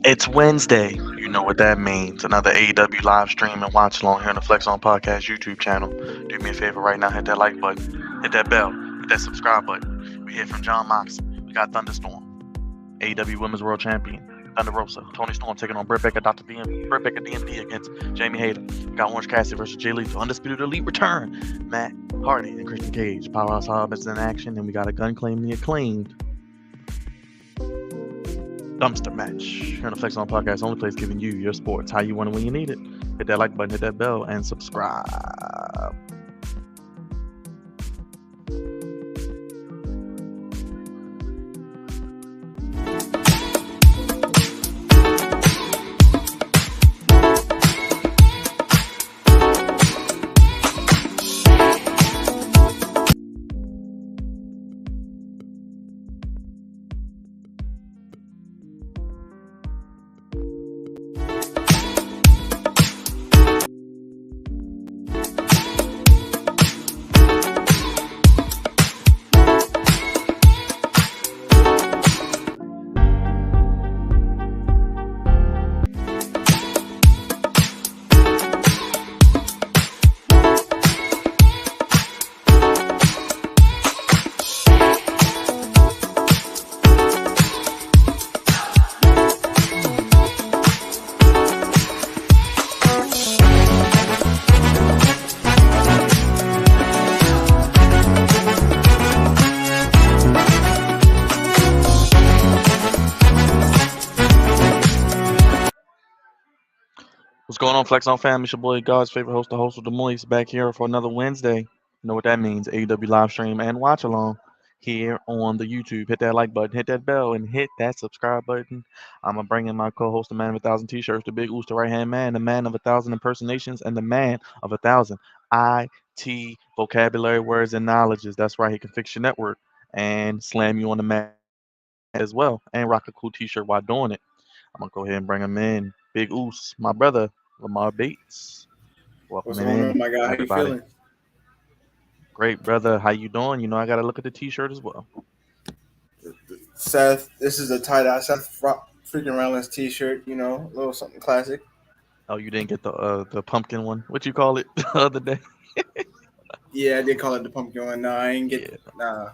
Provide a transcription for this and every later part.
It's Wednesday. You know what that means. Another AEW live stream and watch along here on the Flex On Podcast YouTube channel. Do me a favor right now, hit that like button, hit that bell, hit that subscribe button. We hear from Jon Moxley. We got Thunderstorm, AEW Women's World Champion, Thunder Rosa, Tony Storm taking on Britt Baker, Britt Baker DMD against Jamie Hayter. We got Orange Cassidy versus Jay Lethal, Undisputed Elite return, Matt Hardy and Christian Cage. Powerhouse Hobbs in action, and we got a Gunn claim the Acclaimed dumpster match here on the Flex On Podcast, only place giving you your sports how you want it when you need it. Hit that like button, hit that bell, and subscribe. What's going on, Flex On fam? It's your boy, God's favorite host, the host of the Moist, back here for another Wednesday. You know what that means, AEW live stream and watch along here on the YouTube. Hit that like button, hit that bell, and hit that subscribe button. I'm going to bring in my co-host, the man of 1,000 t-shirts, the big Oos, the right-hand man, the man of 1,000 impersonations, and the man of 1,000 IT vocabulary, words, and knowledges. That's right, he can fix your network and slam you on the mat as well, and rock a cool t-shirt while doing it. I'm going to go ahead and bring him in. Big Oos, my brother, Lamar Bates. Welcome What's going on, in, my guy? How you everybody. feeling? Great, brother. How you doing? You know, I got to look at the t-shirt as well. Seth, this is a tie-dye Seth freaking Rollins t-shirt, you know, a little something classic. Oh, you didn't get the pumpkin one? What you call it the other day? Yeah, I did call it the pumpkin one. Nah, I ain't get Yeah. nah.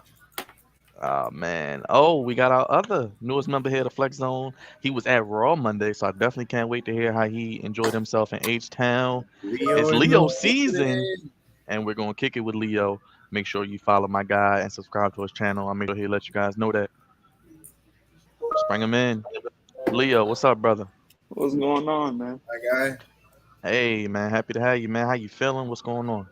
Oh, man. Oh, we got our other newest member here, the Flex Zone. He was at Raw Monday, so I definitely can't wait to hear how he enjoyed himself in H-Town. It's Leo in Leo the season, building. and we're going to kick it with Leo. Make sure you follow my guy and subscribe to his channel. I'll make sure he let you guys know that. Let's bring him in. Leo, what's up, brother? What's going on, man? My guy. Hey, man. Happy to have you, man. How you feeling? What's going on?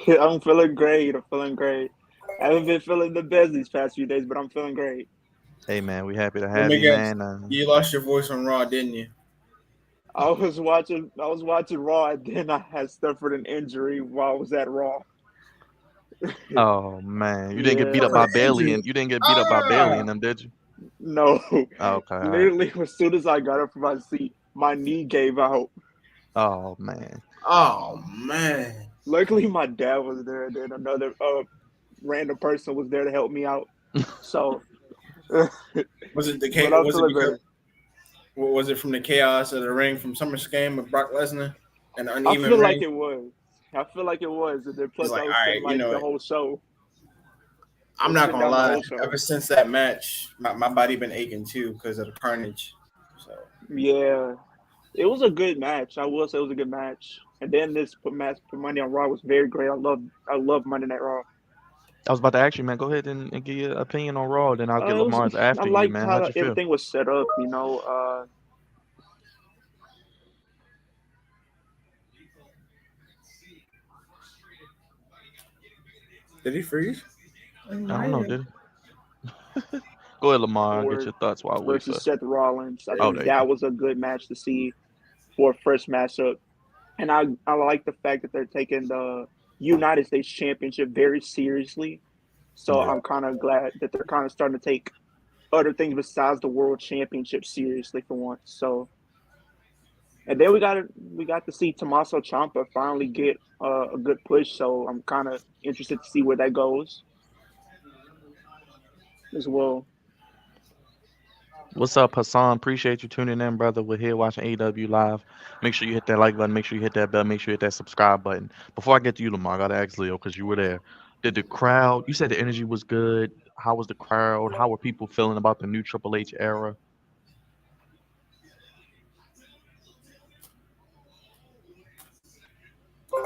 I'm feeling great. I'm feeling great. I haven't been feeling the best these past few days, but I'm feeling great. Hey, man. We happy to Let have me you, guess. man. You lost your voice on Raw, didn't you? I was watching Raw, and then I had suffered an injury while I was at Raw. Oh, man. You didn't get beat up For by the Bailey, injury. and you didn't get beat up by Bailey and Ah, them, did you? No, Okay, all right. literally, as soon as I got up from my seat, my knee gave out. Oh, man. oh man. Luckily, my dad was there, and then another random person was there to help me out. So, but Was it the I'm was it feeling because great. was it from the chaos of the ring from SummerSlam with Brock Lesnar and the I uneven feel like ring? it was. I feel like it was, and then He's plus I like, all was sitting right, you like know, the whole show. I I'm was not sitting gonna down the lie. whole show. Ever since that match, my body been aching too because of the carnage. So Yeah, it was a good match. I will say it was a good match. And then this match for Monday on Raw was very great. I love Monday Night Raw. I was about to ask you, man. Go ahead and give your opinion on Raw, then I'll get It was. Lamar's I after you, liked man. How'd how you feel? everything was set up. did he freeze? I don't know, did he? Go ahead, Lamar. I'll get Ford your thoughts while I wait for. versus Seth Rollins. I Oh, think there you go. that was a good match to see for a first matchup. And I like the fact that they're taking the United States Championship very seriously. So Yeah. I'm kind of glad that they're kind of starting to take other things besides the World Championship seriously for once. So, and then we got to see Tommaso Ciampa finally get a good push. So I'm kind of interested to see where that goes as well. What's up, Hassan? Appreciate you tuning in, brother. We're here watching AEW live. Make sure you hit that like button. Make sure you hit that bell. Make sure you hit that subscribe button. Before I get to you, Lamar, I gotta ask Leo because you were there. Did the crowd? You said the energy was good. How was the crowd? How were people feeling about the new Triple H era?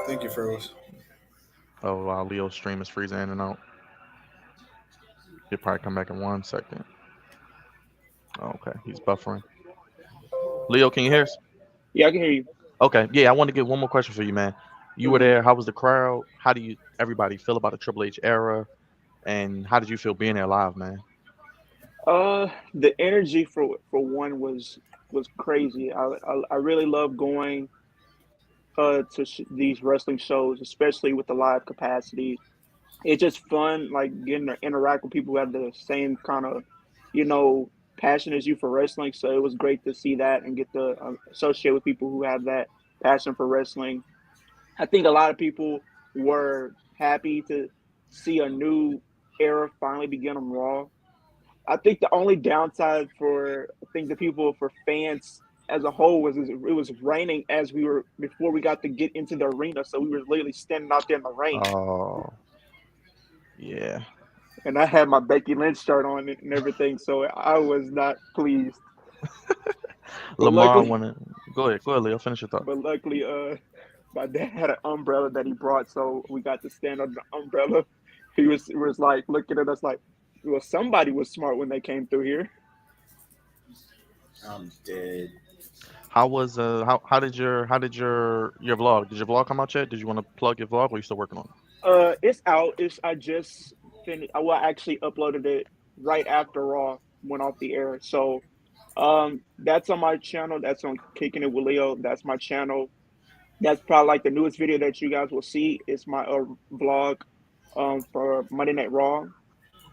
Thank you, Froze. Oh, wow, Leo's stream is freezing in and out. He'll probably come back in 1 second. Oh, okay, he's buffering. Leo, can you hear us? Yeah, I can hear you. Okay, yeah, I want to get one more question for you, man. You were hmm there. How was the crowd? How do you everybody feel about the Triple H era? And how did you feel being there live, man? the energy for one was crazy. I really love going to these wrestling shows, especially with the live capacity. It's just fun, like getting to interact with people who have the same kind of, you know, passion as you for wrestling. So it was great to see that and get to associate with people who have that passion for wrestling. I think a lot of people were happy to see a new era finally begin on Raw. I think the only downside for I think the people for fans as a whole was it was raining as we were before we got to get into the arena, so we were literally standing out there in the rain. Oh, yeah. And I had my Becky Lynch shirt on and everything, so I was not pleased. But Lamar luckily, wanna go ahead, Leo. Finish your thought. but luckily, my dad had an umbrella that he brought, so we got to stand under the umbrella. He was like looking at us like, well, somebody was smart when they came through here. I'm dead. How did your vlog? Did your vlog come out yet? Did you want to plug your vlog or are you still working on it? It's out. It's I just finished. I well, actually uploaded it right after Raw went off the air. So, that's on my channel. That's on Kicking It with Leo. That's my channel. That's probably like the newest video that you guys will see. It's my vlog, for Monday Night Raw.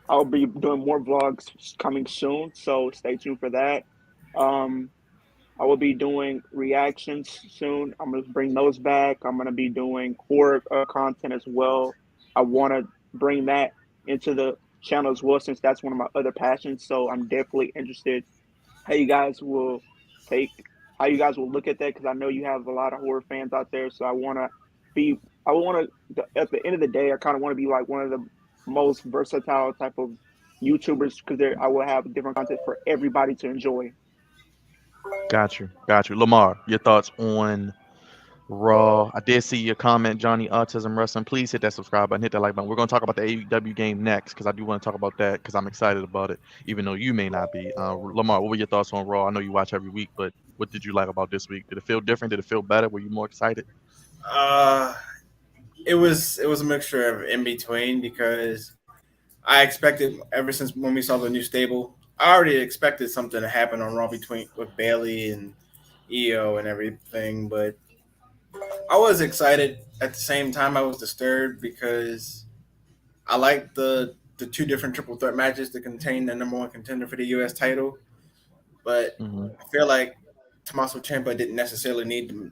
I'll be doing more vlogs coming soon, so stay tuned for that. Um, I will be doing reactions soon. I'm gonna bring those back. I'm gonna be doing horror content as well. I want to bring that into the channel as well, since that's one of my other passions. So I'm definitely interested how you guys will take how you guys will look at that, because I know you have a lot of horror fans out there. So be I want to at the end of the day I kind of want to be like one of the most versatile type of YouTubers, because I will have different content for everybody to enjoy. Got you. Got you. Lamar, your thoughts on Raw. I did see your comment, Johnny Autism Wrestling. Please hit that subscribe button, hit that like button. We're going to talk about the AEW game next because I do want to talk about that because I'm excited about it, even though you may not be. Lamar, what were your thoughts on Raw? I know you watch every week, but what did you like about this week? Did it feel different? Did it feel better? Were you more excited? Uh, it was a mixture of in between because I expected ever since when we saw the new stable, I already expected something to happen on Raw between with Bailey and EO and everything, but I was excited at the same time. I was disturbed because I like the two different triple threat matches to contain the number one contender for the U.S. title, but Hmm. I feel like Tommaso Ciampa didn't necessarily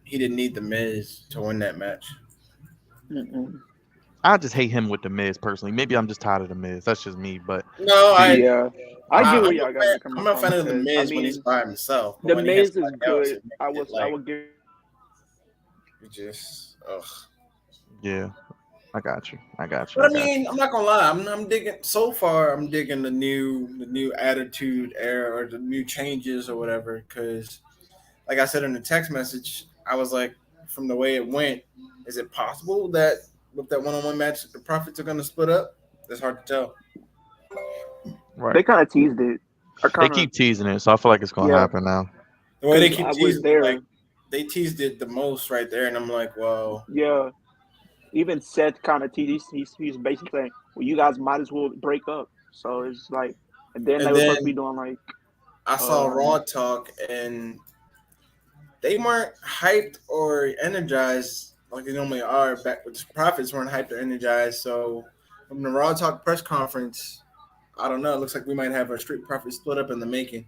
he didn't need the Miz to win that match. Mm-mm. I just hate him with the Miz personally. Maybe I'm just tired of the Miz. That's just me. But No, do you? Yeah, I get where y'all guys are coming I'm a from, fan of the because I Miz when he's mean, by himself, but the when he has Miz is somebody else, good. it makes I it was I like will give it just ugh. Yeah, I got you. I got you. But I I got mean, I'm not gonna lie. I'm digging so far. I'm digging the new attitude era or the new changes or whatever. Because, like I said in the text message, I was like, from the way it went, is it possible that with that one-on-one match, the profits are gonna split up? It's hard to tell. you. Right. they kind of teased it. I They kind of keep teasing it, so I feel like it's gonna Yeah, happen now. The way they because keep I was teasing, like there. they teased it the most right there, and I'm like, well, Yeah, even Seth kind of teased. He's basically saying, "Well, you guys might as well break up." So it's like, and then they and were supposed to be then doing like, I saw Raw um, talk, and they weren't hyped or energized like they normally are. Back with the profits weren't hyped or energized. So from the Raw Talk press conference, I don't know. It looks like we might have a Street Profit split up in the making.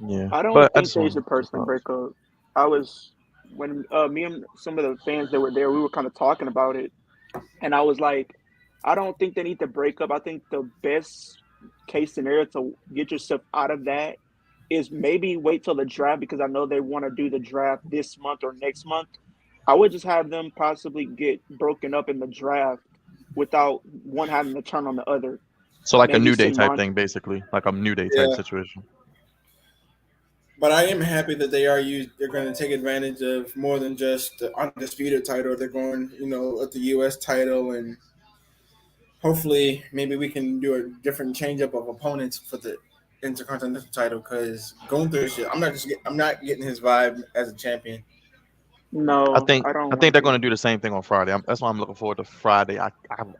Yeah, I don't but I think just they want should your personally thoughts. break up. I was when me and some of the fans that were there, we were kind of talking about it, and I was like, I don't think they need to break up. I think the best. case scenario to get yourself out of that is maybe wait till the draft, because I know they want to do the draft this month or next month. I would just have them possibly get broken up in the draft without one having to turn on the other. So like a Maybe New Day send type Mon. thing, basically, like a New Day type Yeah, situation. but I am happy that they are used. They're going to take advantage of more than just the undisputed title. They're going, at the U.S. title, and hopefully, maybe we can do a different change up of opponents for the Intercontinental title. Because going through this shit, I'm not getting his vibe as a champion. I No, think I I don't think like they're it. going to do the same thing on Friday. That's why I'm looking forward to Friday. I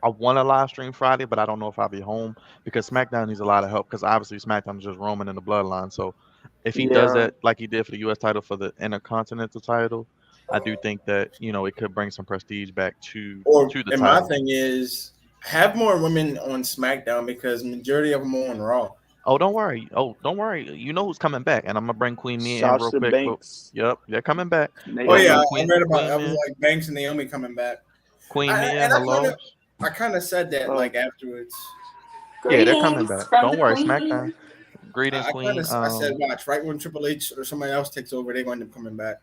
want to live stream Friday, but I don't know if I'll be home because SmackDown needs a lot of help because obviously SmackDown is just roaming in the bloodline. So if he does Yeah, that like he did for the U.S. title for the Intercontinental title, I do think that it could bring some prestige back to Or the and my title. thing is have more women on SmackDown because majority of them are on Raw. Oh, don't worry. Oh, don't worry. You know who's coming back, and I'm gonna bring Queen Mia in real Sasha quick. But Banks, yep, they're coming back. Oh But yeah, Naomi. I Queen read about. Queen I was Mia, like Banks and Naomi coming back. Queen Mia, And hello. I kind of said that Uh, like afterwards. Yeah, they're coming back. Greetings from Don't the worry, SmackDown. Queen. Greetings, Queen. I said watch right when Triple H or somebody else takes over, they're going to end up coming back.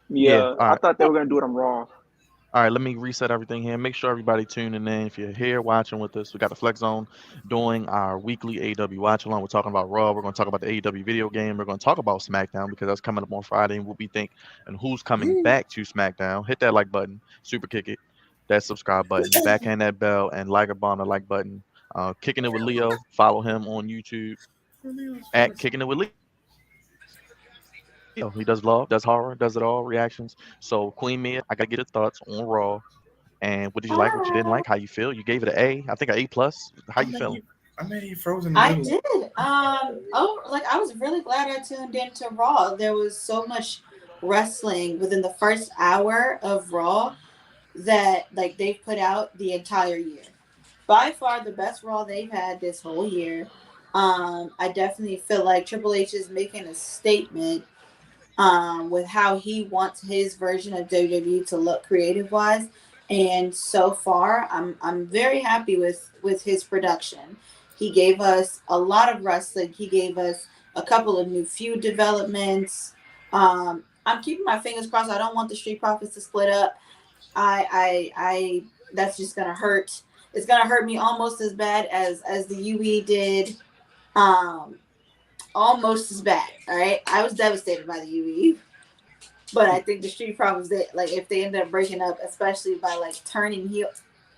Yeah. Yeah, All I right. thought they were gonna do it on Raw. All right. Let me reset everything here. Make sure everybody tuning in. If you're here watching with us, we got the Flex Zone doing our weekly AEW watch along. We're talking about Raw. We're going to talk about the AEW video game. We're going to talk about SmackDown because that's coming up on Friday, and we'll be think and who's coming back to SmackDown. Hit that like button, super kick it, that subscribe button, backhand that bell, and like a bomb the like button. Kicking it with Leo. Follow him on YouTube at Kicking It with Leo. He does love, does horror, does it all, reactions. So Queen Mia, I gotta get your thoughts on Raw. And what did you like? What you didn't like? How you feel? You gave it an A. I think an A plus. How you feeling? I made you frozen in the I middle. did. I was really glad I tuned into Raw. There was so much wrestling within the first hour of Raw that like they've put out the entire year. By far the best Raw they've had this whole year. I definitely feel like Triple H is making a statement with how he wants his version of WWE to look creative wise. And so far, I'm very happy with his production. He gave us a lot of wrestling. He gave us a couple of new feud developments. I'm keeping my fingers crossed. I don't want the Street Profits to split up. I that's just gonna hurt. It's gonna hurt me almost as bad as the UE did. Um, Almost as bad. All right, I was devastated by the UE. But I think the Street Profits, that like if they end up breaking up, especially by like turning heel,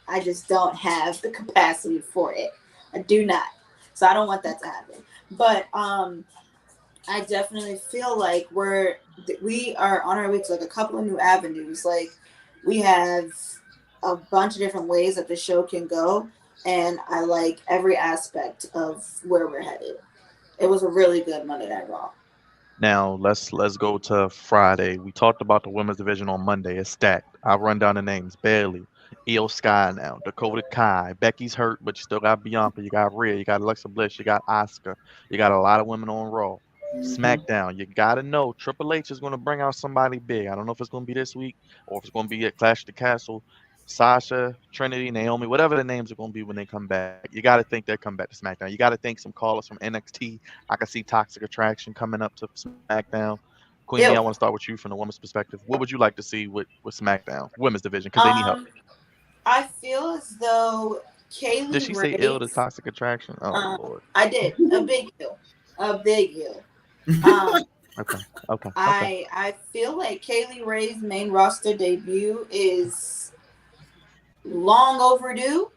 I just don't have the capacity for it. I do not. So I don't want that to happen. But I definitely feel like we are on our way to like a couple of new avenues. Like we have a bunch of different ways that the show can go, and I like every aspect of where we're headed. It was a really good Monday Night Raw. Now let's go to Friday. We talked about the women's division on Monday. It's stacked. I'll run down the names. Bailey, Io Sky now, Dakota Kai, Becky's hurt, but you still got Bianca, you got Rhea, you got Alexa Bliss, you got Asuka, you got a lot of women on Raw. Mm-hmm. SmackDown, you gotta know Triple H is gonna bring out somebody big. I don't know if it's gonna be this week or if it's gonna be at Clash of the Castle. Sasha, Trinity, Naomi, whatever the names are gonna be when they come back. You gotta think they'll come back to SmackDown. You gotta think some callers from NXT. I can see Toxic Attraction coming up to SmackDown. Queen Me, I want Ew. to start with you from the woman's perspective. What would you like to see with SmackDown women's division because they need help? Um, I feel as though Did Kaylee she say ill to Ray's. Toxic Attraction? Oh Lord. I did a big hill. Um, Okay. Okay. Okay. I feel like Kaylee Ray's main roster debut is long overdue.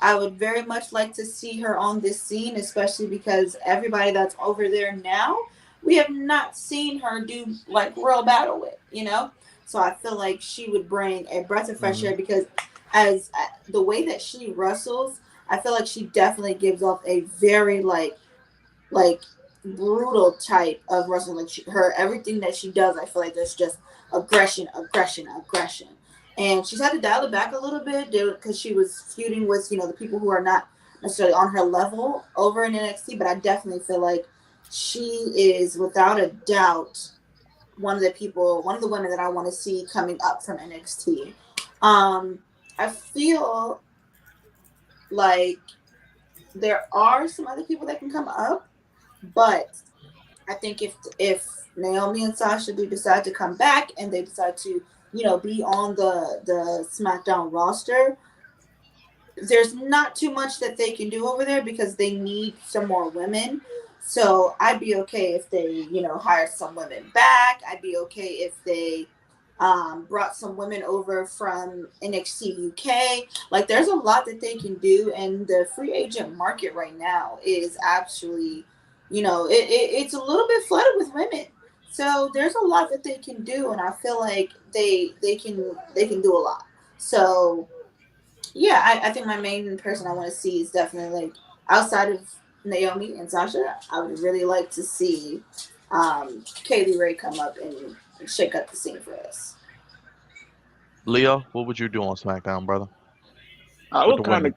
I would very much like to see her on this scene, especially because everybody that's over there now, we have not seen her do like real battle with, you know? So I feel like she would bring a breath of fresh Hmm. air because as the way that she wrestles, I feel like she definitely gives off a very like brutal type of wrestling. Like her everything that she does, I feel like there's just aggression, aggression, aggression. And she's had to dial it back a little bit because she was feuding with the people who are not necessarily on her level over in NXT. But I definitely feel like she is without a doubt one of the women that I want to see coming up from NXT. I feel like there are some other people that can come up, but I think if Naomi and Sasha do decide to come back and they decide to, be on the SmackDown roster, there's not too much that they can do over there because they need some more women. So I'd be okay if they, hire some women back. I'd be okay if they brought some women over from NXT UK. Like, there's a lot that they can do, and the free agent market right now is actually, it's a little bit flooded with women. So there's a lot that they can do, and I feel like they can do a lot. So yeah, I think my main person I want to see is definitely, like, outside of Naomi and Sasha, I would really like to see Kaylee Ray come up and shake up the scene for us. Leo, what would you do on SmackDown, brother? I With would the kind women.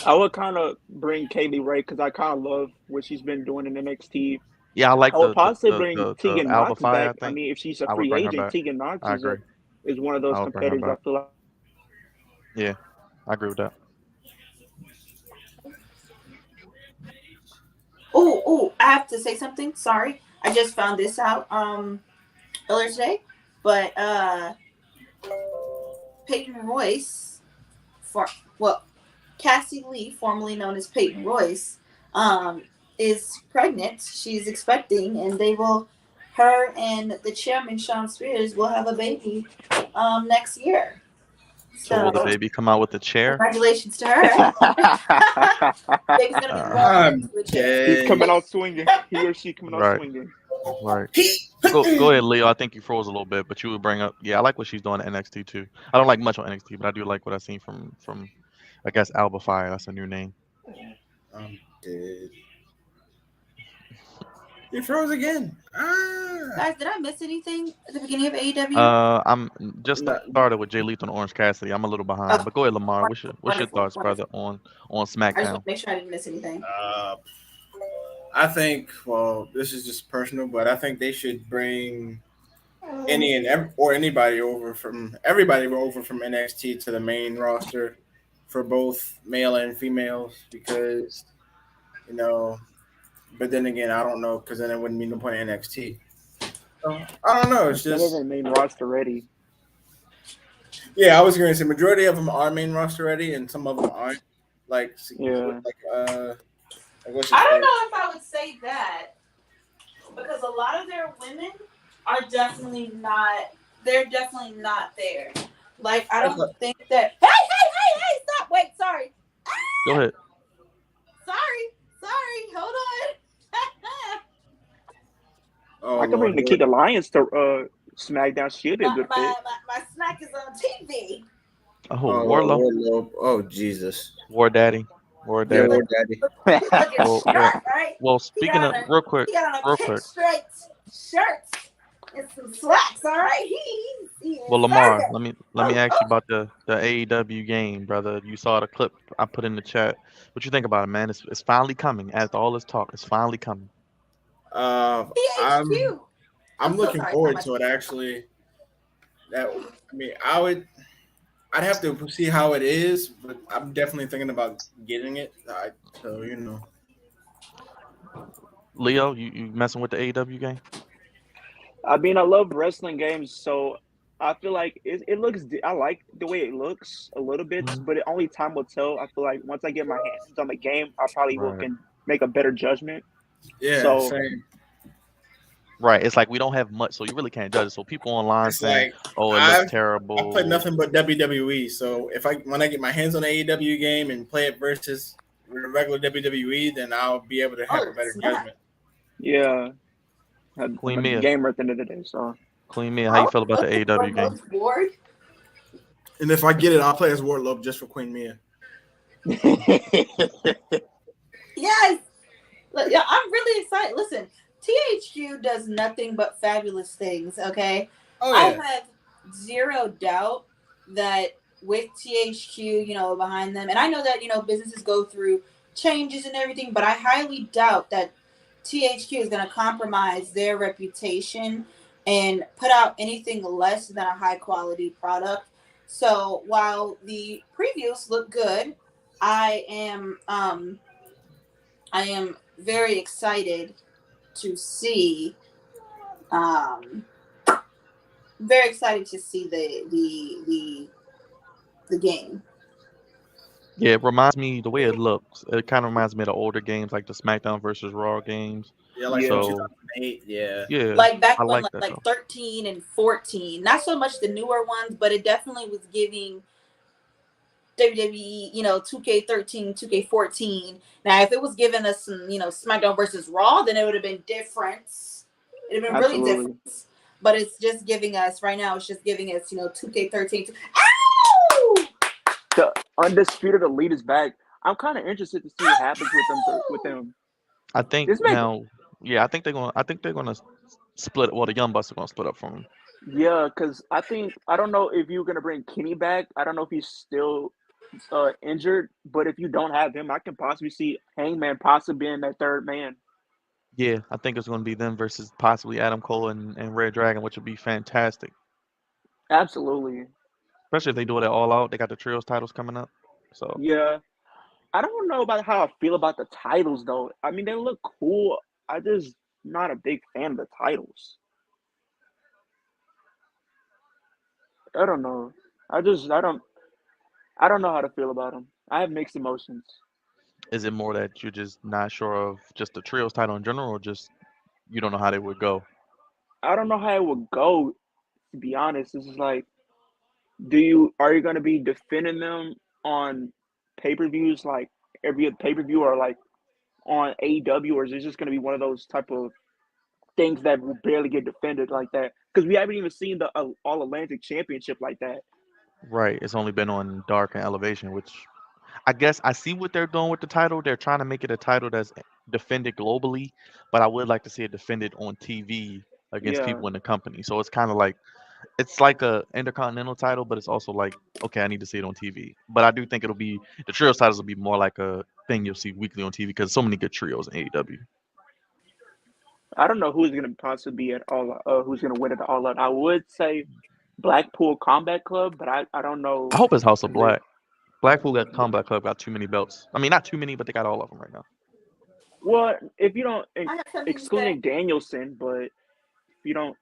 of, I would kind of bring Kaylee Ray because I kind of love what she's been doing in NXT. Yeah, I like I would the the possibly the bring the, the Tegan Alba Knox Fire. I back. I think mean, if she's a I would free bring her agent, back. Tegan Knox I agree. is one of those I would bring her competitors I back. feel like. Yeah, I agree with that. Oh, I have to say something. Sorry, I just found this out earlier today, but Peyton Royce, Cassie Lee, formerly known as Peyton Royce, is pregnant. She's expecting, and her and the chairman Sean Spears will have a baby next year. So will the So baby come out with a chair? congratulations to her. Baby's gonna be Uh, walking I'm into a chair. He's dead. coming out swinging. He or she coming out right, swinging. right. Go ahead, Leo. I think you froze a little bit, but you would bring up. Yeah, I like what she's doing at NXT too. I don't like much on NXT, but I do like what I've seen from I guess Alba Fire. That's a new name. I'm dead. You froze again. Guys, did I miss anything at the beginning of AEW? I'm just No, started with Jay Lethal and Orange Cassidy. I'm a little behind, Oh, but go ahead, Lamar. What's your wonderful, thoughts, brother, on I just want SmackDown? to make sure I didn't miss anything. I think, well, this is just personal, but I think they should bring anybody over from NXT to the main roster for both male and females because you know. But then again, I don't know because then it wouldn't be no point in NXT. So, I don't know. It's Some of just them main roster ready. yeah. I was going to say majority of them are main roster ready, and some of them aren't. Like Yeah. like what's his I don't face? know if I would say that because a lot of their women are definitely not. They're definitely not there. Like, I don't think that. Hey! Stop! Wait, sorry. Go ahead. Sorry. Hold on. Oh I can bring Lord, Nikita Lyons to SmackDown. She'll be a good fit. my snack is on TV. Oh, oh Lord, Warlow, Wardlow. Oh Jesus, War Daddy, War yeah, Daddy. War Daddy. Look at Well, shirt, well, right? well. He Speaking got of, on a real quick. pinstripe shirt and some slacks. All right, he Well, is Lamar, serving. let me ask you about the AEW game, brother. You saw the clip I put in the chat. What you think about it, man? It's finally coming. After all this talk, it's finally coming. I'm THQ. I'm I'm so looking sorry. forward to it actually. I'd have to see how it is, but I'm definitely thinking about getting it. So Leo, you messing with the AEW game? I mean, I love wrestling games, so I feel like it looks. I like the way it looks a little bit, Mhm. but only time will tell. I feel like once I get my hands on the game, I probably will Right. can make a better judgment. yeah, So same. Right. It's like we don't have much, so you really can't judge it. So people online It's saying, like "Oh, it looks I play terrible." nothing but WWE. So when I get my hands on the AEW game and play it versus the regular WWE, then I'll be able to have a Oh better snap! judgment. yeah, I'm Queen a Mia, gamer at the end of the day. So Queen Mia, how you feel about the For AEW game? most board. And if I get it, I'll play as Wardlow just for Queen Mia. Yes. Look, yeah, I'm really excited. Listen, THQ does nothing but fabulous things. Okay. Oh I yeah, have zero doubt that with THQ, behind them, and I know that, businesses go through changes and everything, but I highly doubt that THQ is going to compromise their reputation and put out anything less than a high quality product. So while the previews look good, I am very excited to see very excited to see the game. Yeah, it reminds me the way it looks. It kind of reminds me of the older games, like the SmackDown versus Raw games. Yeah, like from Yeah. So 2008. Yeah. yeah, Like I back when like that like though. 13 and 14, not so much the newer ones, but it definitely was giving WWE, 2K13, 2K14. Now, if it was giving us some, SmackDown versus Raw, then it would have been different. It'd have been really Absolutely. different. But it's just giving us right now. It's just giving us, 2K13. Ow! The undisputed elite is back. I'm kind of interested to see what happens with them. With them, I think this make now, yeah, I think they're gonna split. Well, the Young Bucks are gonna split up from them. yeah, because I don't know if you're gonna bring Kenny back. I don't know if he's still injured, but if you don't have him, I can possibly see Hangman possibly being that third man. Yeah, I think it's gonna be them versus possibly Adam Cole and Red Dragon, which would be fantastic. Absolutely. Especially if they do it all out. They got the trios titles coming up. So Yeah. I don't know about how I feel about the titles though. I mean, they look cool. I just not a big fan of the titles. I don't know. I don't know how to feel about them. I have mixed emotions. is it more that you're just not sure of just the trios title in general, or just you don't know how they would go? I don't know how it would go. To be honest, it's just like, are you going to be defending them on pay per views like every pay per view or like on AEW, or is it just going to be one of those type of things that will barely get defended like that? Because we haven't even seen the All Atlantic Championship like that. Right. It's only been on Dark and Elevation, which I guess I see what they're doing with the title. They're trying to make it a title that's defended globally, but I would like to see it defended on TV against Yeah, people in the company. So it's kind of like it's like a intercontinental title, but it's also like okay, I need to see it on TV. But I do think it'll be the trios titles will be more like a thing you'll see weekly on TV because so many good trios in AEW. I don't know who's going to possibly be at all. Who's going to win at the All Out? I would say Blackpool Combat Club, but I don't I know hope it's House of because they Black. Blackpool got Combat Club got too many belts. I mean, not too many, but they got all of them right now. well, if you don't I have something to say. excluding Danielson, but if you don't,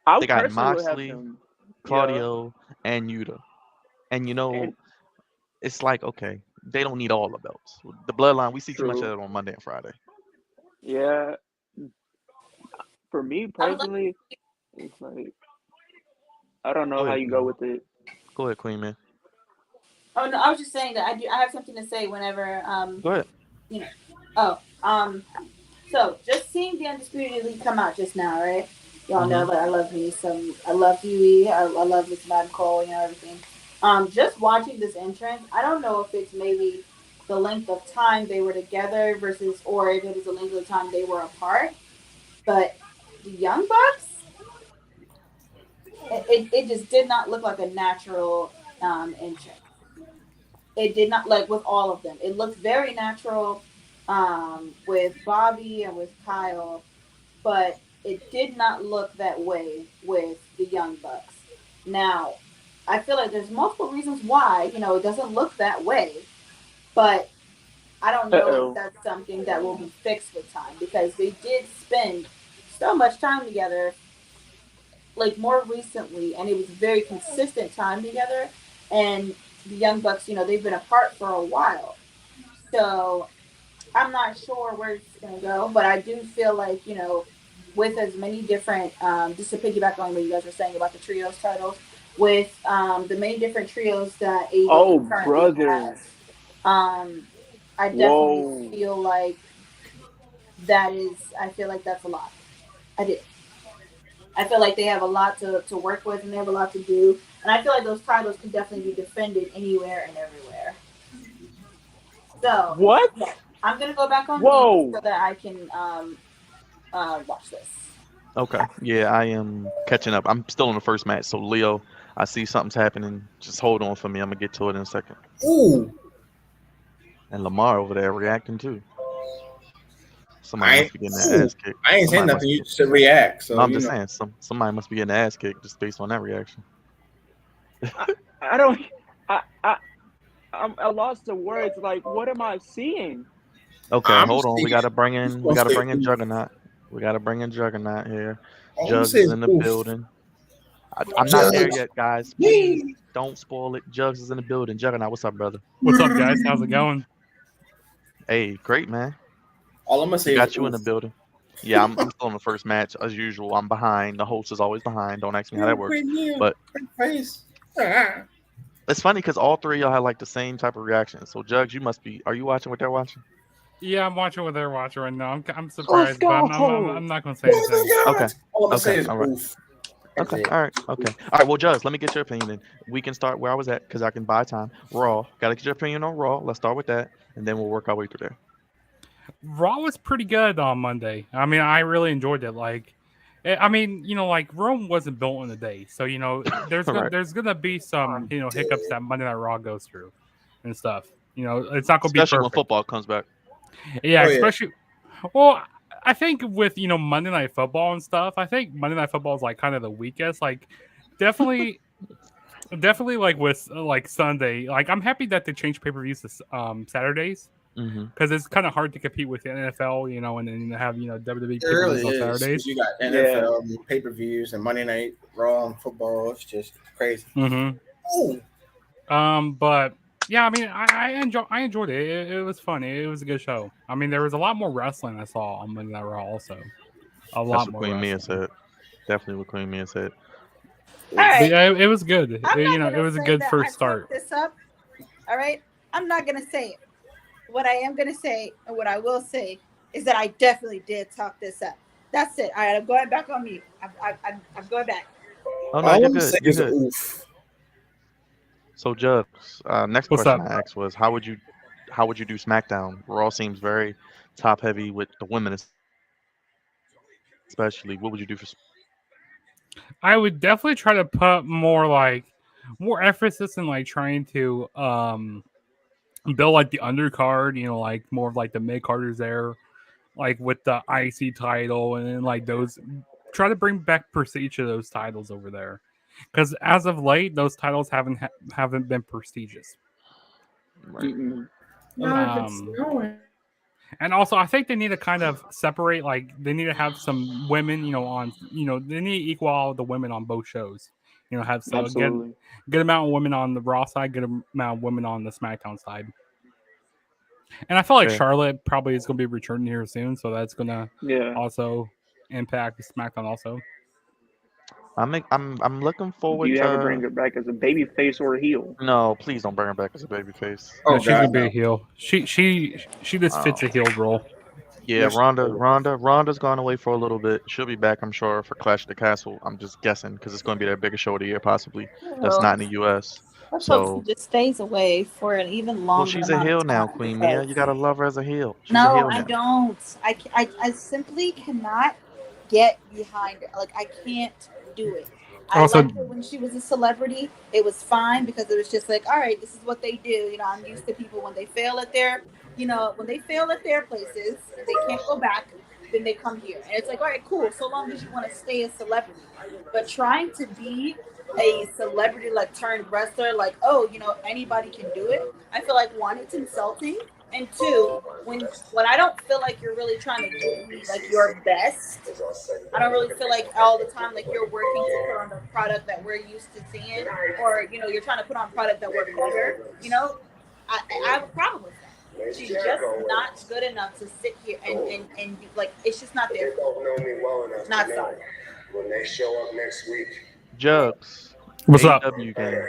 I They got personally would have Moxley, him. Yeah, Claudio, and Yuta. And and it's like okay, they don't need all the belts. The bloodline, we see too much true. of that on Monday and Friday. Yeah, for me I would like. personally, it's like I don't know Go how ahead, you go Queen. with it. Go ahead, Queen man. Oh no, I was just saying that I do. I have something to say whenever Go ahead. you know. Oh So just seeing the Undisputed Elite come out just now, right? Y'all know Hmm. that I love me some. I love Huey. I love Miss Madam Cole. Everything. Just watching this entrance, I don't know if it's maybe the length of time they were together versus, or if it was the length of time they were apart. But the Young Bucks, it just did not look like a natural entrance. It did not, like with all of them. It looked very natural with Bobby and with Kyle, but it did not look that way with the Young Bucks. Now, I feel like there's multiple reasons why, it doesn't look that way, but I don't Uh know if oh. that's something that will be fixed with time because they did spend so much time together, like more recently, and it was very consistent time together. And the Young Bucks, they've been apart for a while. So I'm not sure where it's going to go, but I do feel like, with as many different, just to piggyback on what you guys were saying about the trios titles, with the many different trios that Oh, AEW currently has, brother. I definitely Whoa. feel like I feel like that's a lot. I do. I feel like they have a lot to work with and they have a lot to do. And I feel like those titles can definitely be defended anywhere and everywhere. So, What? yeah, I'm going to go back on mute Whoa. so that I can watch this. Okay. Yeah, I am catching up. I'm still on the first match. So Leo, I see something's happening. Just hold on for me. I'm gonna get to it in a second. Ooh, And Lamar over there reacting too. Somebody I must be getting their ass kicked. I ain't saying Somebody nothing. must You be. just react. No, So I'm just saying. Somebody must be getting their ass kicked just based on that reaction. I, I don't. I I'm at loss of words. Like, what am I seeing? Okay, I'm gonna hold on. say, I'm We gonna gotta say bring in oof. Juggernaut. We gotta bring in Juggernaut here. All I'm gonna Jugs say is is in the oof. building. I'm not there Judge. yet, guys. Please Yay. don't spoil it. Jugs is in the building. Juggernaut, what's up, brother? What's up, guys? How's it going? Hey, great man. All I'm gonna We say is got you in oof. the building. Yeah, I'm still in the first match as usual. I'm behind. The host is always behind. Don't ask me how that You works. great meal, But great face. Ah. it's funny because all three of y'all had like the same type of reaction. So Jugs, you must be. Are you watching what they're watching? Yeah, I'm watching what they're watching right now. I'm Let's surprised, but go. I'm not going to say Oh my anything. god! Okay. All I'm gonna Okay. say is All right. oof. That's Okay. it. All right. Okay. All right. Well, Jugs, let me get your opinion. Then we can start where I was at because I can buy time. Raw. Gotta get your opinion on Raw. Let's start with that, and then we'll work our way through there. Raw was pretty good on Monday. I mean, I really enjoyed it. Like, I mean, like Rome wasn't built in a day, so All right. there's gonna be some hiccups that Monday Night Raw goes through and stuff. It's not gonna be Especially when perfect. football comes back. Yeah, Oh yeah. especially. Well, I think with Monday Night Football and stuff, I think Monday Night Football is like kind of the weakest. Like, definitely, definitely like with like Sunday. Like, I'm happy that they changed pay per views to Saturdays Mm-hmm. because it's kind of hard to compete with the NFL, and then have WWE It pay per really views on is because Saturdays. you got Yeah. NFL pay per views and Monday Night Raw and football. It's just crazy. Mm-hmm. Ooh. But yeah, I mean, I enjoyed it. It was fun. It was a good show. I mean, there was a lot more wrestling I saw on Monday Night Raw. Also, a That's lot what more Queen Mia wrestling. said. Definitely what Queen Mia said. All But right. yeah, it was good. I'm not It gonna was a say good that I first start. fucked this up. All right. I'm not gonna say it. What I am gonna say and what I will say is that I definitely did talk this up. That's it. All right. I'm going back on mute. I'm going back. Oh no, All you're I'm good. saying You're is good. oof. So Jugs, next What's question up? I asked was how would you do SmackDown? Raw seems very top heavy with the women especially. What would you do for I would definitely try to put more emphasis in like trying to build like the undercard. Like more of like the mid carders there, like with the IC title, and then like those try to bring back prestige to those titles over there. Because as of late, those titles haven't been prestigious. right? Mm-mm. No, if it's Um, snowing. and also, I think they need to kind of separate. Like, they need to have some women, on they need to equal all the women on both shows. Have so Absolutely. good amount of women on the Raw side, good amount of women on the SmackDown side. And I feel like Fair. Charlotte probably is going to be returning here soon, so that's going to Yeah. also impact SmackDown also. I'm looking Do forward you ever bring to. her back as a baby face or a heel? No, please don't bring her back as a babyface. No, Oh she's god, gonna be a no. heel. She just fits Oh. a heel role. Yeah, No, she doesn't. Ronda's gone away for a little bit. She'll be back, I'm sure, for Clash of the Castle. I'm just guessing because it's going to be their biggest show of the year, possibly. That's Well, not in the U.S. let's hope she So, just stays away for an even well, longer she's a amount heel of now, time Queen Mia. because You gotta love her as a heel. She's a no, heel I now. don't. I simply cannot get behind her. Like, I can't do it. I Also, liked her when she was a celebrity. It was fine because it was just like, all right, this is what they do. I'm used to people when they fail at their places and they can't go back, then they come here. And it's like, all right, cool, so long as you want to stay a celebrity. But trying to be a celebrity like turned wrestler, like, oh, anybody can do it. I feel like one, it's insulting, and two, when I don't feel like you're really trying to give me like your best, I don't really feel like all the time like you're working to put on a product that we're used to seeing, or you're trying to put on a product that we're better. I have a problem with that. She's just not good enough to sit here and be like, it's just not there. Not sorry. When they show up next week. Jugs, what's up? AEW game.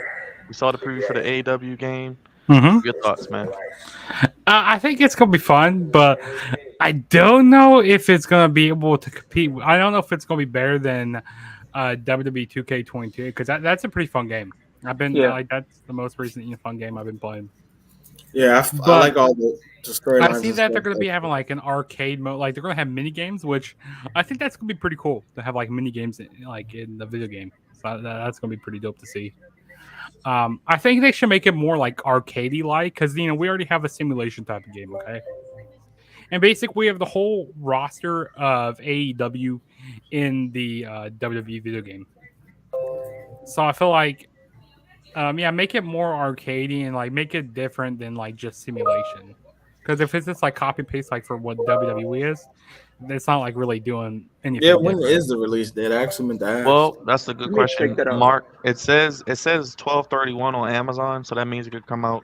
We saw the preview for the AEW game. Mm-hmm. Your thoughts, man? I think it's gonna be fun, but I don't know if it's gonna be able to compete. I don't know if it's gonna be better than WWE 2K22 because that's a pretty fun game. I've been Yeah. like that's the most recent fun game I've been playing. Yeah, I But like all the storylines. I see and that they're stuff. going to be having like an arcade mode, like they're going to have mini games, which I think that's going to be pretty cool to have like mini games like in the video game. So that's going to be pretty dope to see. I think they should make it more like arcadey like because we already have a simulation type of game, okay? And basically, we have the whole roster of AEW in the WWE video game. So I feel like Yeah, make it more arcadey and like make it different than like just simulation. Because if it's just like copy paste like for what WWE is, it's not like really doing Yeah, anything when different. is the release date? I actually meant to ask. Well, that's a good Let me check question, that out. Mark. It says 12/31 on Amazon, so that means it could come out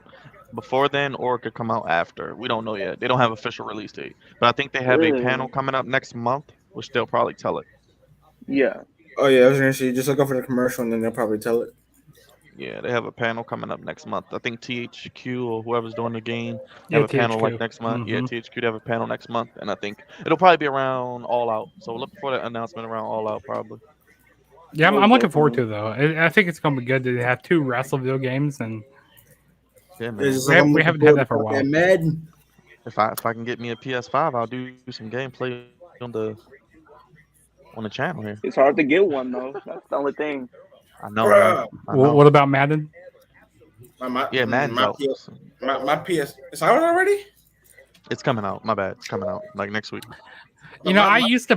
before then or it could come out after. We don't know yet. They don't have official release date, but I think they have a panel coming up next month, which they'll probably tell it. Yeah. Oh yeah, I was gonna say just look up for the commercial and then they'll probably tell it. Yeah, they have a panel coming up next month. I think THQ or whoever's doing the game have Yeah, a panel like THQ. next month. Yeah, Mm-hmm. THQ they have a panel next month, and I think it'll probably be around All Out. So look for the announcement around All Out probably. Yeah, I'm, Most I'm looking forward to definitely. it though. I think it's gonna be good to have two Wrestleville games, and Yeah, It's man. just like I'm we looking haven't had forward that for to a while. that Madden. If I can get me a PS5, I'll do some gameplay on the channel here. It's hard to get one though. That's the only thing. I know, right? Bruh. I know. What about Madden? Yeah, Madden's out. My PS. It's out already. It's coming out. My bad. It's coming out like next week. You know, I used to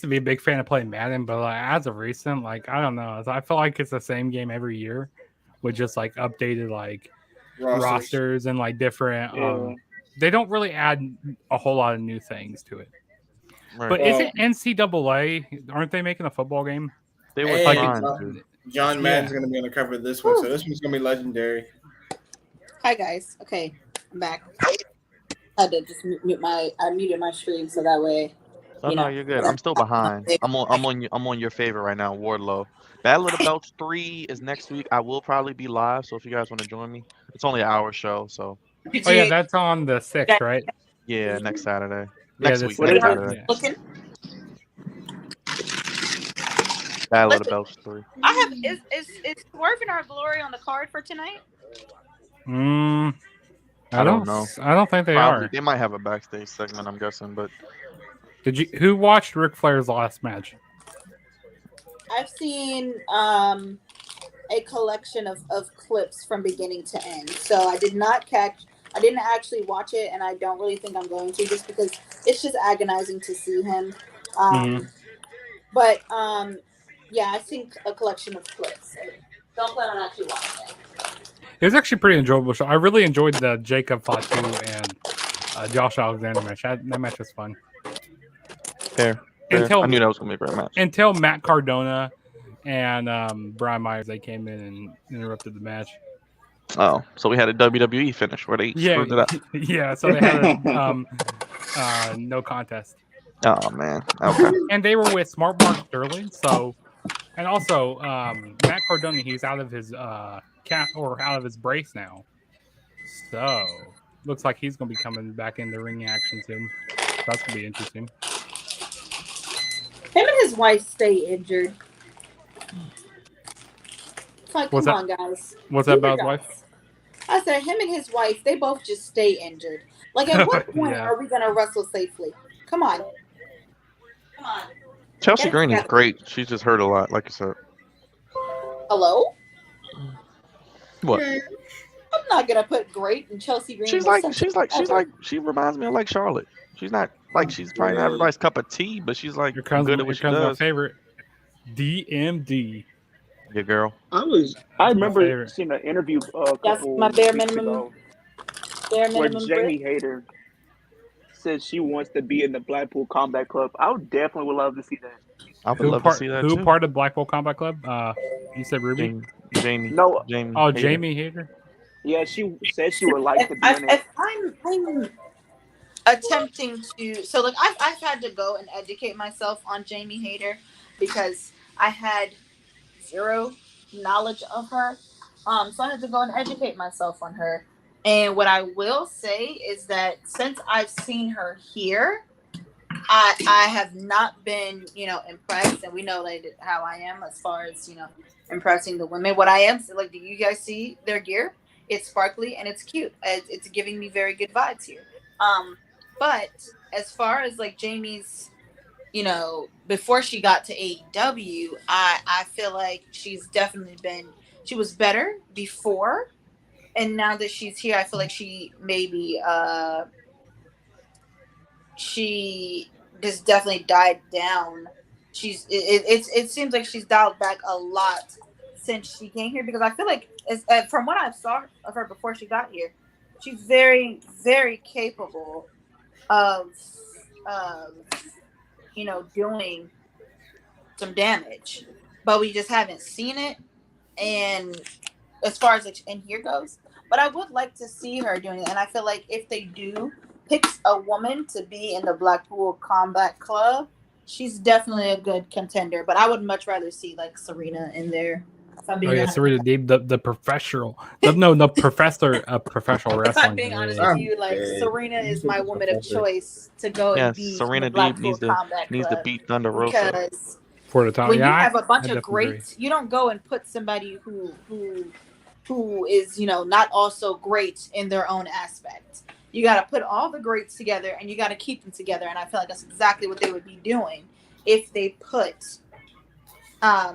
be a big fan of playing Madden, but like, as of recent, like I don't know, I feel like it's the same game every year with just like updated like rosters and like different. Yeah. They don't really add a whole lot of new things to it. Right. But isn't NCAA? Aren't they making a football game? They were Hey, trying John, to. John Madden's gonna be on the cover of this one, so this one's gonna be legendary. Hi guys. Okay, I'm back. I had to just I muted my stream so that way. Oh no, you're good. I'm still behind. I'm on your favorite right now, Wardlow. Battle of the Belts 3 is next week. I will probably be live, so if you guys want to join me, it's only an hour show. So Oh yeah, that's on the 6th, right? yeah, next Saturday. Yeah, Next this week, What next is it? Saturday. Yeah. Looking. Battle of the Belts 3. I have is Swerve in Our Glory on the card for tonight? I don't know. I don't think they Probably are. they might have a backstage segment, I'm guessing, but Who watched Ric Flair's last match? I've seen a collection of clips from beginning to end. So I didn't actually watch it, and I don't really think I'm going to, just because it's just agonizing to see him. But yeah, I've seen a collection of clips. Don't plan on actually watching it. It was actually a pretty enjoyable show. I really enjoyed the Jacob Fatu and Josh Alexander match. That match was fun. fair. I knew that was gonna be a great match. Until Matt Cardona and Brian Myers, they came in and interrupted the match. Oh, so we had a WWE finish where they screwed it up. Yeah, so they had a no contest. Oh man. Okay. And they were with Smart Mark Sterling, so and also Matt Cardona, he's out of his out of his brace now. So looks like he's gonna be coming back into ring action soon. So that's gonna be interesting. Him and his wife stay injured. It's like, come on, guys. What's that about his wife? I said him and his wife, they both just stay injured. Like, at what point Yeah. are we gonna wrestle safely? Come on. Come on. Chelsea Green is great. She's just hurt a lot, like you said. Hello? What? I'm not gonna put great in Chelsea Green. She reminds me of like Charlotte. She's not like she's probably not everybody's cup of tea, but she's like good at what she my does. favorite. DMD. Yeah, girl. I remember seeing an interview a couple my bare weeks minimum. ago Bare where minimum. Jamie Hayter says she wants to be in the Blackpool Combat Club. I definitely would love to see that. I would love to see that Who too. part of Blackpool Combat Club? You said Ruby? Jamie. No. Jamie. Oh, Hayter. Jamie Hayter? Yeah, she said she would like to be in it. If I'm attempting to, so like I've had to go and educate myself on Jamie Hayter because I had zero knowledge of her. So I had to go and educate myself on her. And what I will say is that since I've seen her here, I have not been, impressed. And we know like how I am as far as, impressing the women. What I am, like, do you guys see their gear? It's sparkly and it's cute. It's giving me very good vibes here. But as far as like Jamie's, before she got to AEW, I feel like she was better before. And now that she's here, I feel like she maybe she just definitely died down. It seems like she's dialed back a lot since she came here, because I feel like from what I saw of her before she got here, she's very, very capable of, doing some damage, but we just haven't seen it. And as far as in here goes, but I would like to see her doing it. And I feel like if they do pick a woman to be in the Blackpool Combat Club, she's definitely a good contender. But I would much rather see like Serena in there. If I'm being honest. Serena Deeb, the professional, the professor of professional If I'm wrestling. being honest with you, like Serena is my woman of choice to go and be Serena in the Blackpool Deeb Combat needs Club to beat Thunder Rosa. because for the time. when Yeah, you have a bunch I of greats, you don't go and put somebody who is not also great in their own aspect. You got to put all the greats together and you got to keep them together. And I feel like that's exactly what they would be doing if they put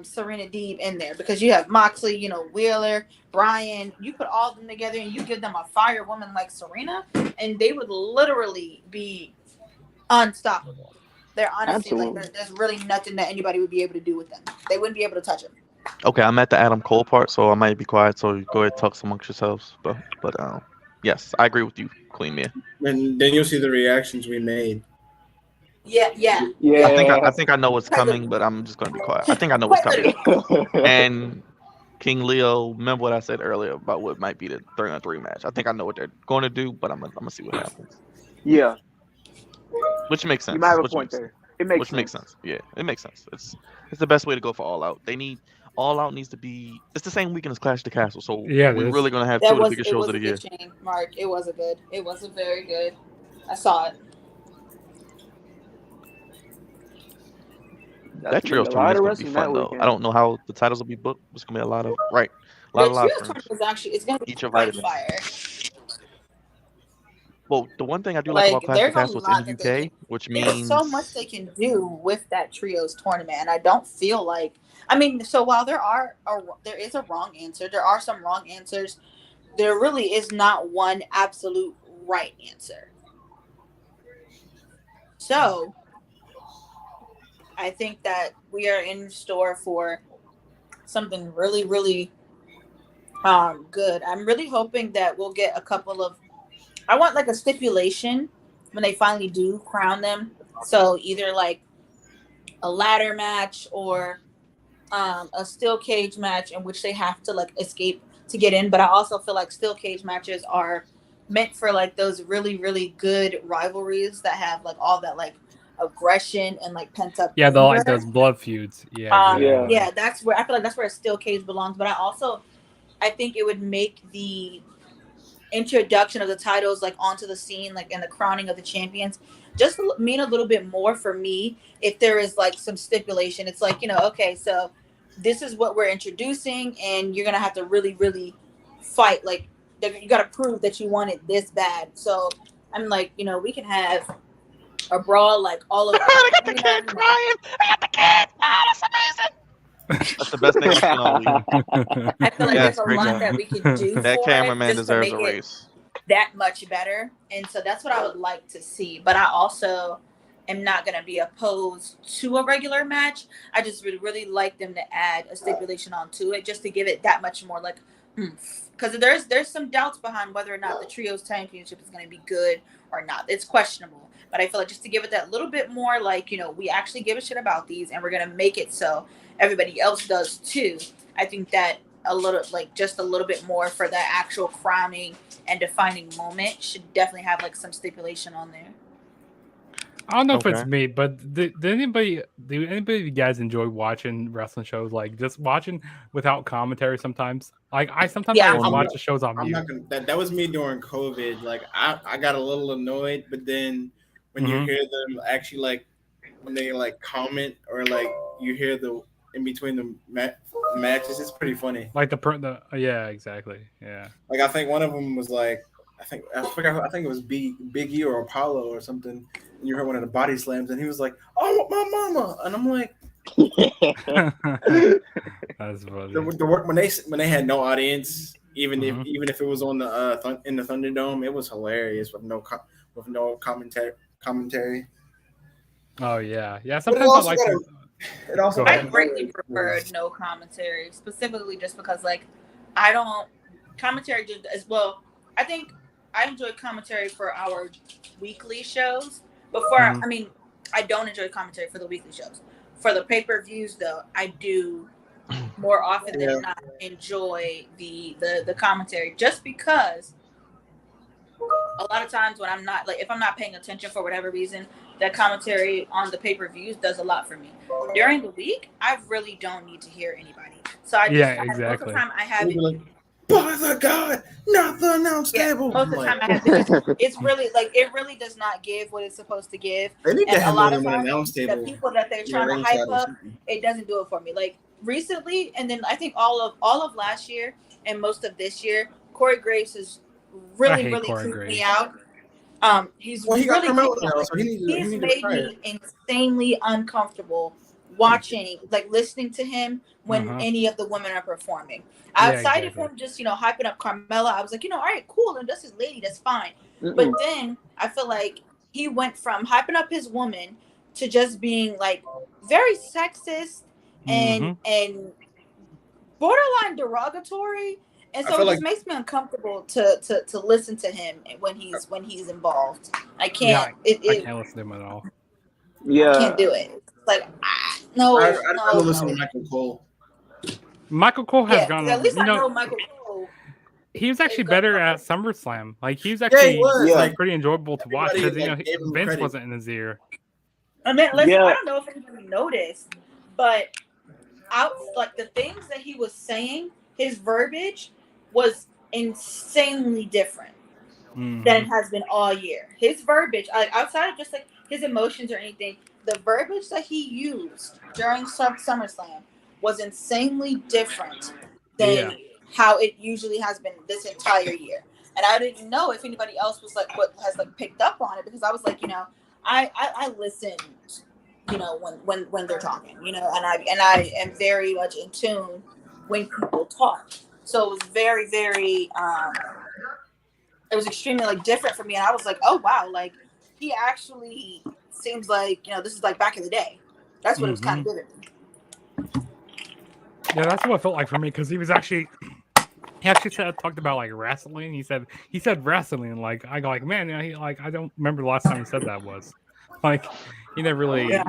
Serena Deeb in there, because you have Moxley, Wheeler, Bryan. You put all of them together and you give them a fire woman like Serena, and they would literally be unstoppable. They're honestly there's really nothing that anybody would be able to do with them. They wouldn't be able to touch them. Okay, I'm at the Adam Cole part, so I might be quiet. So go ahead, talk amongst yourselves. But yes, I agree with you, Queen Mia. And then you'll see the reactions we made. Yeah. I think I know what's coming, but I'm just gonna be quiet. I think I know what's coming. And King Leo, remember what I said earlier about what might be the 3-on-3 match. I think I know what they're going to do, but I'm gonna see what happens. Yeah, which makes sense. you might have a point there. It makes sense. Yeah, it makes sense. It's the best way to go for All Out. All Out needs to be. It's the same weekend as Clash of the Castle, so we're really gonna have two of the biggest shows of the year. Shame, Mark. It was a very good. I saw it. That trio's tournament is gonna be fun though. I don't know how the titles will be booked. It's gonna be a lot of live streams. It's gonna be fire. Well, the one thing I do like about Clash of the Castle is in the UK, which means there's so much they can do with that trios tournament, and I don't feel like. I mean, so while there is a wrong answer, there are some wrong answers. There really is not one absolute right answer. So, I think that we are in store for something really, really good. I'm really hoping that we'll get a couple of. I want like a stipulation when they finally do crown them. So either like a ladder match or a steel cage match in which they have to like escape to get in. But I also feel like steel cage matches are meant for like those really, really good rivalries that have like all that like aggression and like pent up. Yeah, like those blood feuds. Yeah, that's where I feel like that's where a steel cage belongs. But I think it would make the introduction of the titles like onto the scene, like, and the crowning of the champions just mean a little bit more for me if there is like some stipulation. It's like, okay, so this is what we're introducing and you're gonna have to really, really fight. Like, you gotta prove that you want it this bad. So I'm like, we can have a brawl like all of I got the kid crying. I got the kid. Oh, that's amazing. That's the best thing I've seen all week. I feel like there's a lot that we can do. That for cameraman it deserves a race. That much better, and so that's what I would like to see. But I also am not going to be opposed to a regular match. I just would really like them to add a stipulation onto it, just to give it that much more like, because there's some doubts behind whether or not the trios championship is going to be good or not. It's questionable. But I feel like just to give it that little bit more, like, we actually give a shit about these and we're going to make it so everybody else does too. I think that just a little bit more for the actual crowning and defining moment should definitely have like some stipulation on there. I don't know if it's me, but do anybody of you guys enjoy watching wrestling shows, like just watching without commentary sometimes? Like I sometimes watch the shows on mute. That was me during COVID. Like I got a little annoyed, but then when you hear them actually like when they like comment or like you hear the in between the matches, it's pretty funny. Like yeah, exactly, yeah. Like I think one of them was like I think it was Big E or Apollo or something. And you heard one of the body slams, and he was like, "Oh, my mama," and I'm like, "That's funny." The work when they had no audience, even if it was on the in the Thunderdome, it was hilarious with no commentary. Oh yeah. Sometimes I like to. It also Go ahead. I greatly preferred no commentary, specifically just because like I don't commentary just as well. I think I enjoy commentary for our weekly shows. Before Mhm. I mean, I don't enjoy commentary for the weekly shows. For the pay-per-views though, I do more often Yeah. than not enjoy the commentary just because a lot of times when I'm not like if I'm not paying attention for whatever reason, that commentary on the pay-per-views does a lot for me. During the week, I really don't need to hear anybody. So I just Yeah, most of the exactly. time I have They'd be it. like, by the God, not the announce Yeah, table. most of the I'm time like, I have because it's really like it really does not give what it's supposed to give. they need to And a have more lot of than one times announce the table. people that they're trying to ringside hype or up, something. it doesn't do it for me. Like recently, and then I think all of last year and most of this year, Corey Graves has really hate really Corey creeped me Graves. out. He's Well, he got really Carmelo creeped me now, out. so he needs He's to made retire. me insanely uncomfortable watching, like listening to him when Uh-huh. any of the women are performing. Yeah, Outside exactly. of him just, hying up Carmella, I was like, all right, cool. And that's his lady. That's fine. Mm-mm. But then I feel like he went from hyping up his woman to just being like very sexist and borderline derogatory. And I so feel it just like- makes me uncomfortable to listen to him when he's involved. I Yeah, can't. I can't listen to him at all. Yeah. I can't do it. Like no, I'd no, rather listen no. to Michael Cole. Michael Cole has Yeah, gone 'cause at on. least I know Michael Cole. He was actually Gunn better Club. at SummerSlam. Like he was Yeah, actually he was. Yeah. Like, pretty enjoyable to watch because everybody, gave him Vince credit. wasn't in his ear. I mean, listen, Yeah. I don't know if anybody noticed, but like the things that he was saying, his verbiage was insanely different than it has been all year. His verbiage, like outside of just like his emotions or anything, the verbiage that he used during SummerSlam was insanely different than how it usually has been this entire year. And I didn't know if anybody else was like what has like picked up on it because I was like, I listen, when they're talking, and I am very much in tune when people talk. So it was very, very it was extremely like different for me, and I was like, oh wow, like he actually seems like this is like back in the day. That's what it was kind of giving me. Yeah, that's what it felt like for me because he actually talked about like wrestling. He said wrestling. Like I go like, man, I don't remember the last time he said that was. Like he never really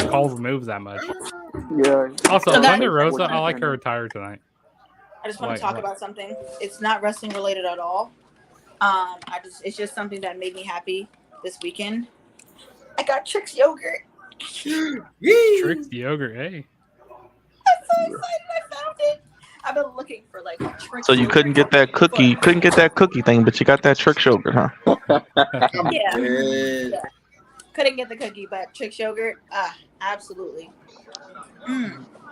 calls the moves that much. Yeah. Also, So Thunder guys- Rosa, I like her attire tonight. I just want Like, to talk what? about something. It's not wrestling related at all. It's just something that made me happy this weekend. I got Trix yogurt. Tricks yogurt, hey. I'm so excited I found it. I've been looking for like Trix So you yogurt couldn't get that cookie. You couldn't get that cookie thing, but you got that trick yogurt, huh? Yeah. Yeah. Couldn't get the cookie, but Trix yogurt, absolutely.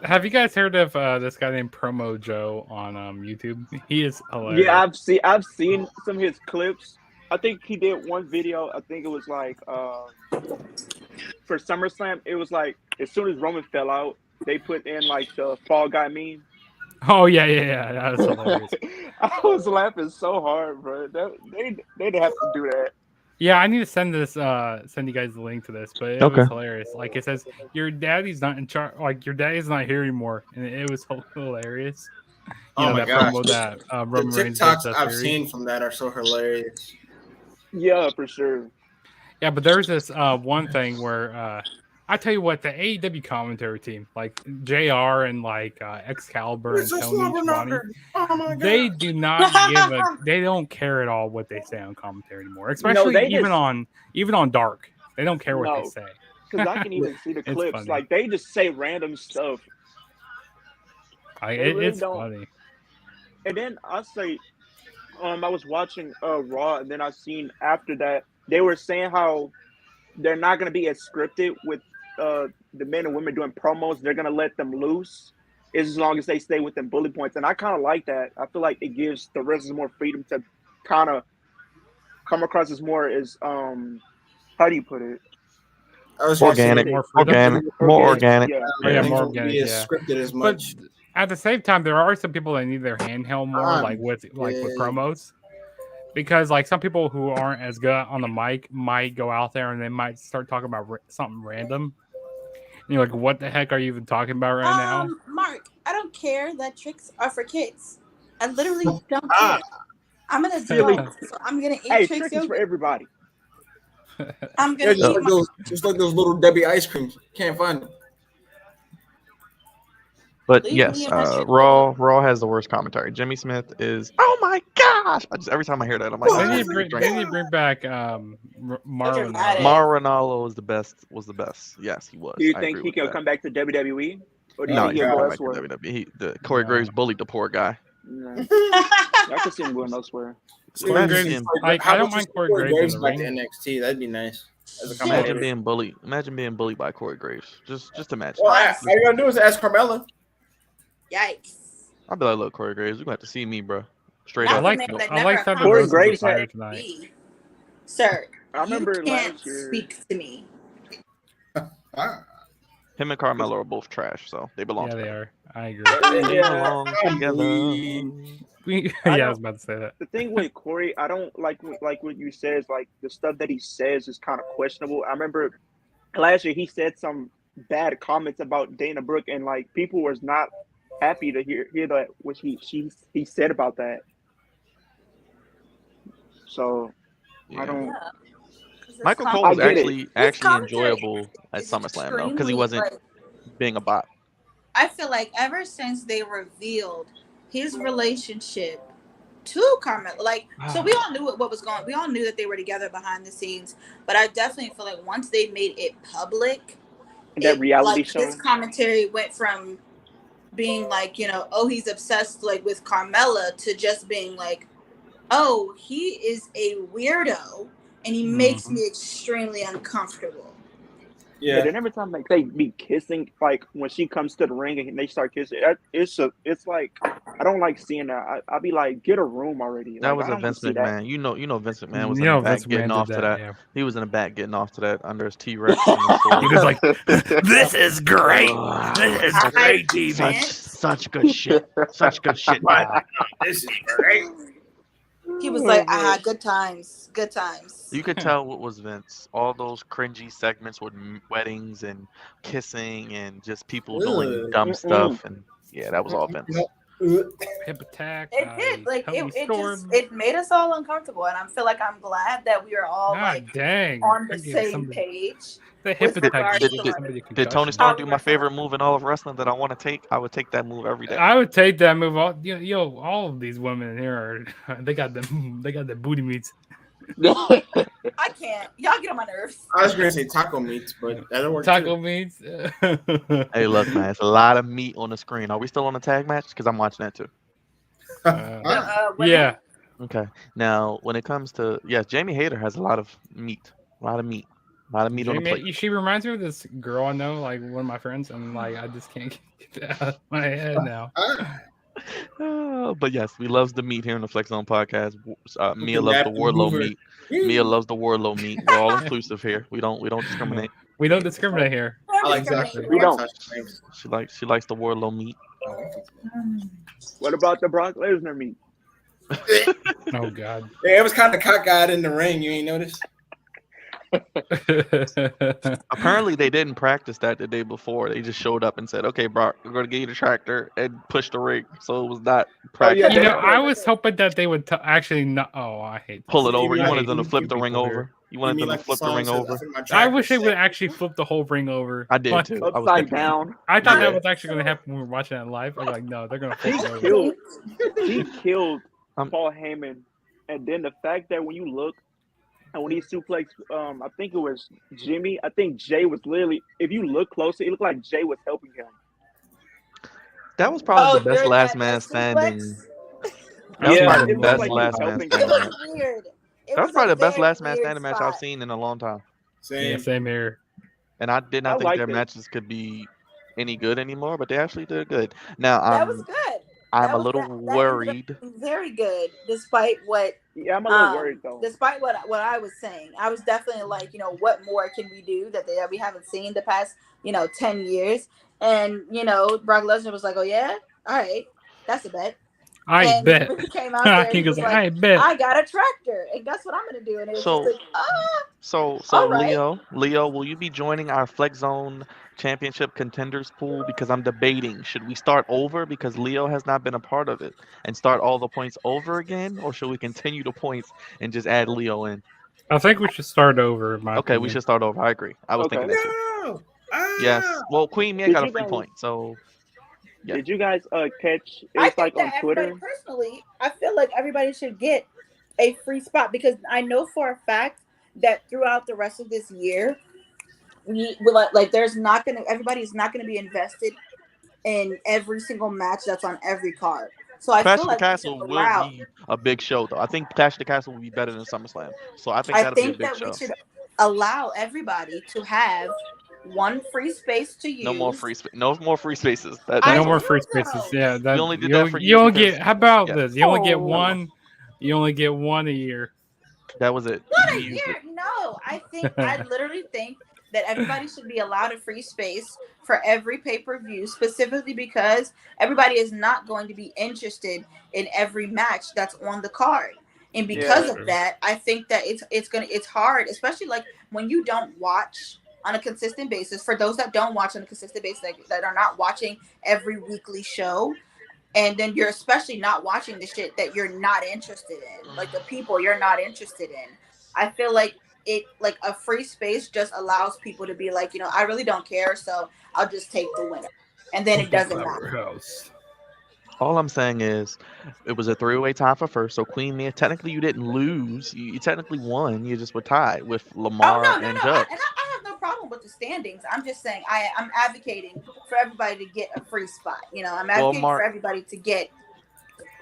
Have you guys heard of this guy named Promo Joe on YouTube? He is hilarious. Yeah, I've seen some of his clips. I think he did one video. I think it was like for SummerSlam. It was like as soon as Roman fell out, they put in like the Fall Guy meme. Oh yeah, that was hilarious. I was laughing so hard, bro. They'd have to do that. Yeah, I need to send you guys the link to this, but it was hilarious. Like it says, your daddy's not in charge. Like your daddy's not here anymore, and it was hilarious. Oh my that gosh. promo that The Roman Reigns TikToks does I've Theory. seen from that are so hilarious. Yeah, for sure. Yeah, but there's this one thing where I tell you what, the AEW commentary team, like JR and like Excalibur and Tony Schiavone, Oh my god. they do not they don't care at all what they say on commentary anymore. Especially they even just- on Dark. They don't care what No. they say. Because I can even see the It's clips. funny. Like they just say random stuff. They really It's don't. funny. And then I say, I was watching Raw, and then I seen after that they were saying how they're not going to be as scripted with the men and women doing promos. They're going to let them loose as long as they stay within bullet points. And I kind of like that. I feel like it gives the wrestlers more freedom to kind of come across as more as how do you put it? I was gonna say, Organic, more freedom. more organic. Yeah. Yeah, things more won't be organic, as yeah. scripted as But much. at the same time, there are some people that need their handheld more, like with promos, because like some people who aren't as good on the mic might go out there and they might start talking about something random, You're like, what the heck are you even talking about right now? Mark, I don't care that tricks are for kids. I literally don't Ah. care. I'm an Silly. adult, so I'm gonna eat Hey, tricks trick is for yogurt. everybody. I'm Yeah, gonna eat my. just like those little Debbie ice creams. Can't find them. But Leave yes, me and my shit Raw has the worst commentary. Jimmy Smith is, oh my gosh! Every time I hear that, I'm like, They this need, is to bring, drink. they need to bring back Marlon. dramatic. Mauro Ranallo was the best. Yes, he was. Do you I think agree he with can that. come back to WWE? Or do you No, think he's he'll not go coming back to elsewhere? WWE. Corey No. Graves bullied the poor guy. No. I can see him going elsewhere. Corey Imagine Graves, being, I don't mind Corey Graves in the back to ring. NXT. That'd be nice. As a Shit. imagine commentator. being bullied. Imagine being bullied by Corey Graves. Just imagine. Well, all you gotta do is ask Carmella. Yikes. I'll be like, look, Corey Graves, you're gonna have to see me, bro. Straight Not up. the like- man that I never like Thunder Corey Rosa's Graves attire had- tonight. Sir, I remember you can't last year. speak to me. Ah. Him and Carmelo are both trash, so they belong Yeah, they together. are. I agree. They Yeah. belong together. I was about to say that. The thing with Corey, I don't like what you said is like the stuff that he says is kind of questionable. I remember last year he said some bad comments about Dana Brooke, and like people was not happy to hear that what he said about that. So I Yeah. don't. Michael Cole I was get it. actually commentary enjoyable at is SummerSlam though, because he extremely, wasn't like, being a bot. I feel like ever since they revealed his relationship to Carmella, like, so we all knew what was going. We all knew that they were together behind the scenes, but I definitely feel like once they made it public, That reality like, show. his commentary went from being like, oh, he's obsessed like with Carmella to just being like, oh, he is a weirdo and he makes me extremely uncomfortable. Yeah. Then every time like they be kissing, like when she comes to the ring and they start kissing, it's like I don't like seeing that. I'll be like, get a room already. That Like, was I a don't wanna Vince see that. McMahon. You know Vince McMahon was You in know the back Vince getting McMahon off did to that, that. yeah. He was in the back getting off to that under his T-Rex. He was like, "This is great. This is I great TV." such good shit. Such good shit. This is great. He was like, good times, good times. You could tell what was Vince. All those cringy segments with weddings and kissing and just people doing dumb stuff, and yeah, that was all Vince. Hip attack. It did, like Help me Storm. it made us all uncomfortable, and I feel like I'm glad that we are all God dang. on the I gave same somebody- page. The hip with attack regards gave to, somebody a Did concussion. Tony Storm do my favorite move in all of wrestling that I want to take? I would take that move every day. I would take that move. All of these women in here they got the booty meats. I can't. Y'all get on my nerves. I was gonna say taco meats, but that'll work Taco too. meats. Hey, look, man, it's a lot of meat on the screen. Are we still on the tag match? Because I'm watching that too. Yeah. Okay. Now, when it comes to Jamie Hayter has a lot of meat. A lot of meat on the plate. She reminds me of this girl I know, like one of my friends, and like I just can't get that out of my head now. But yes, we loves the meat here on the Flex Zone podcast. Mia loves the Wardlow meat. Mia loves the Wardlow meat. We're all inclusive here. We don't discriminate. We don't discriminate here. I like Exactly. We don't. She likes the Wardlow meat. What about the Brock Lesnar meat? Oh God. Yeah, it was kind of cockeyed in the ring. You ain't noticed? Apparently, they didn't practice that the day before. They just showed up and said, "Okay, Brock, we're going to get you the tractor," and push the ring. So it was not practice. You know, I was hoping that they would actually not. Oh, I hate Pull it this. over. You I wanted hate them to these flip the ring people over. here. You wanted them to flip the ring over. I wish they would actually flip the whole ring over. I did Like, too. I was Upside thinking- down. I thought Yeah. that was actually going to happen when we were watching that live. I was like, no, they're going to flip it over. He killed Paul Heyman, and then the fact that when you look and when he suplexed, I think it was Jimmy. I think Jay was literally. If you look closer, it looked like Jay was helping him. That was probably the best during last that man suplex? standing. That was Yeah, probably it the looked best like he last was man helping standing him. It match. was weird. That was probably the best last man standing match I've seen in a long time. Yeah, same here. And I did not I think liked their it. matches could be any good anymore, but they actually did good. Now That was good. I'm That a was- little that ended up worried. being very good, despite what. Yeah, I'm a little worried though. Despite what I was saying, I was definitely like, what more can we do that we haven't seen the past, 10 years? And Brock Lesnar was like, oh yeah, all right, that's a bet. I and bet. he came out there and He he goes was like, like, I bet. I got a tractor, and guess what I'm gonna do? And it was just So like, So, all right. Leo, will you be joining our Flex Zone Championship contenders pool? Because I'm debating, should we start over because Leo has not been a part of it and start all the points over again, or should we continue the points and just add Leo in? I think we should start over, in my Okay, we opinion. should start over. I agree. I was thinking Okay. that too. No. Yes. Well, Queen Mia Did got a you free guys point, so yeah. did you guys catch? It I was think like on that everybody, Twitter. personally, I feel like everybody should get a free spot because I know for a fact that throughout the rest of this year, we like there's not gonna everybody's not gonna be invested in every single match that's on every card. So I Clash feel of the like we should Castle will allow. be a big show, though. I think Clash of the Castle will be better than SummerSlam, so I think I that'll be a think big that we show. should allow everybody to have one free space to No more use. no more free spaces. I No That's more all. free will spaces. though. Yeah, We that only did that for you you only because get. How about yeah, this? You only get Oh. one. You only get one a year. that was it. Not We a used it. year. No, I literally think that everybody should be allowed a free space for every pay-per-view, specifically because everybody is not going to be interested in every match that's on the card. And because Yeah. of that, I think that it's hard, especially like when you don't watch on a consistent basis. For those that don't watch on a consistent basis, that are not watching every weekly show, and then you're especially not watching the shit that you're not interested in, like the people you're not interested in. I feel like it like a free space just allows people to be like, I really don't care, so I'll just take the winner, and then it doesn't matter. House. All I'm saying is, it was a three-way tie for first. So Queen Mia, technically you didn't lose. You technically won. You just were tied with Oh Lamar no, no, and no! Judge. I have no problem with the standings. I'm just saying I'm advocating for everybody to get a free spot. I'm Well, advocating for everybody to get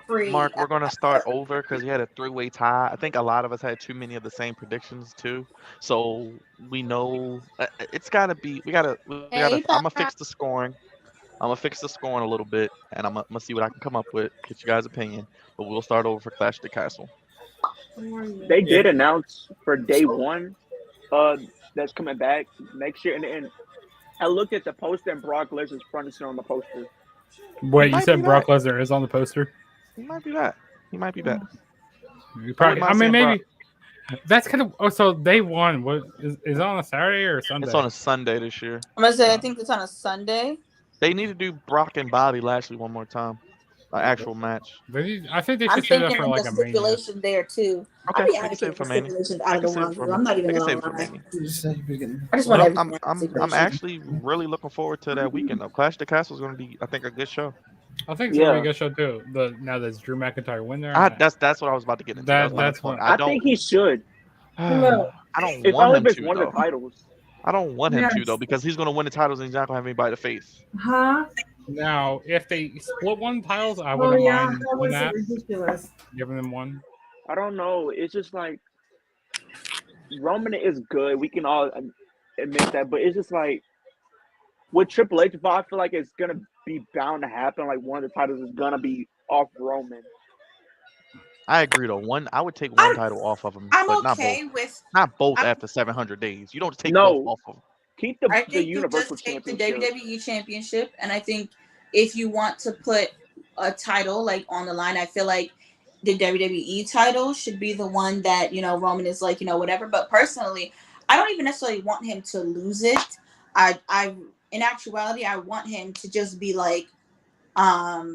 free. Mark, we're gonna start over because you had a three-way tie. I think a lot of us had too many of the same predictions too. So we know it's gotta be. We gotta. Hey, I'm gonna fix the scoring. I'm gonna fix the scoring a little bit, and I'm gonna see what I can come up with. Get you guys' opinion, but we'll start over for Clash of the Castle. They did announce for day one, that's coming back next year, and I looked at the poster and Brock Lesnar's front and center on the poster. He Wait, you might be said Brock back. Lesnar is on the poster? He might be back. He might be back. You I probably. wouldn't I mind mean, seeing Brock. maybe that's kind of. Oh, so day one. What is it on a Saturday or a Sunday? It's on a Sunday this year. I'm gonna say I think it's on a Sunday. They need to do Brock and Bobby Lashley one more time. An actual match. I think they I'm should say that thinking for like like a a Mania. stipulation there too. Okay, I'll be we can save advocating it for for Mania. stipulations I out of can the save it ones. for. I'm not even I can gonna save it for lie. Mania. I just want Well, everything. I'm stipulation. actually really looking forward to that weekend though. Clash of the Castle is going to be, I think, a good show. I think it's gonna be a Yeah, good show too. Now that Drew McIntyre win there, That's what I was about to get into. That was my that's next point. what. I think he should. I don't If want only him if it's to one of though. the titles. I don't want him to though Yes. because he's going to win the titles and he's not going to have anybody to face. Huh? Now, if they split one titles, I Oh wouldn't yeah, mind that doing was that, ridiculous. giving them one. I don't know. It's just like Roman is good. We can all admit that, but it's just like with Triple H, I feel like it's gonna be bound to happen. Like one of the titles is gonna be off Roman. I agree though. I would take one I'm title off of him, I'm but not both. okay with. Not both I, after 700 days. You don't take both No, off of him. keep I the think you Universal just take the Championship. WWE Championship, and I think if you want to put a title like on the line, I feel like the WWE title should be the one that Roman is like whatever. But personally, I don't even necessarily want him to lose it. I in actuality, I want him to just be like, I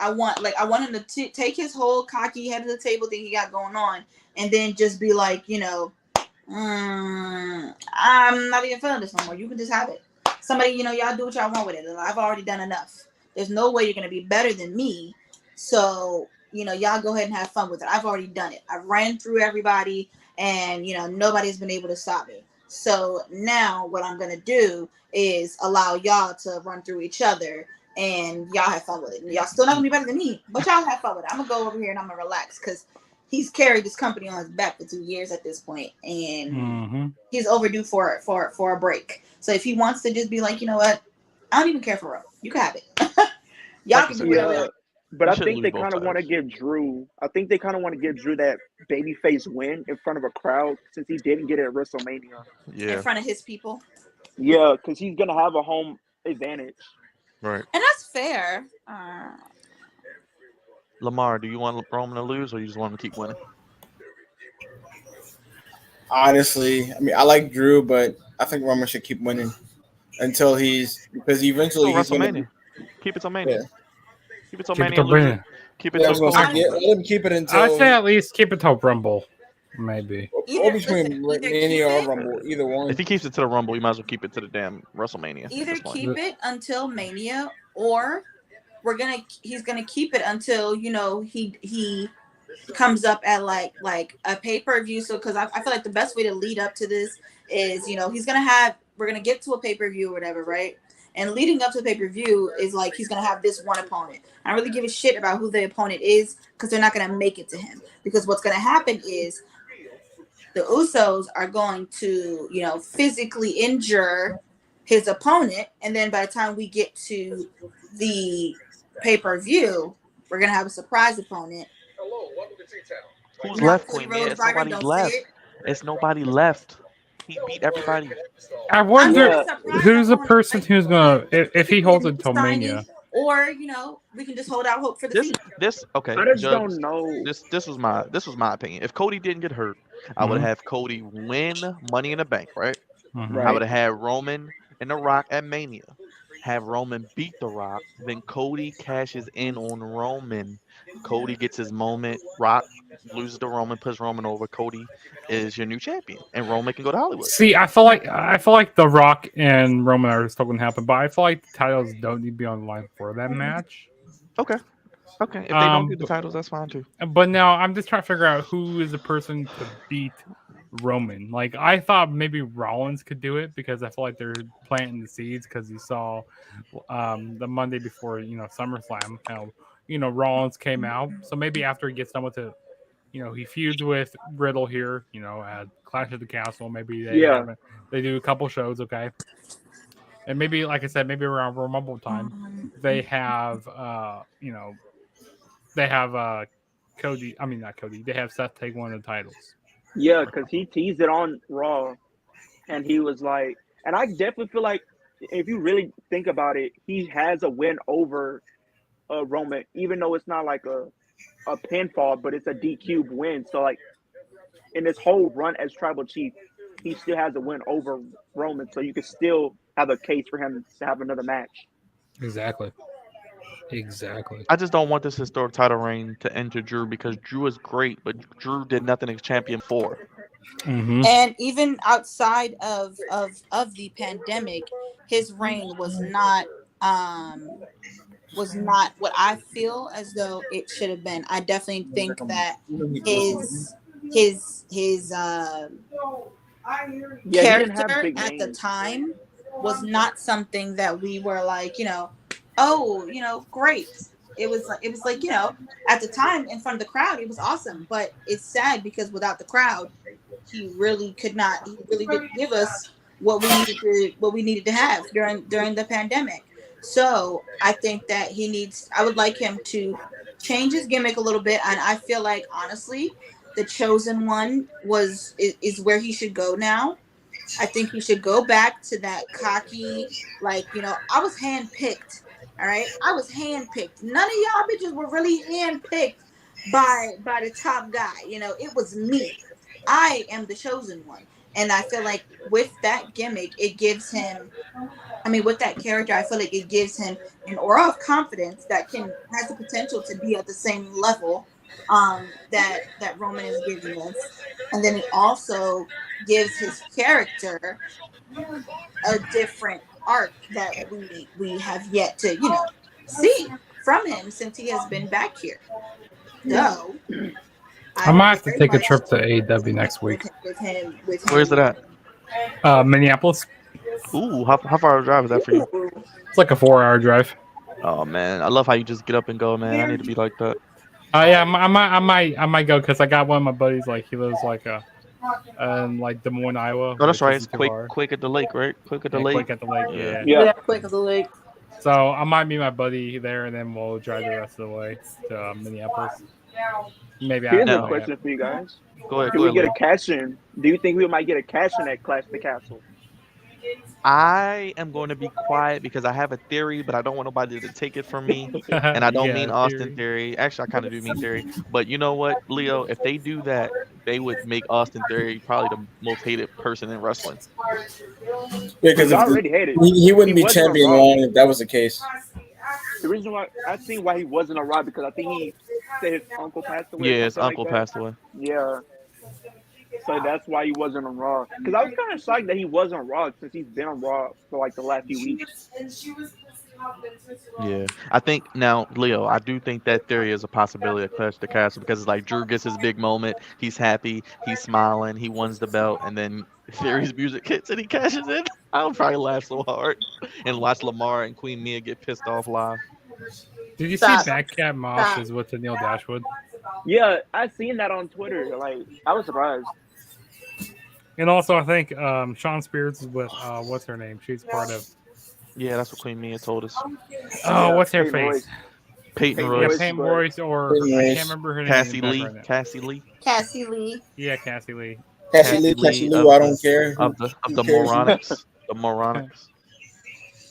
want him to take his whole cocky head of the table thing he got going on, and then just be like, I'm not even feeling this no more. You can just have it. Somebody, y'all do what y'all want with it. I've already done enough. There's no way you're gonna be better than me. So, y'all go ahead and have fun with it. I've already done it. I've ran through everybody, and nobody's been able to stop me. So now what I'm gonna do is allow y'all to run through each other, and y'all have fun with it. And y'all still not gonna be better than me, but y'all have fun with it. I'm gonna go over here and I'm gonna relax because he's carried this company on his back for 2 years at this point, and he's overdue for a break. So if he wants to just be like, you know what, I don't even care for Roman. You can have it. Y'all Like can you do said, whatever. Yeah, but he I shouldn't think lose they both kind of want to titles. give Drew. I think they kind of want to give Drew that babyface win in front of a crowd since he didn't get it at WrestleMania. In Yeah, front of his people. Yeah, because he's gonna have a home advantage. right. And that's fair. Lamar, do you want Roman to lose, or you just want him to keep winning? Honestly, I mean, I like Drew, but I think Roman should keep winning until because eventually Till he's going to be. WrestleMania. Keep it till Mania. Yeah, Keep it till Keep it Mania. to Lose it. winning. Keep it yeah. I till was going to say, Cody yeah, loses. let him keep it I'd until say at least keep it till Rumble, maybe. or Either between either keep Mania or it, Rumble, either one. If he keeps it to the Rumble, you might as well keep it to the damn WrestleMania at either this point. keep it until Mania, or he's gonna keep it until he comes up at like a pay-per-view. So because I feel like the best way to lead up to this is we're gonna get to a pay-per-view or whatever, right? And leading up to the pay-per-view is like he's gonna have this one opponent. I don't really give a shit about who the opponent is because they're not gonna make it to him. Because what's gonna happen is the Usos are going to, physically injure his opponent, and then by the time we get to the pay-per-view, we're gonna have a surprise opponent. Who's Not left, Cody Queen? Yeah, Rhodes, it's Byron, nobody don't say left. it. It's nobody left. He beat everybody. I I'm wonder Yeah. who's the person who's gonna if he holds it New until signing, Mania. or we can just hold out hope for the This feet. this okay, I just Judge. don't know. This was my opinion. If Cody didn't get hurt, I would Mhm. have Cody win Money in the Bank, right? Mhm. I Right. would have had Roman and The Rock at Mania. Have Roman beat The Rock. Then Cody cashes in on Roman. Cody gets his moment. Rock loses to Roman, puts Roman over. Cody is your new champion, and Roman can go to Hollywood. See, I feel like The Rock and Roman are still gonna happen, but I feel like the titles don't need to be on the line for that match. Okay. Okay. If they don't do the But, titles, that's fine too. but now I'm just trying to figure out who is the person to beat Roman. Like I thought maybe Rollins could do it because I feel like they're planting the seeds because you saw the Monday before SummerSlam how Rollins came out. So maybe after he gets done with it, he feuds with Riddle here. At Clash of the Castle. Maybe Yeah. they do a couple shows, okay. And maybe, like I said, maybe around Rumble time, they have they have Cody. I mean, not Cody. They have Seth take one of the titles. Yeah, because he teased it on Raw, and he was like, and I definitely feel like if you really think about it, he has a win over Roman, even though it's not like a pinfall, but it's a DQ win. So like in this whole run as tribal chief, he still has a win over Roman. So you could still have a case for him to have another match. Exactly. I just don't want this historic title reign to enter Drew because Drew is great, but Drew did nothing as champion for. Mm-hmm. And even outside of the pandemic, his reign was not what I feel as though it should have been. I definitely think that his Yeah, he didn't have character big at the names. time was not something that we were like, oh, great. It was like, at the time in front of the crowd, it was awesome. But it's sad because without the crowd, he really didn't give us what we needed to have during the pandemic. So I think that I would like him to change his gimmick a little bit. And I feel like honestly, the chosen one is where he should go now. I think he should go back to that cocky, like, I was handpicked. All right. I was handpicked. None of y'all bitches were really handpicked by the top guy. It was me. I am the chosen one. And I feel like with that gimmick, it gives him, with that character, I feel like it gives him an aura of confidence that has the potential to be at the same level that Roman is giving us. And then it also gives his character a different arc that we have yet to, see from him since he has been back here. So I might have to take a trip to AEW next week. With him. Where's it at? Minneapolis. Ooh, how far a drive is that for you? It's like a 4-hour drive. Oh man, I love how you just get up and go, man. I need to be like that. Yeah, I might go because I got one of my buddies. Like he lives like in like Des Moines, Iowa. Oh, that's which right. isn't It's too far. Quick at the lake, right? Quick at the Yeah, lake. Quick at the lake. Yeah. Yeah. Quick as a lake. So I might meet my buddy there, and then we'll drive the rest of the way to Minneapolis. Maybe Here's No. a question for you guys. Go ahead. Do Go we ahead, get a Lou. cash in? Do you think we might get a cash in at Clash of the Castle? I am going to be quiet because I have a theory, but I don't want nobody to take it from me. And I don't mean Yeah, Austin theory. Theory. Actually, I kind of do mean Theory. But you know what, Leo? If they do that, they would make Austin Theory probably the most hated person in wrestling. Because He's already hated. he He wouldn't be wasn't on champion Raw. long if that was the case. The reason why I seen why he wasn't on Raw because I think he said his uncle passed away or Yeah, his something like uncle that. passed away. Yeah. So that's why he wasn't on Raw. Because I was kind of shocked that he was on Raw since he's been on Raw for like the last few weeks. Yeah, I think now, Leo, I do think that Theory is a possibility of Clash of the Castle because it's like Drew gets his big moment, he's happy, he's smiling, he wins the belt, and then Theory's music hits and he cashes in. I would probably laugh so hard and watch Lamar and Queen Mia get pissed off live. Did you Stop. see Batcat Mosh Stop. is with the Neil Dashwood? Yeah, I seen that on Twitter. Like, I was surprised. And also, I think Sean Spears is with what's her name? She's part of. Yeah, that's what Queen Mia told us. Oh, what's her Peyton face? Royce. Peyton Peyton Yeah, Royce, Royce. Pam but- Royce, or Peyton I Royce. can't remember her name. Cassie in the back Lee, right now. Cassie Lee, Cassie Lee. Yeah, Cassie Lee. Cassie Lee, I don't care. of the Who cares? Moronics, the Moronics.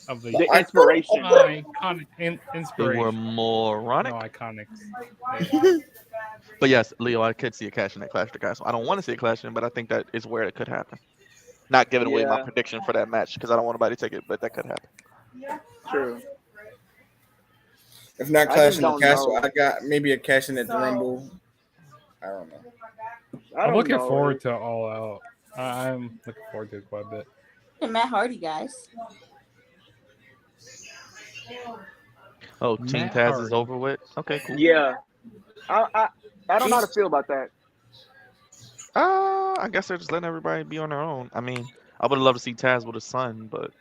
Of the The inspiration. iconic They were inspiration. moronic. No, iconics. Yeah. But yes, Leo, I could see a clash in that Clash of the Castle. I don't want to see a clash in, but I think that is where it could happen. Not giving away my Yeah. prediction for that match because I don't want nobody to take it, but that could happen. True. If not I Clash just in the don't Castle, know. I got maybe a cash in at the Rumble. I don't know. I I'm don't looking know. forward to All Out. I'm looking forward to it quite a bit. And Matt Hardy, guys. Oh, Team Matt Taz is Hardy. over with. Okay, cool. Yeah. I don't know how to feel about that. I guess they're just letting everybody be on their own. I mean, I would love to see Taz with his son, but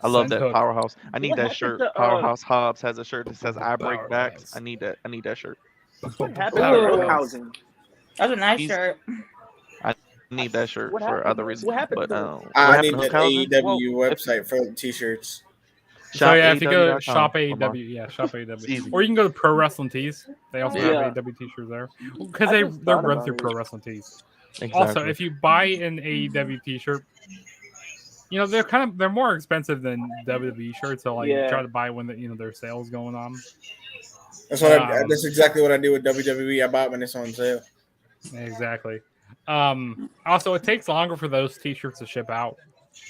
I love Son that Hook. Powerhouse. I need What that happened shirt. to, Powerhouse Hobbs has a shirt that says "I break backs." Powerhouse. I need that. I need that shirt. What happened to Powerhouse. Hookhausen? That's a nice He's- shirt. I need that shirt What for happened- other reasons. what happened But to- what I happened need to that Hookhausen? AEW Well, if- website for the t-shirts. So yeah, if you go to AEW.com, shop Lamar. AEW, yeah, shop It's AEW, easy. or you can go to Pro Wrestling Tees. They also Yeah. have AEW t-shirts there because I just they're thought run about through it. Pro Wrestling Tees. Exactly. Also, if you buy an AEW t-shirt, you know they're more expensive than WWE shirts. So like Yeah. try to buy when their sales going on. That's what Um, that's exactly what I do with WWE. I buy it when it's on sale. Exactly. Also, it takes longer for those t-shirts to ship out.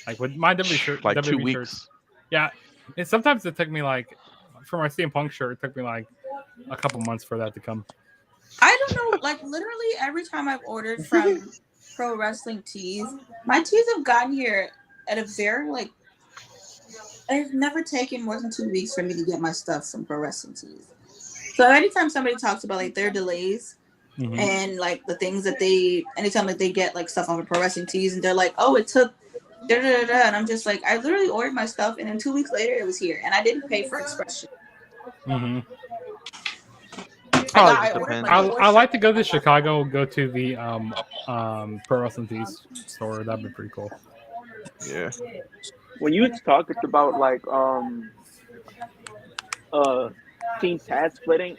Like with my WWE shirt, like 2 WWE weeks. shirts. Yeah, and sometimes it took me like for my CM Punk shirt, it took me like a couple months for that to come. I don't know. Like literally every time I've ordered from Pro Wrestling Tees, my tees have gotten here at a very like. It's never taken more than 2 weeks for me to get my stuff from Pro Wrestling Tees. So anytime somebody talks about like their delays Mhm. and like the things that anytime like they get like stuff off of Pro Wrestling Tees and they're like, oh, it took da da da da, and I'm just like, I literally ordered my stuff and then 2 weeks later it was here and I didn't pay for express shipping. Mhm. Probably I just ordered, depends. like, I like to go to Chicago. Go to the Pro Wrestling Tees store. That'd be pretty cool. Yeah. When you talked about like Team Taz splitting,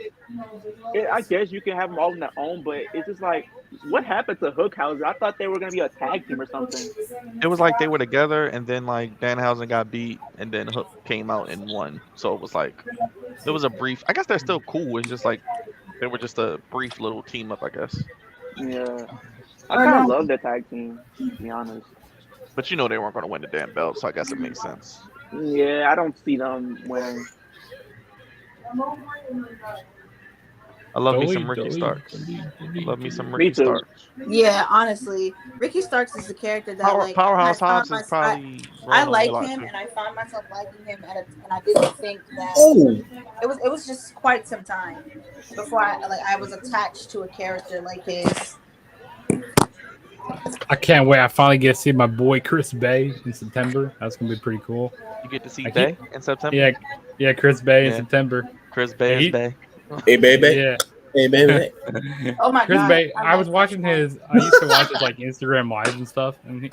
I guess you can have them all on their own, but it's just like, what happened to Hookhausen? I thought they were gonna be a tag team or something. It was like they were together, and then like Danhausen got beat, and then Hook came out and won. So it was like, it was a brief. I guess they're still cool. It's just like they were just a brief little team up, I guess. Yeah, I kind of love that tag team, to be honest. But you know they weren't going to win the damn belt, so I guess it makes sense. Yeah, I don't see them winning. I love me some Ricky Starks. Love me some Ricky too. Starks. Yeah, honestly, Ricky Starks is the character that like Powerhouse I found Hobbs is myself- probably. I rolling like a lot, him, too. and I found myself liking him, and I didn't think that Oh, it was just quite some time before I was attached to a character like his. I can't wait. I finally get to see my boy Chris Bay in September. That's gonna be pretty cool. You get to see I Bay in September. Yeah, Chris Bay in Yeah. September. Chris Bay He- is Bay. hey baby, Yeah, hey baby. Oh my Chris god! Bay. I was like watching that. I used to watch his like Instagram lives and stuff, and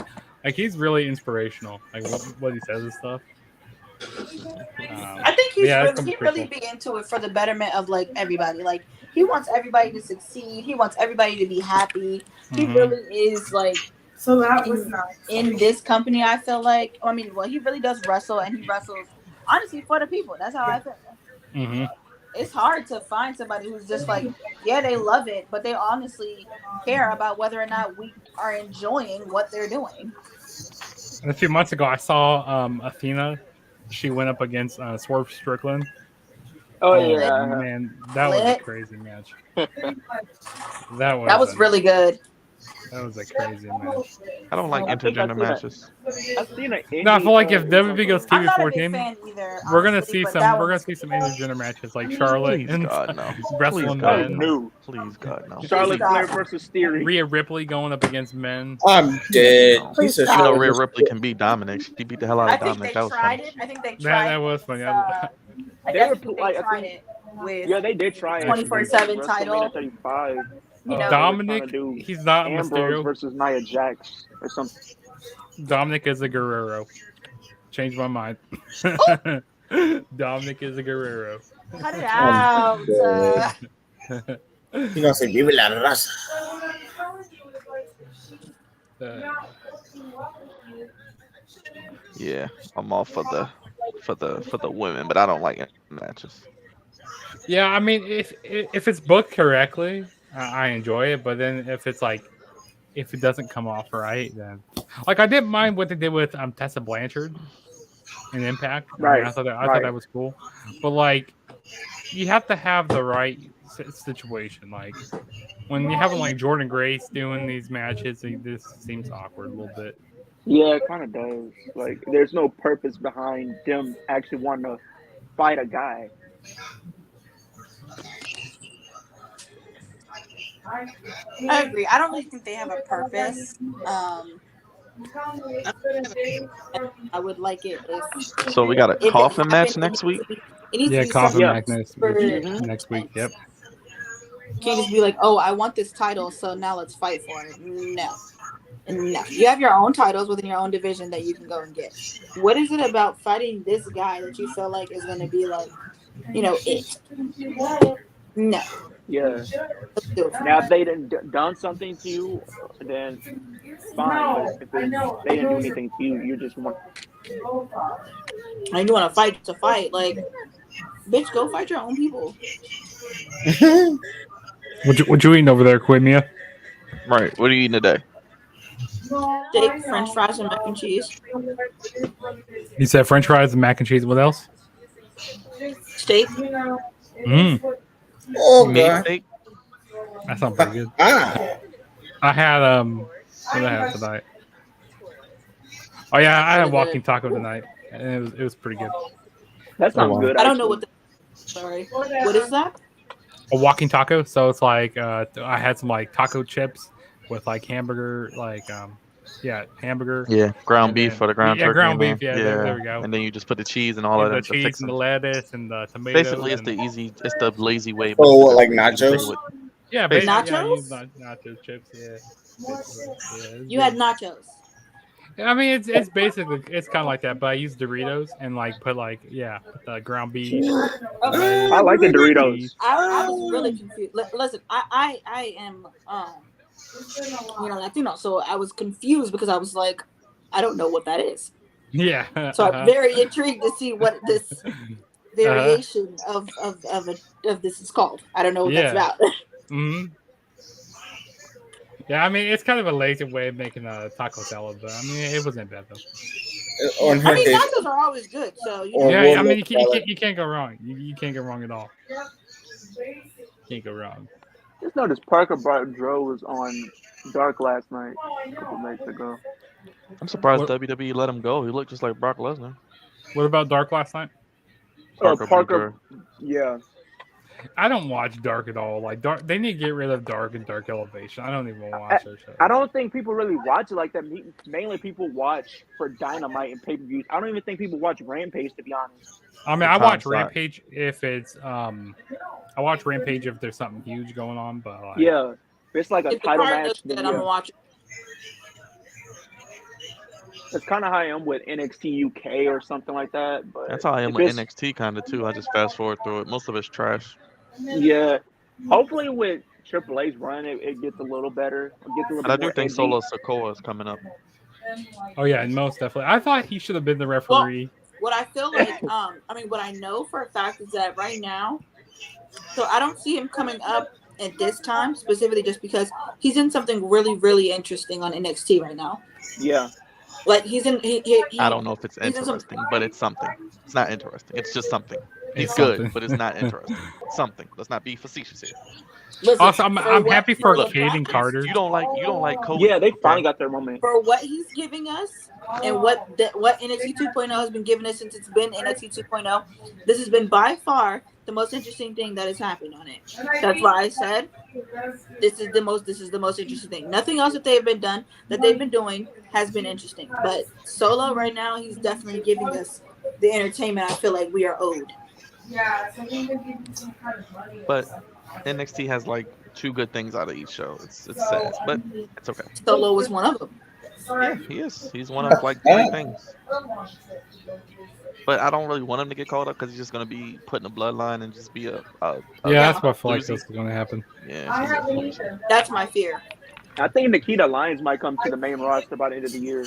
he's really inspirational. Like what he says and stuff. I think he's yeah, it's really, gonna he be really pretty be into it for the betterment of like everybody. Like he wants everybody to succeed. He wants everybody to be happy. He Mhm. really is like So that was nice. In this company, I feel like, I mean, well, he really does wrestle, and he wrestles honestly for the people. That's how I feel. Mm-hmm. It's hard to find somebody who's just like, yeah, they love it, but they honestly care about whether or not we are enjoying what they're doing. And a few months ago, I saw Athena. She went up against Swerve Strickland. Oh Oh yeah. man, that was a crazy match. That was really good. That was a crazy match. I don't like I think I've intergender seen matches. I've seen an No, I indie, feel like if WWE goes I'm not a big TV14, fan either. we're gonna honestly, see but some. that We're one gonna was see some good. intergender matches like Charlotte Please, and God, no. wrestling Please, Oh, God, men. no. Please, God, no. Charlotte Please Flair stop. versus Theory. Rhea Ripley going up against men. I'm dead. No. Please Piece of stop. You know shit. Rhea Ripley can beat Dominic. She beat the hell out I of think Dominic. they That was tried funny. it. I think they That tried was it. funny. I They definitely were think like, they I tried think, it with yeah, they did try it. 24/7 WrestleMania title. 35. You know, Dominic, do he's not Ambrose Mysterio. versus Nia Jax or something. Dominic is a Guerrero. Changed my mind. Dominic is a Guerrero. cut it out. You gonna say Vive la Raza? Yeah, I'm all for the women, but I don't like matches. Yeah, I mean, if it's booked correctly, I enjoy it. But then if it's like, if it doesn't come off right, then like I didn't mind what they did with Tessa Blanchard in Impact. Right, I mean, I thought that was cool. But like, you have to have the right situation. Like when you have like Jordan Grace doing these matches, this seems awkward a little bit. Yeah, it kind of does. Like, there's no purpose behind them actually wanting to fight a guy. I agree. I don't really think they have a purpose. I would like it So we got a if it coffin match happened. next week. It needs Yeah, to be Coffin something Mac next super week. Yep. You can't just be like, oh, I want this title, so now let's fight for it. No. You have your own titles within your own division that you can go and get. What is it about fighting this guy that you feel like is going to be like, it? No. Yeah. Let's do it. Now, if they didn't done something to you, then fine. But if they didn't do anything to you, you just want. And you want to fight to fight, like, bitch, go fight your own people. What you eating over there, Quimia? Right. What are you eating today? Steak, French fries, and mac and cheese. You said French fries and mac and cheese. What else? Steak. Oh Meat god. steak? That sounds pretty good. Ah. I had what did I have tonight? Oh yeah, I had walking taco tonight, and it was pretty good. That sounds good. I don't know actually. what the. Sorry. What is that? A walking taco. So it's like I had some like taco chips with like hamburger, hamburger. Yeah, ground And beef then- for the ground yeah, turkey. ground in beef, there. yeah, there we go. And then you just put the cheese and all of And that. the cheese and the lettuce and the tomatoes. Basically, it's and, the lazy way. Oh, most of like the easy way nachos? with- yeah, Basically. basically, I use Nachos? nacho chips. Yeah. You had nachos. I mean, it's basically it's kind of like that, but I use Doritos and like put the ground beef. Okay. I like the Doritos. I was really confused. Listen, I am Latino, so I was confused because I was like, I don't know what that is. Yeah. So I'm very intrigued to see what this variation of this is called. I don't know what that's about. Mm-hmm. Yeah, I mean it's kind of a lazy way of making a taco salad, but I mean it wasn't bad though. On her I mean, day. nachos are always good, so Or Yeah, I mean salad. you can't go wrong. You can't go wrong at all. Can't go wrong. Just noticed Parker Dro was on Dark last night, a couple nights ago. I'm surprised What- WWE let him go. He looked just like Brock Lesnar. What about Dark last night? Parker Parker, yeah. I don't watch Dark at all. Like Dark, they need to get rid of Dark and Dark Elevation. I don't even watch their shows. I don't think people really watch it like that. Mainly people watch for Dynamite and pay-per-views. I don't even think people watch Rampage, to be honest. I mean, The I watch time's not- Rampage if it's I watch Rampage if there's something huge going on, but like, Yeah. If it's like a if the title card match, looks then good, I'm yeah. gonna watch it. It's kind of how I am with NXT UK or something like that. But That's how I am if with it's- NXT kind of too. I just fast forward through it. Most of it's trash. Yeah. Hopefully with Triple H's run, it gets a little better. It gets a little And I bit do more think edgy. Solo Sikoa is coming up. Oh yeah, and most definitely. I thought he should have been the Well, referee. what I feel like, what I know for a fact is that right now, so I don't see him coming up at this time specifically just because he's in something really, really interesting on NXT right now. Yeah. Like he's in, I don't know if it's he's in some. interesting, but it's something. It's not interesting. It's just something. He's It's good, something. but it's not interesting. It's something. Let's not be facetious here. Listen, Also, I'm what- happy for Look, Cade and Carter. You don't like Cody. Yeah, they okay? finally got their moment. for what he's giving us and what NXT 2.0 has been giving us since it's been NXT 2.0. This has been by far the most interesting thing that has happened on it. That's why I said this is the most interesting thing. Nothing else that they've been doing has been interesting. But Solo right now, he's definitely giving us the entertainment I feel like we are owed. But NXT has like 2 good things out of each show. It's sad, but it's okay. Solo was one of them. Yeah, he is. He's one of like 3 things. But I don't really want him to get called up because he's just gonna be put in a bloodline and just be a Yeah, that's what I feel like bluesy. this is going to happen. Yeah. That's my fear. I think Nikita Lyons might come to the main roster by the end of the year.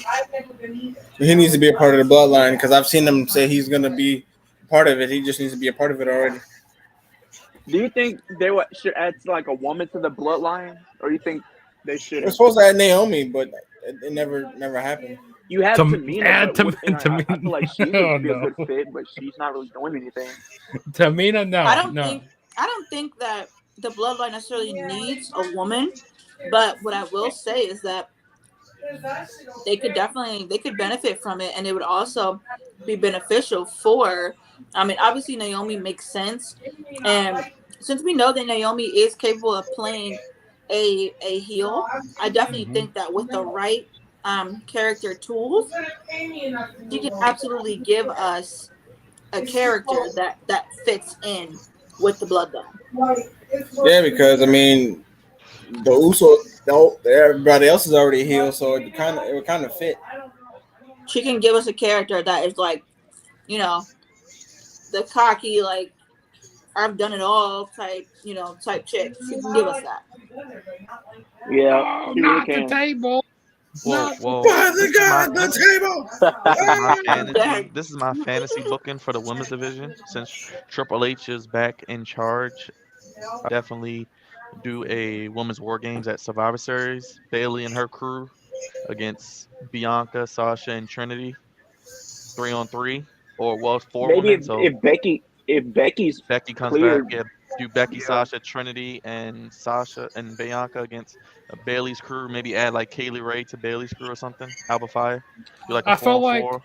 He needs to be a part of the bloodline because I've seen him say he's going to be part of it. He just needs to be a part of it already. Do you think they should add like a woman to the bloodline, or you think they They're shouldn't? supposed to add Naomi, but it never happened. You have Tamina, add but I Tamina. feel like she would Oh, be a no. good fit, but she's not really doing anything. Tamina, no. I don't no. think that the bloodline necessarily needs a woman, but what I will say is that they could benefit from it, and it would also be beneficial for. I mean, obviously Naomi makes sense, and since we know that Naomi is capable of playing a heel, I definitely think that with the right character tools, she can absolutely give us a character that fits in with the bloodline. Yeah, because I mean, the everybody else is already healed, so it would kind of fit. She can give us a character that is like, the cocky, like, I've done it all type chick. She can give us that. Yeah, Oh, she really not the can. table. Whoa. By the This is guy my- at the table. This is my fantasy booking for the women's division. Since Triple H is back in charge, I'll definitely do a women's war games at Survivor Series. Bailey and her crew against Bianca, Sasha, and Trinity. 3-on-3, or 4 Maybe women. So if Becky's Becky comes cleared, back. Yeah, do Becky, Yeah. Sasha, Trinity, and Sasha and Bianca against Bailey's crew. Maybe add like Kaylee Ray to Bailey's crew or something. Alba Fire. Do like a I felt 4-on-4.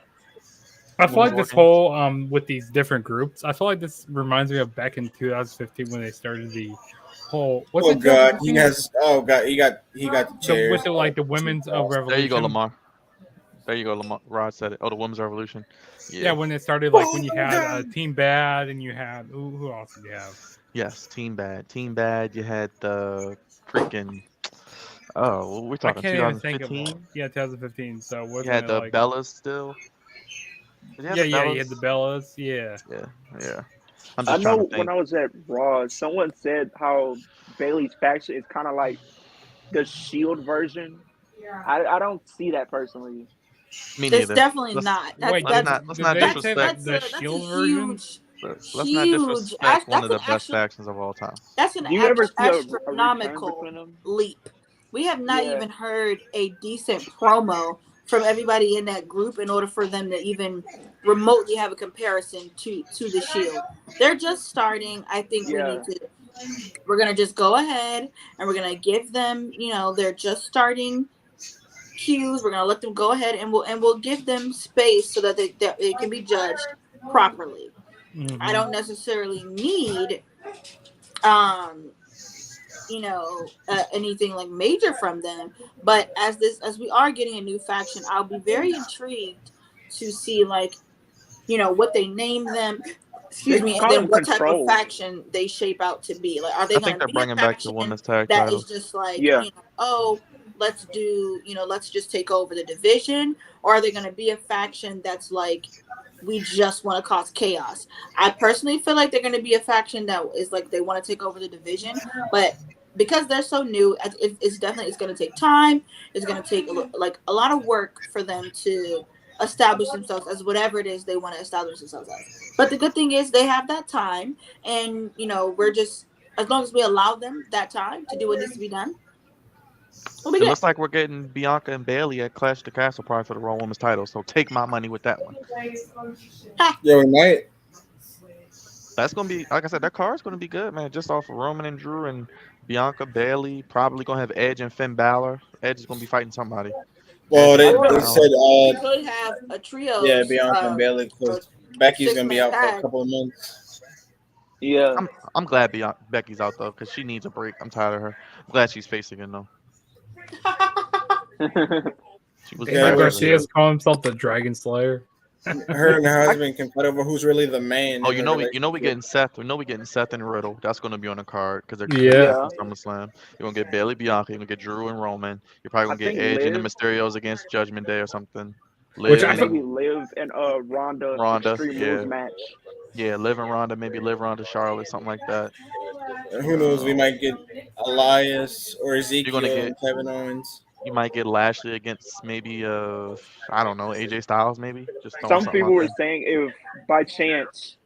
I feel like Women's this war whole with these different groups. I feel like this reminds me of back in 2015 when they started the whole. What's Oh it? God, 2015? he has. Oh God, he got the chairs. With the women's revolution. There you go, Lamar. There you go, Lamar. Rod said it. Oh, the women's revolution. Yeah, when it started, like when you had Team Bad and you had who else did you have? Yes, Team Bad. Team Bad. You had the freaking. Oh, we're I talking can't even think of 2015. one. Yeah, 2015. So wasn't You had it the like Bellas still. Did you have yeah, the you Bellas? had the Bellas. Yeah. Yeah. I'm I just trying know to think. when I was at Raw, someone said how Bailey's faction is kind of like the Shield version. I don't see that personally. Me It's neither. definitely Let's- not. Wait, let's That's not did they say disrespect. the Shield version? huge. Let's not huge. disrespect one of the That's best an factions of all time. That's an Do you ever see a return astronomical between them? leap. We have not Yeah. even heard a decent promo from everybody in that group in order for them to even remotely have a comparison to the Shield. They're just starting. I think Yeah. we're gonna just go ahead and we're gonna give them, they're just starting cues. We're gonna let them go ahead and we'll give them space so that it can be judged properly. Mhm. I don't necessarily need anything like major from them, but as we are getting a new faction, I'll be very intrigued to see what they name them, They and call then them what type of Control. faction they shape out to be. Like, are they I going think to they're be bringing a back the faction women's tag that titles. is just like, Yeah. let's do, let's just take over the division, or are they going to be a faction that's like, we just want to cause chaos? I personally feel like they're going to be a faction that is like they want to take over the division, but because they're so new, it's going to take time. It's going to take a lot of work for them to establish themselves as whatever it is they want to establish themselves as. But the good thing is they have that time, and we're just, as long as we allow them that time to do what needs to be done, we'll be It good. looks like we're getting Bianca and Bailey at Clash of the Castle probably for the Raw Women's title. So take my money with that one. Yeah, we might. That's gonna be, like I said, that card's gonna be good, man. Just off of Roman and Drew and Bianca, Bailey, probably gonna have Edge and Finn Balor. Edge is gonna be fighting somebody. Well, Edge they, and Finn they Balor. said We could have a trio. yeah, Bianca and Bailey, because Becky's gonna be out for a tag. couple of months. Yeah. I'm glad Becky's out though, because she needs a break. I'm tired of her. I'm glad she's facing it though. She was Yeah, Eric very Garcia's calling himself the Dragon Slayer. Her and her husband can fight over who's really the man. Oh, in you the know we relationship. getting Seth. We know we getting Seth and Riddle. That's gonna be on the card because they're Yeah. coming back from SummerSlam. You're gonna get Bailey, Bianca. You're gonna get Drew and Roman. You're probably gonna I get think Edge and the Liv- Mysterios against Judgment Day or something. Which Liv I And thought- maybe Liv and Ronda Extreme yeah. Rules match. Yeah, Liv and Ronda, maybe Liv, Ronda, Charlotte, something like that. Who knows? We might get Elias or Ezekiel get- and Kevin Owens. You might get Lashley against maybe I don't know, AJ Styles maybe. Just throwing Some something people out were there. saying if by chance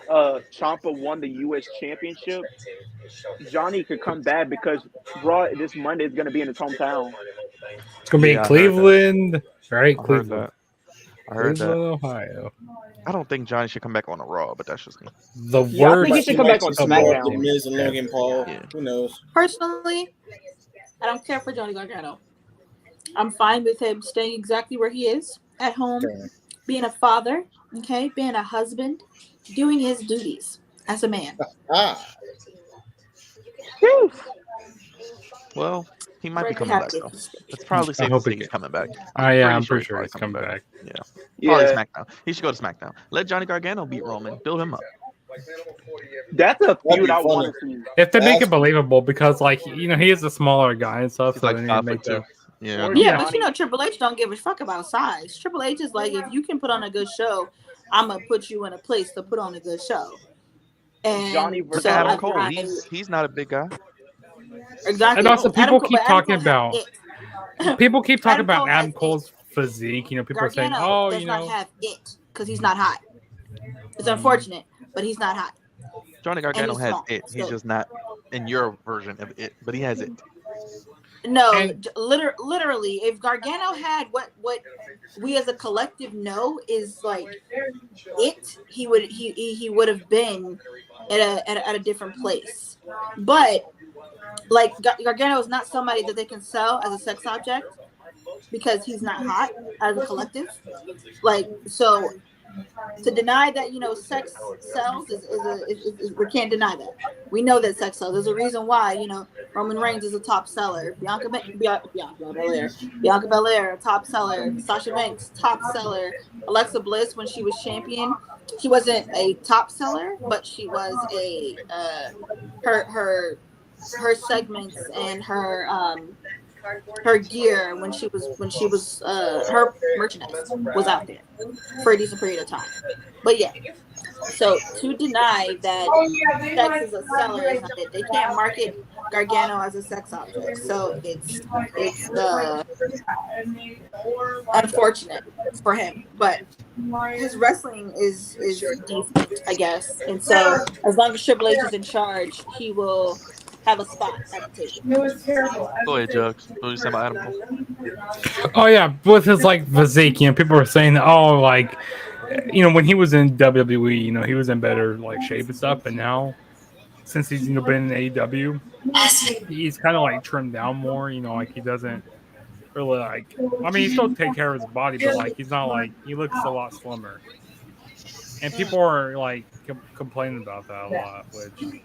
Ciampa won the U.S. Championship, Johnny could come back because Raw this Monday is going to be in his hometown. It's gonna be Yeah, in I heard that. Cleveland, right? I heard Cleveland, that. I heard that. Cleveland, Ohio. I don't think Johnny should come back on a Raw, but that's just me. The Yeah, I worst. think he should come back on Some SmackDown. The Miz and Logan Paul. Yeah. Who knows? Personally, I don't care for Johnny Gargano. I'm fine with him staying exactly where he is, at home, being a father, okay, being a husband, doing his duties as a man. Ah, Well, he might be Very coming back happy. though. It's probably I safe to hope say he he's can. coming back. I'm pretty sure he's probably coming back. Yeah. Probably Yeah, SmackDown. He should go to SmackDown. Let Johnny Gargano beat Roman. Build him up. that's a That'd feud be I want funny. to see. If they make That's- it believable, because like he is a smaller guy and stuff, He's so like they need to 5'2". make the Yeah. Or Yeah, Johnny- but Triple H don't give a fuck about size. Triple H is like, if you can put on a good show, I'm gonna put you in a place to put on a good show. And Johnny Look versus at Adam I- Cole. I- He's not a big guy. exactly. And also, Adam people Cole- keep but Adam talking Cole about has it. people keep talking Adam about Cole has Adam Cole's physique. People are saying, Gargano "Oh, does not have it because he's not hot. It's unfortunate, but he's not hot. Johnny Gargano he's has small, it. He's so- just not in your version of it, but he has it. No, And- literally, if Gargano had what we as a collective know is like it, he would have been at a different place. But like Gargano is not somebody that they can sell as a sex object because he's not hot as a collective. Like, so to deny that sex sells is we can't deny that. We know that sex sells. There's a reason why Roman Reigns is a top seller. Bianca Belair, a top seller. Sasha Banks, top seller. Alexa Bliss, when she was champion, she wasn't a top seller, but she was a her segments and her gear when she was her merchandise was out there for a decent period of time. But yeah, so to deny that sex is a seller is not it. They can't market Gargano as a sex object. So it's unfortunate for him, but his wrestling is decent, I guess. And so as long as Triple H is in charge, he will have a spot at the table. Go ahead, Jugs. What are you saying about Adam Cole? Oh yeah, with his like physique, people were saying, oh, like, when he was in WWE, he was in better like shape and stuff, but now since he's been in AEW, he's kind of like trimmed down more. Like he doesn't really like. I mean, he still take care of his body, but like he's not like he looks a lot slimmer, and people are like complaining about that a lot, which.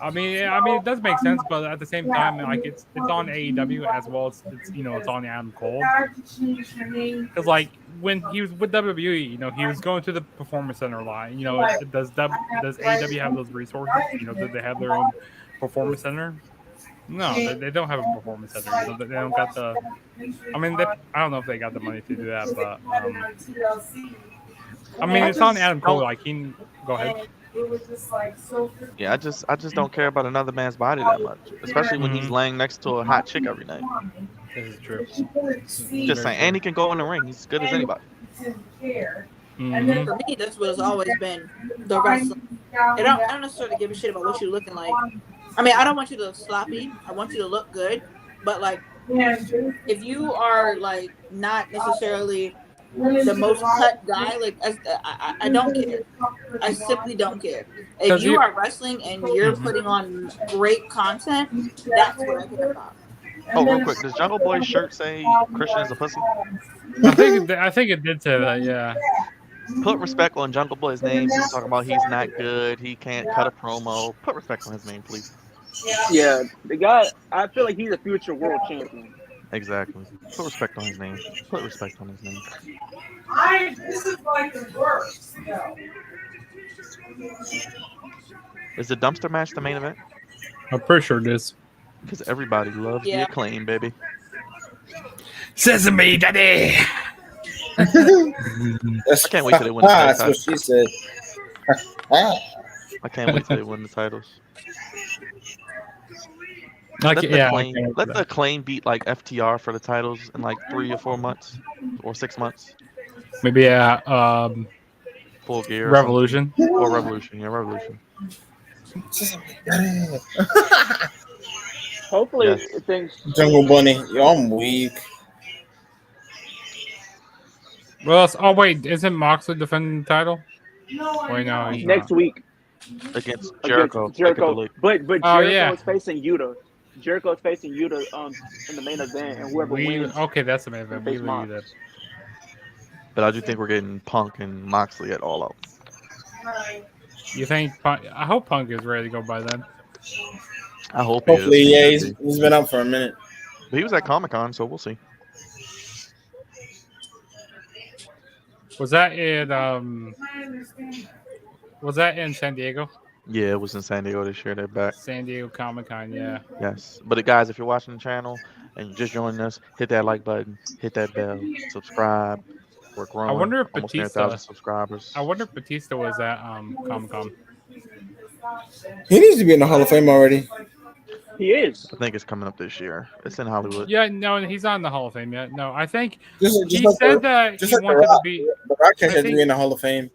I mean, it does make sense, but at the same time, like it's on AEW as well as it's on Adam Cole. Because like when he was with WWE, he was going to the Performance Center a lot. Does AEW have those resources? Do they have their own Performance Center? No, they don't have a Performance Center. They don't got the. I mean, I don't know if they got the money to do that, but I mean, it's on Adam Cole. Like go ahead. Yeah, I just don't care about another man's body that much, especially when he's laying next to a hot chick every night. This is true. Just Very saying, and true. he can go in the ring. He's as good as anybody. Mhm. For me, this was always been the wrestling. I don't necessarily give a shit about what you're looking like. I mean, I don't want you to look sloppy. I want you to look good. But like, if you are like not necessarily the most cut guy, like I don't care. I simply don't care. If 'Cause you you- are wrestling and you're Mhm. putting on great content, that's what I care about. Oh, real quick, does Jungle Boy's shirt say Christian is a pussy? I think it did say that. Yeah. Put respect on Jungle Boy's name. People talking about he's not good. He can't cut a promo. Put respect on his name, please. Yeah, the guy. I feel like he's a future world champion. Exactly. Put respect on his name. Put respect on his name. Is the dumpster match the main event? I'm pretty sure it is. Because everybody loves the Yeah. Acclaim, baby. Sesame Daddy. I can't wait till they win the tag That's what titles. she said. I can't wait till they win the titles. Like, Let the yeah, I Acclaim, can't wait let for the that. Acclaim beat like FTR for the titles in like 3 or 4 months or 6 months. Maybe Full Gear or something. Revolution. Or Revolution. Yeah, Revolution. Hopefully, Yes. things Jungle Bunny, yo, I'm weak. Well, oh wait, isn't Moxley defending the title? Wait, no, he's next not. week Against against Jericho. Like at the Jericho, lake. but Oh Jericho yeah, is facing Yuta. Jericho is facing Yuta in the main event, and whoever wins, okay, that's the main event. We face leave Mox. that. But I do think we're getting Punk and Moxley at All Out. You think? I hope Punk is ready to go by then. I hope he is. Hopefully, He yeah, should be. he's been up for a minute. But he was at Comic-Con, so we'll see. Was that in San Diego? Yeah, it was in San Diego this year. They're back. San Diego Comic Con, yeah. Yes. But guys, if you're watching the channel and you just joining us, hit that like button, hit that bell, subscribe. We're growing. I wonder if almost near Batista. 1,000 subscribers. I wonder if Batista was at Comic Con. He needs to be in the Hall of Fame already. He is. I think it's coming up this year. It's in Hollywood. Yeah, no, he's not in the Hall of Fame yet. No, I think Just he like said that just he like wanted to be. The Rock I has to think- be in the Hall of Fame.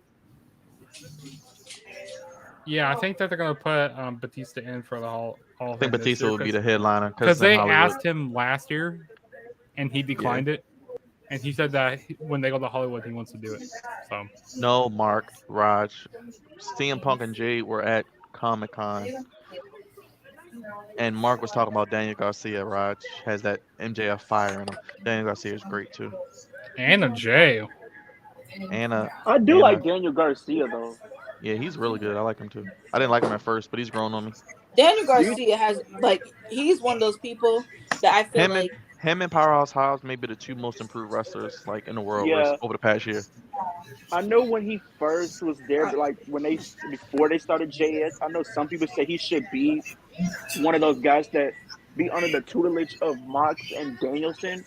Yeah, I think that they're gonna put Batista in for the Hall of I Fame think this Batista year would be the headliner because it's in they Hollywood. asked him last year, and he declined it. And he said that when they go to Hollywood, he wants to do it. So No, Mark, Raj, CM Punk and Jade were at Comic-Con. And Mark was talking about Daniel Garcia. Raj has that MJF fire in him. Daniel Garcia is great too. Anna Jay. Anna, I do Anna, like Daniel Garcia though. yeah, he's really good. I like him too. I didn't like him at first, but he's grown on me. Daniel Garcia has he's one of those people that I feel like Him and Powerhouse Hobbs may be the 2 most improved wrestlers like in the world Yeah. over the past year. I know when he first was there, but like before they started JS, I know some people say he should be one of those guys that be under the tutelage of Mox and Danielson.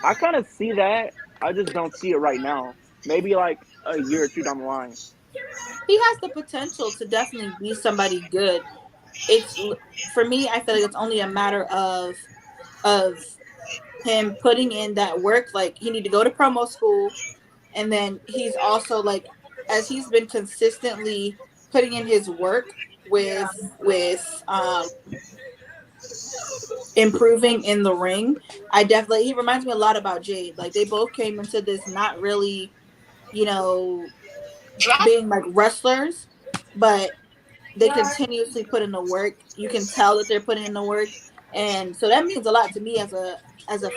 I kind of see that. I just don't see it right now. Maybe like a year or two down the line. he has the potential to definitely be somebody good. It's for me, I feel like it's only a matter of him putting in that work. Like he need to go to promo school, and then he's also like, as he's been consistently putting in his work with improving in the ring. He reminds me a lot about Jade. Like they both came into this not really, being like wrestlers, but they continuously put in the work. You can tell that they're putting in the work, and so that means a lot to me as a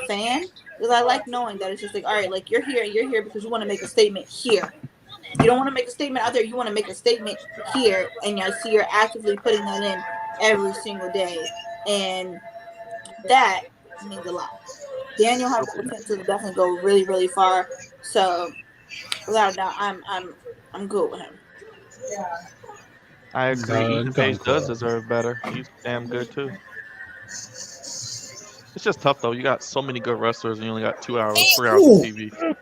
fan, because I like knowing that it's just like, all right, like you're here because you want to make a statement here. You don't want to make a statement out there. You want to make a statement here, and I see you're actively putting that in every single day, and that means a lot. Daniel has the potential to definitely go really, really far. So without a doubt, I'm good with him. I agree. Ethan Gun Page Club. does deserve better. He's damn good too. It's just tough though. You got so many good wrestlers and you only got 2 hours, 3 hours of TV.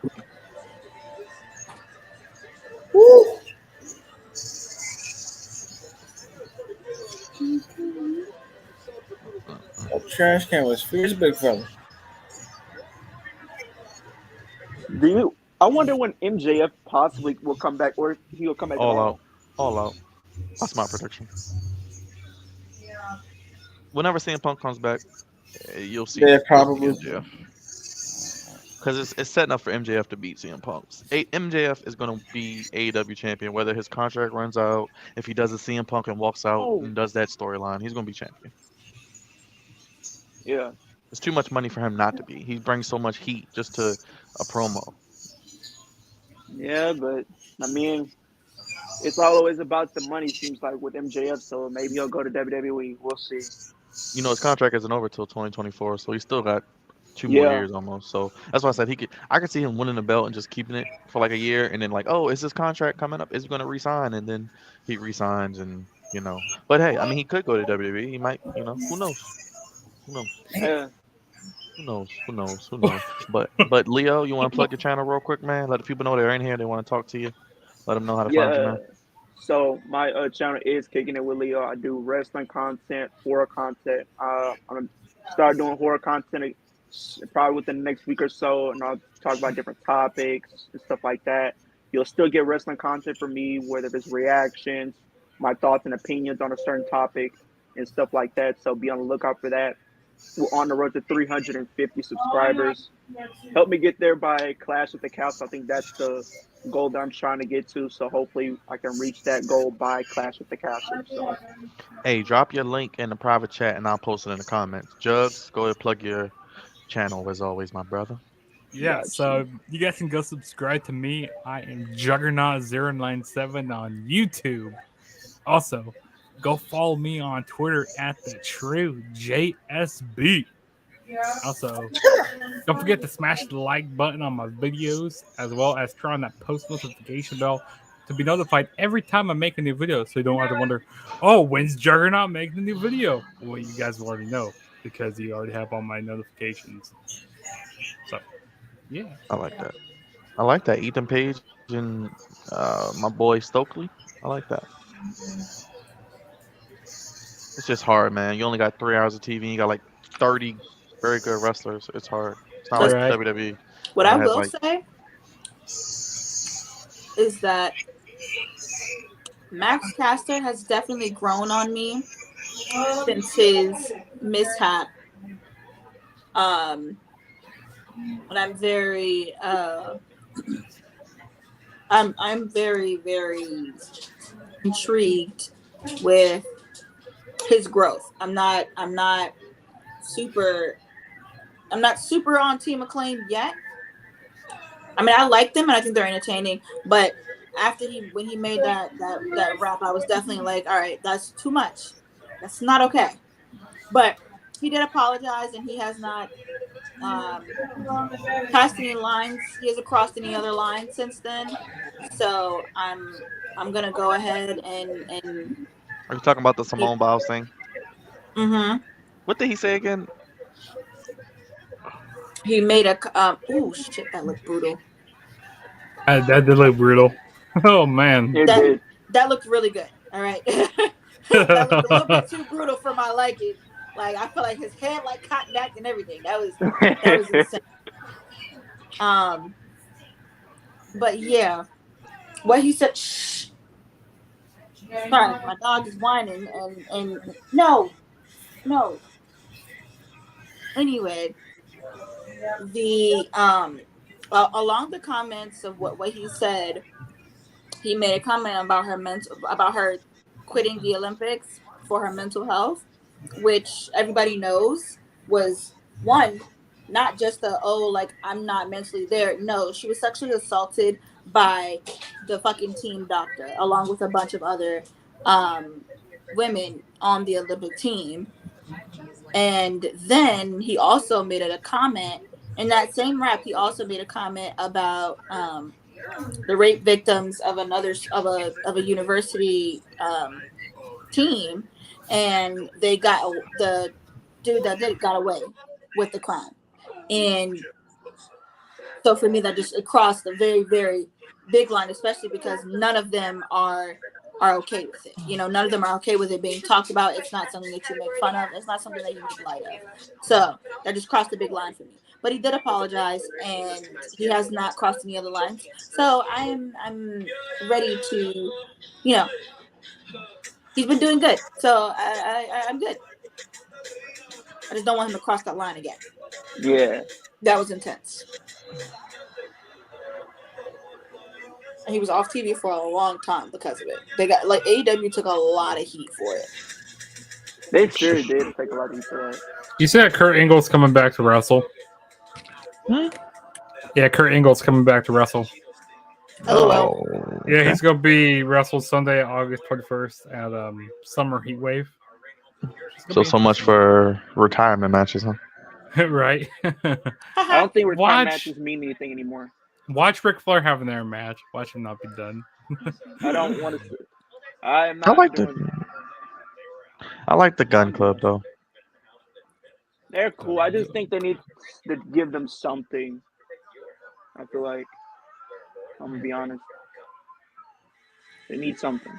trash can was free as a big fella. I wonder when MJF possibly will come back, or he'll come back at All all. out. All out. That's my prediction. Whenever CM Punk comes back, you'll see Yeah, you'll see probably. MJF. Because it's setting up for MJF to beat CM Punk. MJF is going to be AEW champion, whether his contract runs out, if he does a CM Punk and walks out Oh, and does that storyline, he's going to be champion. yeah. It's too much money for him not to be. He brings so much heat just to a promo. Yeah, but I mean, it's always about the money, seems like, with MJF, so maybe he'll go to WWE. We'll see. You know, his contract isn't over till 2024, so he's still got 2 more Yeah. years almost. So that's why I said I could see him winning the belt and just keeping it for like a year, and then like, oh, is this contract coming up? Is he going to resign? And then he resigns, and you know. But hey, I mean, he could go to WWE. He might, you know, who knows? Who knows? Yeah. Who knows? Who knows? Who knows? But Leo, you want to plug your channel real quick, man? Let the people know they're in here. They want to talk to you. Let them know how to find you, Yeah. man. So my channel is Kicking It with Leo. I do wrestling content, horror content. I'm gonna start doing horror content probably within the next week or so, and I'll talk about different topics and stuff like that. You'll still get wrestling content from me, whether it's reactions, my thoughts and opinions on a certain topic, and stuff like that. So be on the lookout for that. We're on the road to 350 subscribers. Help me get there by Clash with the Cast. I think that's the goal that I'm trying to get to. So hopefully I can reach that goal by Clash with the Castle. So Hey, drop your link in the private chat, and I'll post it in the comments. Jugs, go ahead, plug your channel as always, my brother. Yeah, Got so you guys can go subscribe to me. I am Juggernaut097 on YouTube. Also, go follow me on Twitter at the True JSB. Also, don't forget to smash the like button on my videos, as well as turn on that post notification bell to be notified every time I make a new video, so you don't have to wonder, oh, when's Juggernaut making a new video? Well, you guys already know because you already have all my notifications. So, yeah. I like that. I like that. Ethan Page and my boy Stokely. I like that. It's just hard, man. You only got 3 hours of TV. You got like 30 very good wrestlers. It's hard. It's not like Right. WWE What that I has will like say is that Max Caster has definitely grown on me since his mishap. And I'm very I'm very, very intrigued with his growth. I'm not super on Team Acclaimed yet. I mean, I like them and I think they're entertaining, but after when he made that rap, I was definitely like, all right, that's too much. That's not okay. But he did apologize, and he has not passed any lines. He hasn't crossed any other lines since then. So I'm gonna go ahead and Are you talking about the Simone Biles thing? mm-hmm. What did he say again? He made a oh shit, that looked brutal. That did look brutal. Oh, man. it did. That looked really good. All right. That looked a little bit too brutal for my liking. Like, I feel like his head like cotton back and everything. That was insane. But yeah, what he said. Shh. Sorry, my dog is whining and no. Anyway, the along the comments of what he said, he made a comment about her quitting the Olympics for her mental health, which everybody knows was one, not just like I'm not mentally there. No, she was sexually assaulted by the fucking team doctor, along with a bunch of other women on the Olympic team. And then he also made a comment in that same rap. He also made a comment about the rape victims of a university team, and they got the dude that did it got away with the crime. And so for me, that just crossed a very, very big line, especially because none of them are are okay with it. You know, none of them are okay with it being talked about. It's not something that you make fun of. It's not something that you make light of. So that just crossed a big line for me. But he did apologize, and he has not crossed any other lines. So I'm ready to, you know, he's been doing good. So I'm good. I just don't want him to cross that line again. Yeah. That was intense. And he was off TV for a long time because of it. They got like AEW took a lot of heat for it. They sure did take a lot of heat for that. You said Kurt Angle's coming back to wrestle. Yeah, Kurt Angle's coming back to wrestle. LOL. Yeah, he's gonna be wrestled Sunday, August 21st at Summer Heatwave. So much for retirement matches, huh? Right. I don't think retirement Watch- matches mean anything anymore. Watch Ric Flair have their match. Watch him not be done. I don't want to. I am I not like doing. I like the Gun Club though. They're cool. I just think they need to give them something. I feel like I'm gonna be honest. They need something.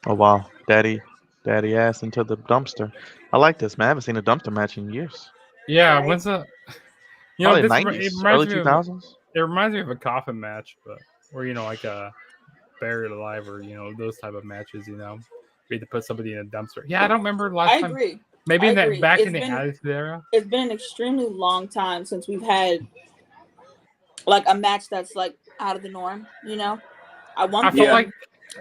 Oh wow, daddy ass into the dumpster. I like this, man. I haven't seen a dumpster match in years. Yeah, when's the? You know, Probably this, 90s, it early reminds me of 2000s. it reminds me of a coffin match, but or like a buried alive or those type of matches. You know, we had to put somebody in a dumpster. Yeah, I don't remember last I time. agree. Maybe I in that agree. back It's in the been- Attitude Era. It's been an extremely long time since we've had like a match that's like out of the norm. You know, I I feel Yeah. like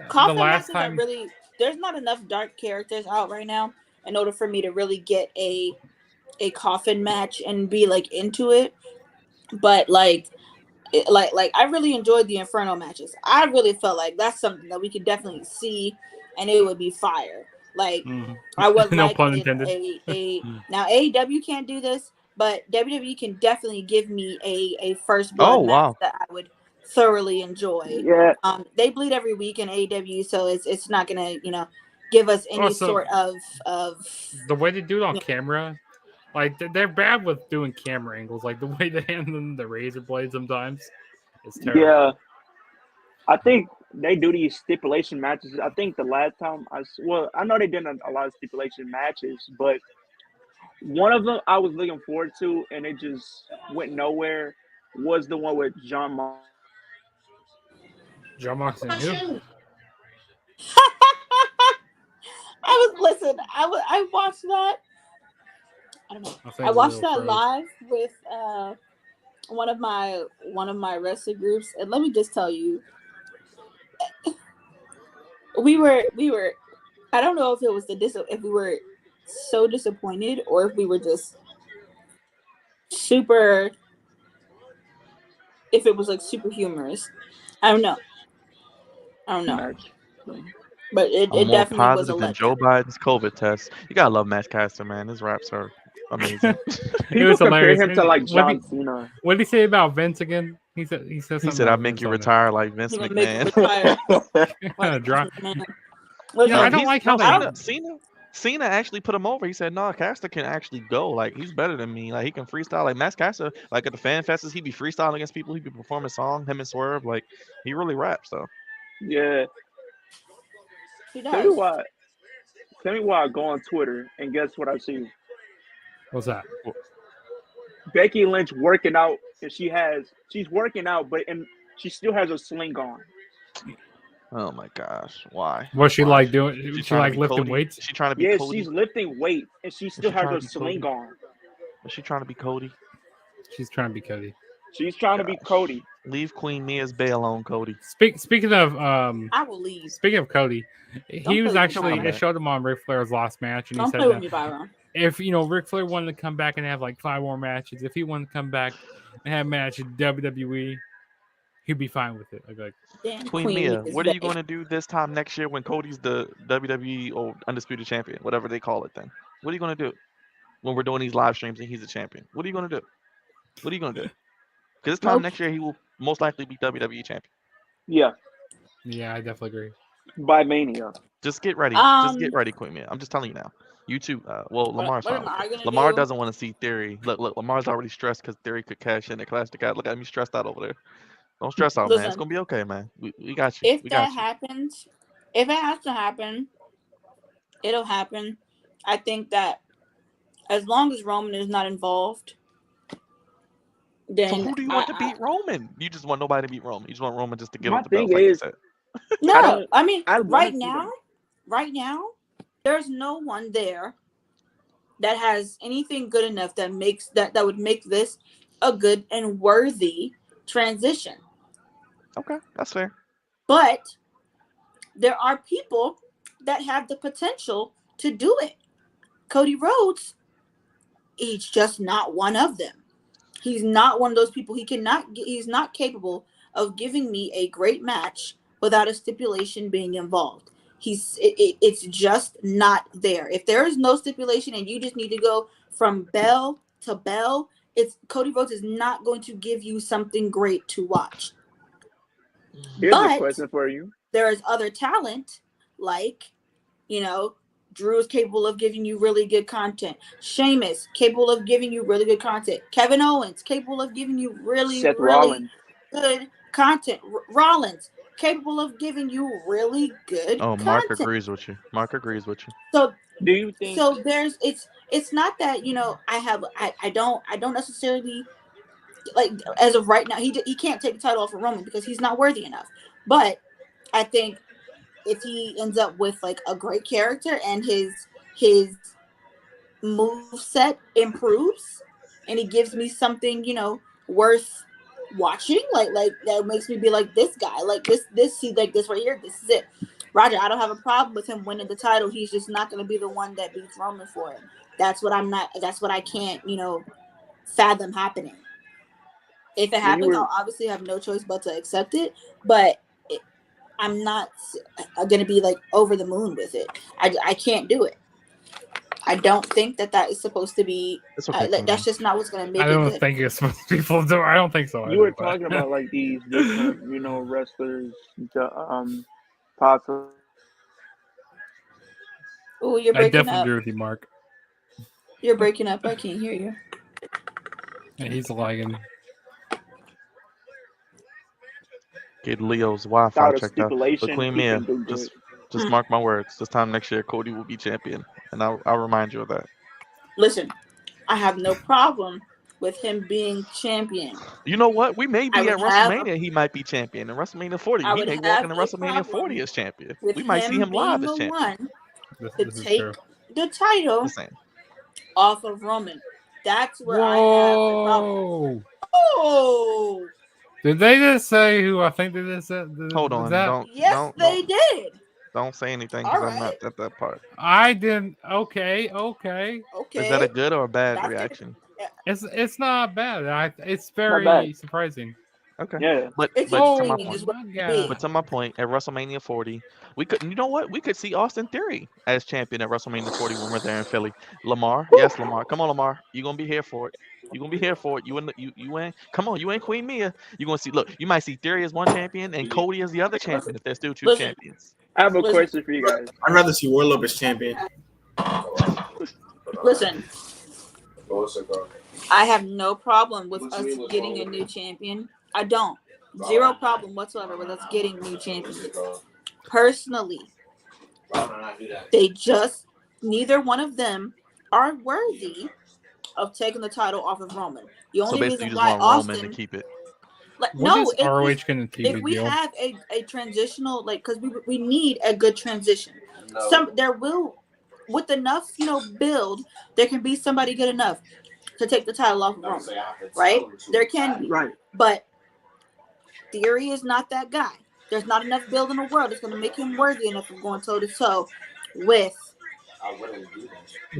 coffin the last matches time. are really. There's not enough dark characters out right now in order for me to really get a coffin match and be like into it. But like I really enjoyed the Inferno matches. I really felt like that's something that we could definitely see, and it would be fire. Like I would No like pun if intended. now AEW can't do this, but WWE can definitely give me a first Oh, blood match wow. that I would thoroughly enjoy. Yeah. They bleed every week in AEW, so it's not gonna give us any Also, sort of The way they do it on Yeah. camera, like they're bad with doing camera angles. Like the way they handle the razor blade sometimes, it's terrible. Yeah. I think they do these stipulation matches. I think the last time I know they did a lot of stipulation matches, but one of them I was looking forward to, and it just went nowhere. Was the one with Jon Moxley. Jon Moxley and who? I watched that. I don't know. I think I watched Lil that froze. live with one of my wrestling groups, and let me just tell you, we were. I don't know if it was if we were so disappointed or if we were just super. If it was like super humorous, I don't know. match. But it I'm more definitely was a positive than Joe letdown. Biden's COVID test. You gotta love Matt Caster, man. His raps are amazing. People was compare hilarious. him to like What John did- Cena. What did he say about Vince again? He said He something said, about "I make Vince you on it. retire like Vince He's gonna make you McMahon." retire. Dry- Listen, I don't like how they- Cena actually put him over. He said, "No, Caster can actually go. Like he's better than me. Like he can freestyle. Like Matt Caster, like at the fan fests, he'd be freestyling against people. He'd be performing songs. Him and Swerve, like he really raps though." Yeah. he Tell me does. why. Tell me why I go on Twitter and guess what I see? What's that? Becky Lynch working out, and she's working out, but she still has a sling on. Oh my gosh, why? What's she Why? like doing? She She trying to like be lifting Cody? weights? Is she trying to be Yeah, Cody? she's lifting weight, and she still she has trying her to be sling Cody? on. Is she trying to be Cody? She's trying to be Cody. She's trying to be Cody. Leave Queen Mia's Bay alone, Cody. Speaking of I will leave. speaking of Cody, he play was with me, actually Byron. it showed him on Ric Flair's last match, and he Don't said play with that me, Byron. if Ric Flair wanted to come back and have like 5 more matches, if he wanted to come back and have a match at WWE, he'd be fine with it. I'd be like, Damn Queen Mia, is what are you back. going to do this time next year when Cody's the WWE or Undisputed Champion, whatever they call it then? What are you going to do when we're doing these live streams and he's a champion? What are you going to do? What are you going to do? Because this time Nope. next year he will most likely be WWE champion. Yeah, yeah, I definitely agree. by Mania. Just get ready. Just get Um, ready, Queen Mia. I'm just telling you now. You too. Well, Lamar's what fine am with I it. gonna Lamar do? doesn't want to see Theory. Look, Lamar's already stressed because Theory could cash in the Clash. The guy, look at me stressed out over there. Don't stress out, man. It's Listen, gonna be okay, man. We got you. if We that got you. happens, if it has to happen, it'll happen. I think that as long as Roman is not involved, So then who do you want to beat Roman? You just want nobody to beat Roman. You just want Roman just to get My off the thing belts, like you is, said. no. I mean, I wanna right see them. now, there's no one there that has anything good enough that makes that would make this a good and worthy transition. Okay, that's fair. But there are people that have the potential to do it. Cody Rhodes, he's just not one of them. He's not one of those people. He's not capable of giving me a great match without a stipulation being involved. It's just not there. If there is no stipulation and you just need to go from bell to bell, Cody Rhodes is not going to give you something great to watch. Here's a But question for you. there is other talent, like, Drew is capable of giving you really good content. Sheamus, capable of giving you really good content. Kevin Owens, capable of giving you really, Seth really Rollins. good content. Rollins, capable of giving you really good Oh, Mark content. agrees with you. Mark agrees with you. So Do you think? so it's not that, I don't necessarily, like, as of right now, he can't take the title off of Roman because he's not worthy enough. But I think if he ends up with like a great character and his move set improves and he gives me something, worth watching, like that makes me be like, this guy, like this see, like this right here, this is it. Roger, I don't have a problem with him winning the title. He's just not going to be the one that beats Roman for it. That's what I can't, fathom happening. If it happens, I'll obviously have no choice but to accept it, but I'm not going to be like over the moon with it. I can't do it. I don't think that is supposed to be. It's okay. That's just not what's going to make I it don't good. think it's supposed to be full door. I don't think so. You were talking about like these different, wrestlers, possible. Oh, you're I breaking definitely up. agree with you, Mark. You're breaking up. I can't hear you. Yeah, he's lagging. Get Leo's Wi-Fi Without a checked out. But stipulation, Queen he Mia, can do just good. mark my words. This time next year, Cody will be champion, and I'll remind you of that. Listen, I have no problem with him being champion. You know what? We may I be would at have WrestleMania. He might be champion. In WrestleMania 40, I he would may walk have into a WrestleMania 40 problem as champion. with We might see him live being as the champion. one This to is take true. the title Just saying. off of Roman. That's where I have a problem. Oh, Did they just say who I think they just said? Hold on. they did. Don't say anything All because I'm right. not at that part. I didn't. Okay. Is that a good or a bad That's reaction? It's not bad. It's Not very bad. surprising. Okay. Yeah. But It's to my intriguing, point. is what my it God. be. But to my point, at WrestleMania 40, we could. You know what? We could see Austin Theory as champion at WrestleMania 40 when we're there in Philly. Lamar, yes, Lamar. Come on, Lamar. You gonna be here for it. You gonna be here for it. You ain't. Come on, you ain't Queen Mia. You gonna see. Look, you might see Theory as one champion and Cody as the other champion if there's still two Listen. champions. I have a Listen. question for you guys. I'd rather see Warlow as champion. Listen, I have no problem with us getting a new champion. I don't. Zero problem whatsoever with us getting new champions. Personally, neither one of them are worthy of taking the title off of Roman. The So only basically, you reason just why want Roman to Austin, keep it. like, What no, is ROH going to if we deal? have a transitional, like, because we need a good transition. With enough, build, there can be somebody good enough to take the title off of Roman, right? There can be, Right. but Theory is not that guy. There's not enough build in the world that's going to make him worthy enough of going toe to toe with.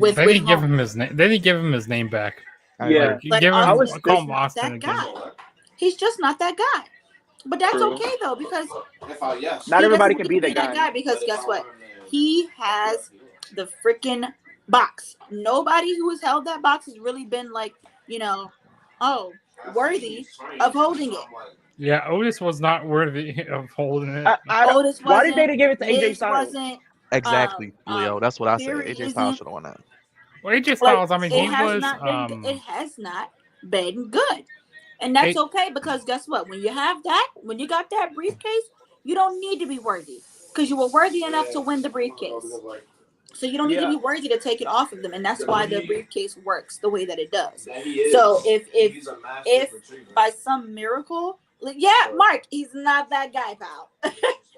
They didn't give him his name. They didn't give him his name back. Yeah. But give him. Austin's Call him not Austin that again. guy. He's just not that guy. But that's True. okay though, because Not everybody can be that guy. because guess what? He has the freaking box. Nobody who has held that box has really been like, worthy of holding it. Yeah, Otis was not worthy of holding it. Otis wasn't. Why did they give it to AJ Miz Styles? wasn't. Exactly, Leo. That's what I said. Theory AJ Styles isn't. should have won that. Well, AJ Styles, I mean, it he has was. Not been, it has not been good. And that's okay, because guess what? When you have that, when you got that briefcase, you don't need to be worthy, because you were worthy enough to win the briefcase. So you don't need to be worthy to take it off of them, and that's why the briefcase works the way that it does. So if by some miracle, Mark, he's not that guy, pal.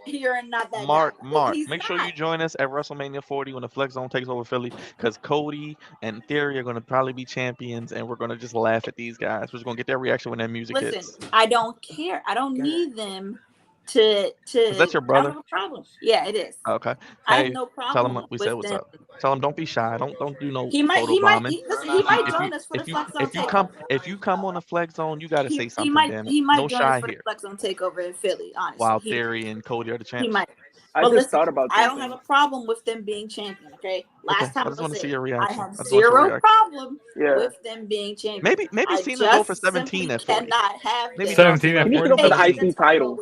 You're not that Mark, guy. He's make not. sure you join us at WrestleMania 40 when the Flex Zone takes over Philly, because Cody and Theory are going to probably be champions, and we're going to just laugh at these guys. We're just going to get their reaction when that music hits. I don't care. I don't need them to. Is that your brother? I don't have a problem. Yeah, it is. Okay. I Hey, have no problem. tell him we with said what's them. up. Tell him don't be shy. Don't do no He might. photo bombing. Listen, he might join us for the Flex Zone takeover. If you come on the Flex Zone, you got to say something. He might No join shy us for here. the Flex Zone takeover in Philly. Honestly, While Theory and Cody are the champs. He might. I just thought about that. I don't have a problem with them being champion. Okay, last time I just want to see your I reaction. have zero problem with them being champion. Maybe Cena go for 17 at 40. Cannot have Maybe 17 at 40. He needs to go for the IC title.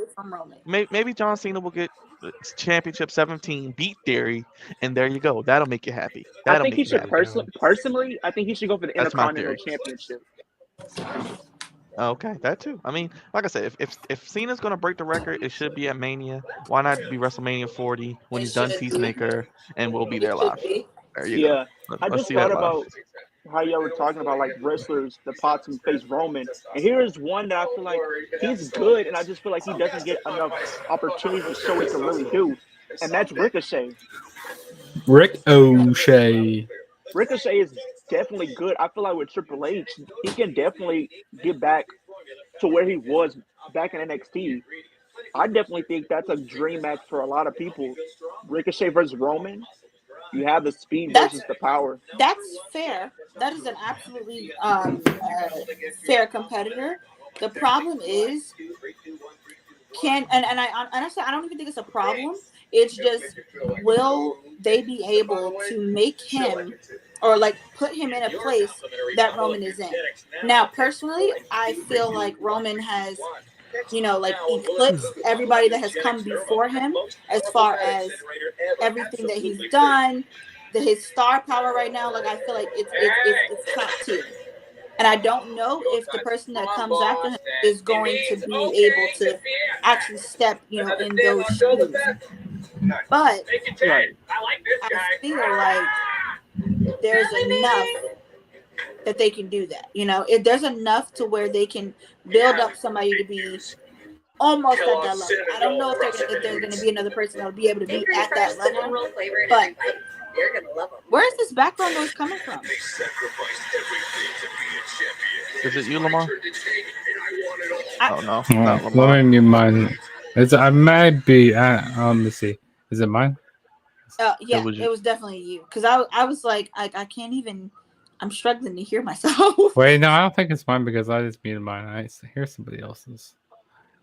Maybe John Cena will get championship 17, beat Theory, and there you go. That'll make you happy. I think he should personally. I think he should go for the Intercontinental Championship. Okay, that too. I mean, like I said, if Cena's gonna break the record, it should be at Mania. Why not be WrestleMania 40 when he's done Peacemaker, and we'll be there live. There you go. I just thought about how y'all were talking about like wrestlers, the pots and face Roman, and here's one that I feel like he's good, and I just feel like he doesn't get enough opportunities to show what he can really do, and that's Ricochet. Ricochet is definitely good. I feel like with Triple H, he can definitely get back to where he was back in NXT. I definitely think that's a dream match for a lot of people. Ricochet versus Roman. You have the speed versus the power. That's fair. That is an absolutely fair competitor. The problem is, I honestly, I don't even think it's a problem. It's just, will they be able to make him or like put him in a place that Roman is in? Now, personally, I feel like Roman has, like eclipsed everybody that has come before him as far as everything that he's done, his star power right now. Like, I feel like it's top tier. And I don't know if the person that comes after him is going to be able to actually step, in those shoes. But I feel like there's enough that they can do that. If there's enough to where they can build up somebody to be almost at that level. I don't know if there's going to be another person that will be able to be at that level. But where is this background noise coming from? Is it you, Lamar? Oh no, not Lamar. Let me mute mine. I might be. Let me see. Is it mine? Yeah, it was definitely you. Because I was like, I can't even. I'm struggling to hear myself. Wait, no, I don't think it's mine because I just muted mine. I hear somebody else's.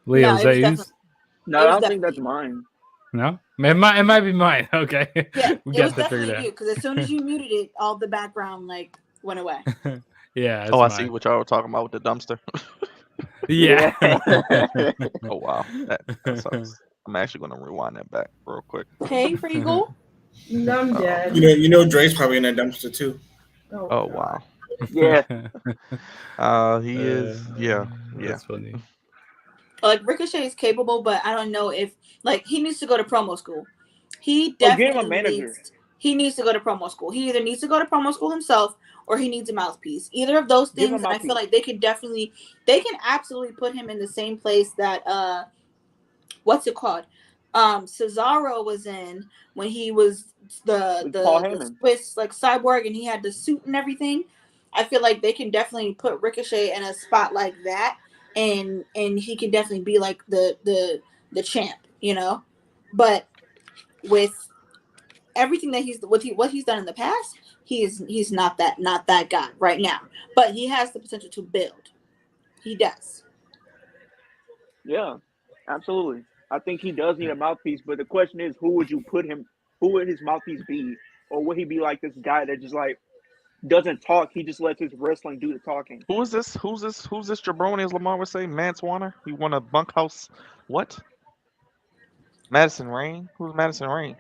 Leo, is that yours? No, I don't think that's mine. No, it might be mine. Okay. Yeah, it was definitely you, because as soon as you muted it, all the background went away. Yeah. I see what y'all were talking about with the dumpster. Yeah. Oh wow, that sucks. I'm actually gonna rewind that back real quick. Hey, Regal. No, I'm dead. Dre's probably in that dumpster too. Oh wow. Yeah. He is. Yeah. That's funny. Like, Ricochet is capable, but I don't know if he needs to go to promo school. He definitely get him a manager. He needs to go to promo school. He either needs to go to promo school himself or he needs a mouthpiece. Either of those things, I feel like they can absolutely put him in the same place that what's it called? Cesaro was in when he was the Swiss cyborg and he had the suit and everything. I feel like they can definitely put Ricochet in a spot like that. And he can definitely be like the champ, but with everything that what he's done in the past, he's not that guy right now. But he has the potential to build. He does. Yeah, absolutely. I think he does need a mouthpiece, but the question is, who would you put him? Who would his mouthpiece be, or would he be like this guy that just doesn't talk? He just lets his wrestling do the talking. Who's this jabroni, as Lamar would say? Mance Warner? He won a bunkhouse. What? Madison Rain? Who's Madison Rain?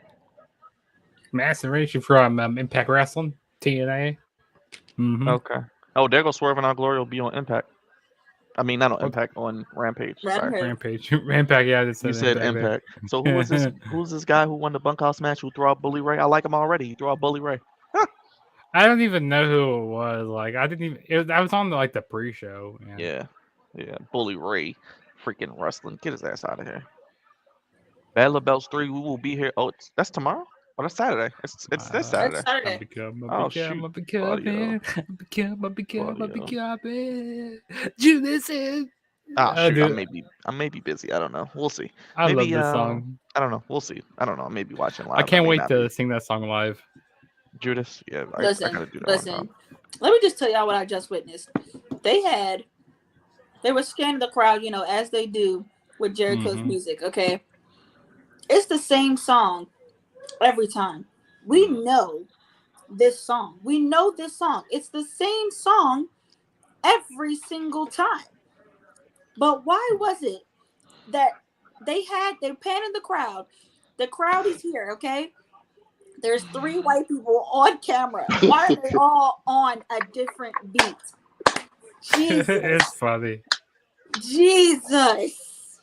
Madison Rain, she's from Impact Wrestling, TNA. Mm-hmm. Okay. Oh, there goes Swerve and Our Glory will be on Impact. I mean, not on What? Impact, on Rampage. Sorry. Rampage. Rampage. Yeah, I just You said said Impact there. Impact. So who was this? Who's this guy who won the bunkhouse match? Who threw out Bully Ray? I like him already. He threw out Bully Ray. I don't even know who it was. Like, I didn't even. I was on like the pre-show. Yeah, Bully Ray, freaking wrestling. Get his ass out of here. Battle of Belts 3. We will be here. Oh, that's tomorrow. Oh, that's Saturday. It's this That's Saturday. Saturday. Oh shoot. Claudio. Judas is. Ah shoot. Dude, I may be busy. I don't know. We'll see. I Maybe love this song. I don't know. We'll see. I don't know. I may be watching live. I can't may wait not to be. sing that song live. Judas. Yeah, I Listen, gotta do that. One listen. time. Let me just tell y'all what I just witnessed. They were scanning the crowd, as they do with Jericho's music. Okay, it's the same song every time. We know this song. We know this song. It's the same song every single time. But why was it that they're panning the crowd? The crowd is here, okay? There's 3 white people on camera. Why are they all on a different beat? Jesus. It's funny. Jesus.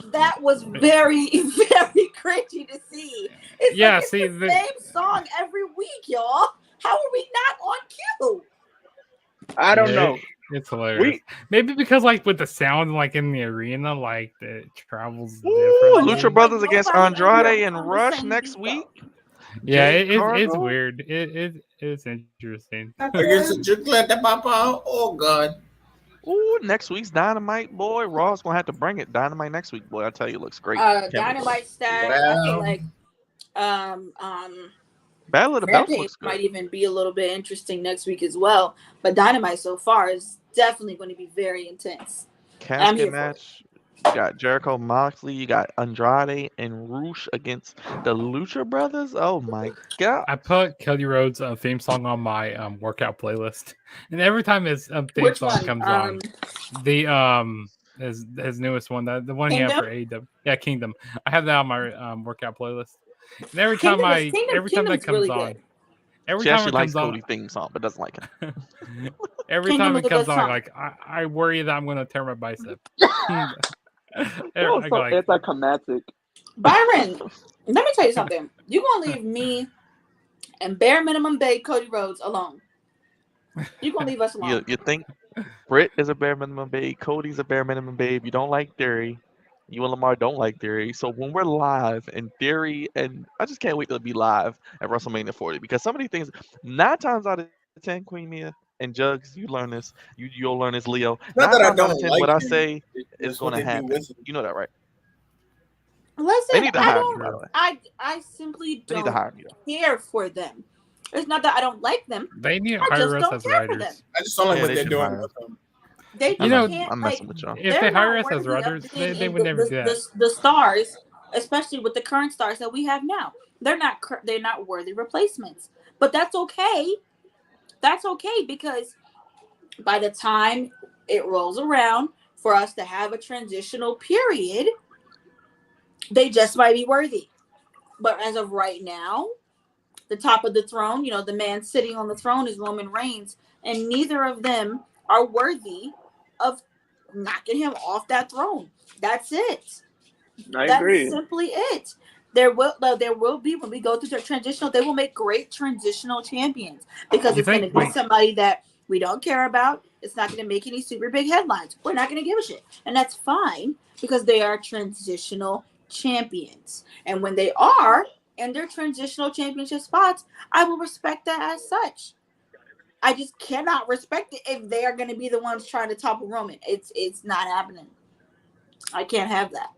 That was very, very cringy to see. It's Yeah, like it's see, the same song every week, y'all. How are we not on cue? I don't know. It's hilarious. Maybe because like with the sound like in the arena, like it travels Ooh, differently. Lucha Brothers against Nobody Andrade on and the Rush same next beat, week. Yeah, Jade it's Cargill? weird. It's interesting. Against the Chocolate Papa. Oh God. Ooh, next week's Dynamite, boy. Raw's gonna have to bring it. Dynamite next week, boy. I tell you, looks great. Can't wait. Dynamite stacks. I feel like Battle of the Belts Rampage looks good. might even be a little bit interesting next week as well. But Dynamite so far is definitely going to be very intense. I'm Casket here for it. match. You got Jericho Moxley. You got Andrade and Roosh against the Lucha Brothers. Oh my god. I put Kelly Rhodes' theme song on my workout playlist, and every time his theme Which song one? comes on, the his newest one, the one he had for AEW, Kingdom. I have that on my workout playlist, and every time that Kingdom's comes really on, good. every She time actually it likes comes on, Cody's theme song, but doesn't like it. every Kingdom time is it a comes good on, song. like I worry that I'm going to tear my bicep. That was so anticlimactic. Byron, let me tell you something. You're going to leave me and bare minimum babe Cody Rhodes alone. You're going to leave us alone. You think Britt is a bare minimum babe, Cody's a bare minimum babe. You don't like Theory. You and Lamar don't like Theory. So when we're live and Theory, and I just can't wait to be live at WrestleMania 40 because some of these things, 9 times out of 10, Queen Mia and Jugs, you learn this. You'll learn this, Leo. Not 9 that I times out of don't 10, like what I him. say is That's going what to they do happen. with him. You know that, right? They Listen, need to I hire me, by the don't. way. I simply They need to don't hire me, though. care for them. It's not that I don't like them. They need to I just hire us don't as care for them. writers. I just don't like Yeah, what they they're should doing hire with him. They You just know, can't. I'm messing with y'all. If They're they hire not us as worthy of writers, being they in would never do that. the stars, especially with the current stars that we have now. They're not worthy replacements. But that's okay. That's okay because by the time it rolls around for us to have a transitional period, they just might be worthy. But as of right now, the top of the throne, the man sitting on the throne is Roman Reigns, and neither of them are worthy of knocking him off that throne. That's it. I That's agree. simply it. There will be, when we go through the transitional, they will make great transitional champions because You it's going to think- be somebody that we don't care about. It's not going to make any super big headlines. We're not going to give a shit. And that's fine because they are transitional champions. And when they are in their transitional championship spots, I will respect that as such. I just cannot respect it if they are going to be the ones trying to topple Roman. It's not happening. I can't have that.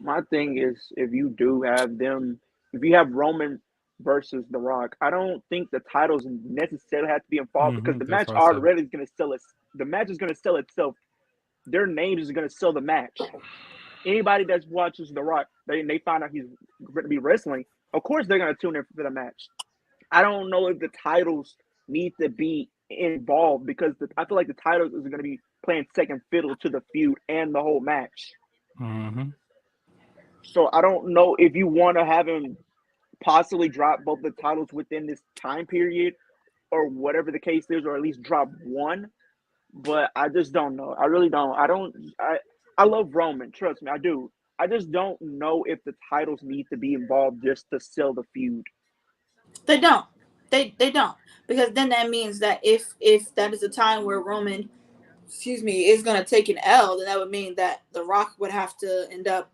My thing is, if you do have them, if you have Roman versus The Rock, I don't think the titles necessarily have to be involved because the that's match what I said. already is going to sell it. The match is going to sell itself. Their names is going to sell the match. Anybody that watches The Rock, they find out he's going to be wrestling. Of course, they're going to tune in for the match. I don't know if the titles need to be involved because I feel like the titles is going to be playing second fiddle to the feud and the whole match. Mm-hmm. So I don't know if you want to have him possibly drop both the titles within this time period or whatever the case is, or at least drop one. but I just don't know. I really don't. I love Roman. Trust me, I do. I just don't know if the titles need to be involved just to sell the feud. They don't. They don't, because then that means that if that is a time where Roman, is going to take an L, then that would mean that The Rock would have to end up,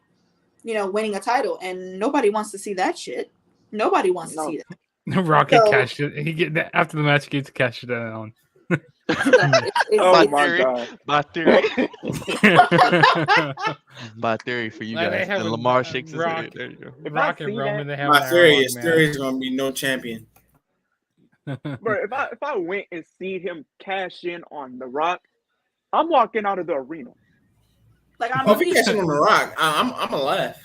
winning a title, and nobody wants to see that shit. Nobody wants to see that. Rocket cashed it. He get after the match. He gets to cash it on. Oh my god! My theory. My theory for you Like, they guys. have And a Lamar shakes his Rock- head. There you go. Rock and see Roman. that- They have My an theory hour-long is match. there is going to be no champion. Bro, if I went and see him cash in on The Rock, I'm walking out of the arena. Like, I'm If he catching on The Rock, I'm gonna laugh.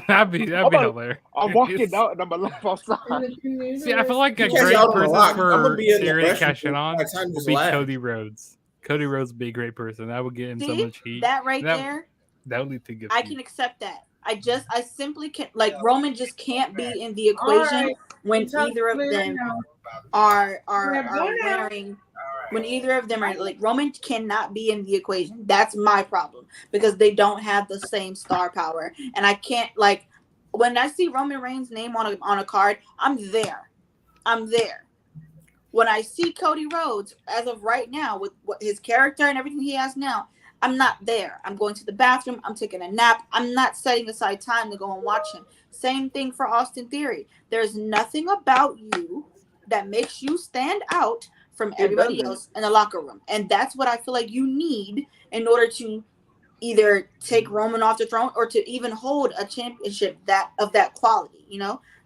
that'd be hilarious. I'm walking out and I'm gonna laugh outside. See, I feel like a He catch great out on The person Rock, I'm for gonna be in the Theory to restroom cash in for on my time would just be laugh. Cody Rhodes. Cody Rhodes would be a great person. That would get him so See, much heat. that right That- there, That would lead to good. I heat. can accept that. I simply can't, like, Roman just can't be in the equation when either of them are wearing, when either of them are, like, Roman cannot be in the equation. That's my problem, because they don't have the same star power, and I can't, like, when I see Roman Reigns' name on a card, I'm there. When I see Cody Rhodes, as of right now, with what his character and everything he has now, I'm not there. I'm going to the bathroom. I'm taking a nap. I'm not setting aside time to go and watch him. Same thing for Austin Theory. There's nothing about you that makes you stand out from everybody doesn't. else in the locker room. And that's what I feel like you need in order to either take Roman off the throne or to even hold a championship of that quality,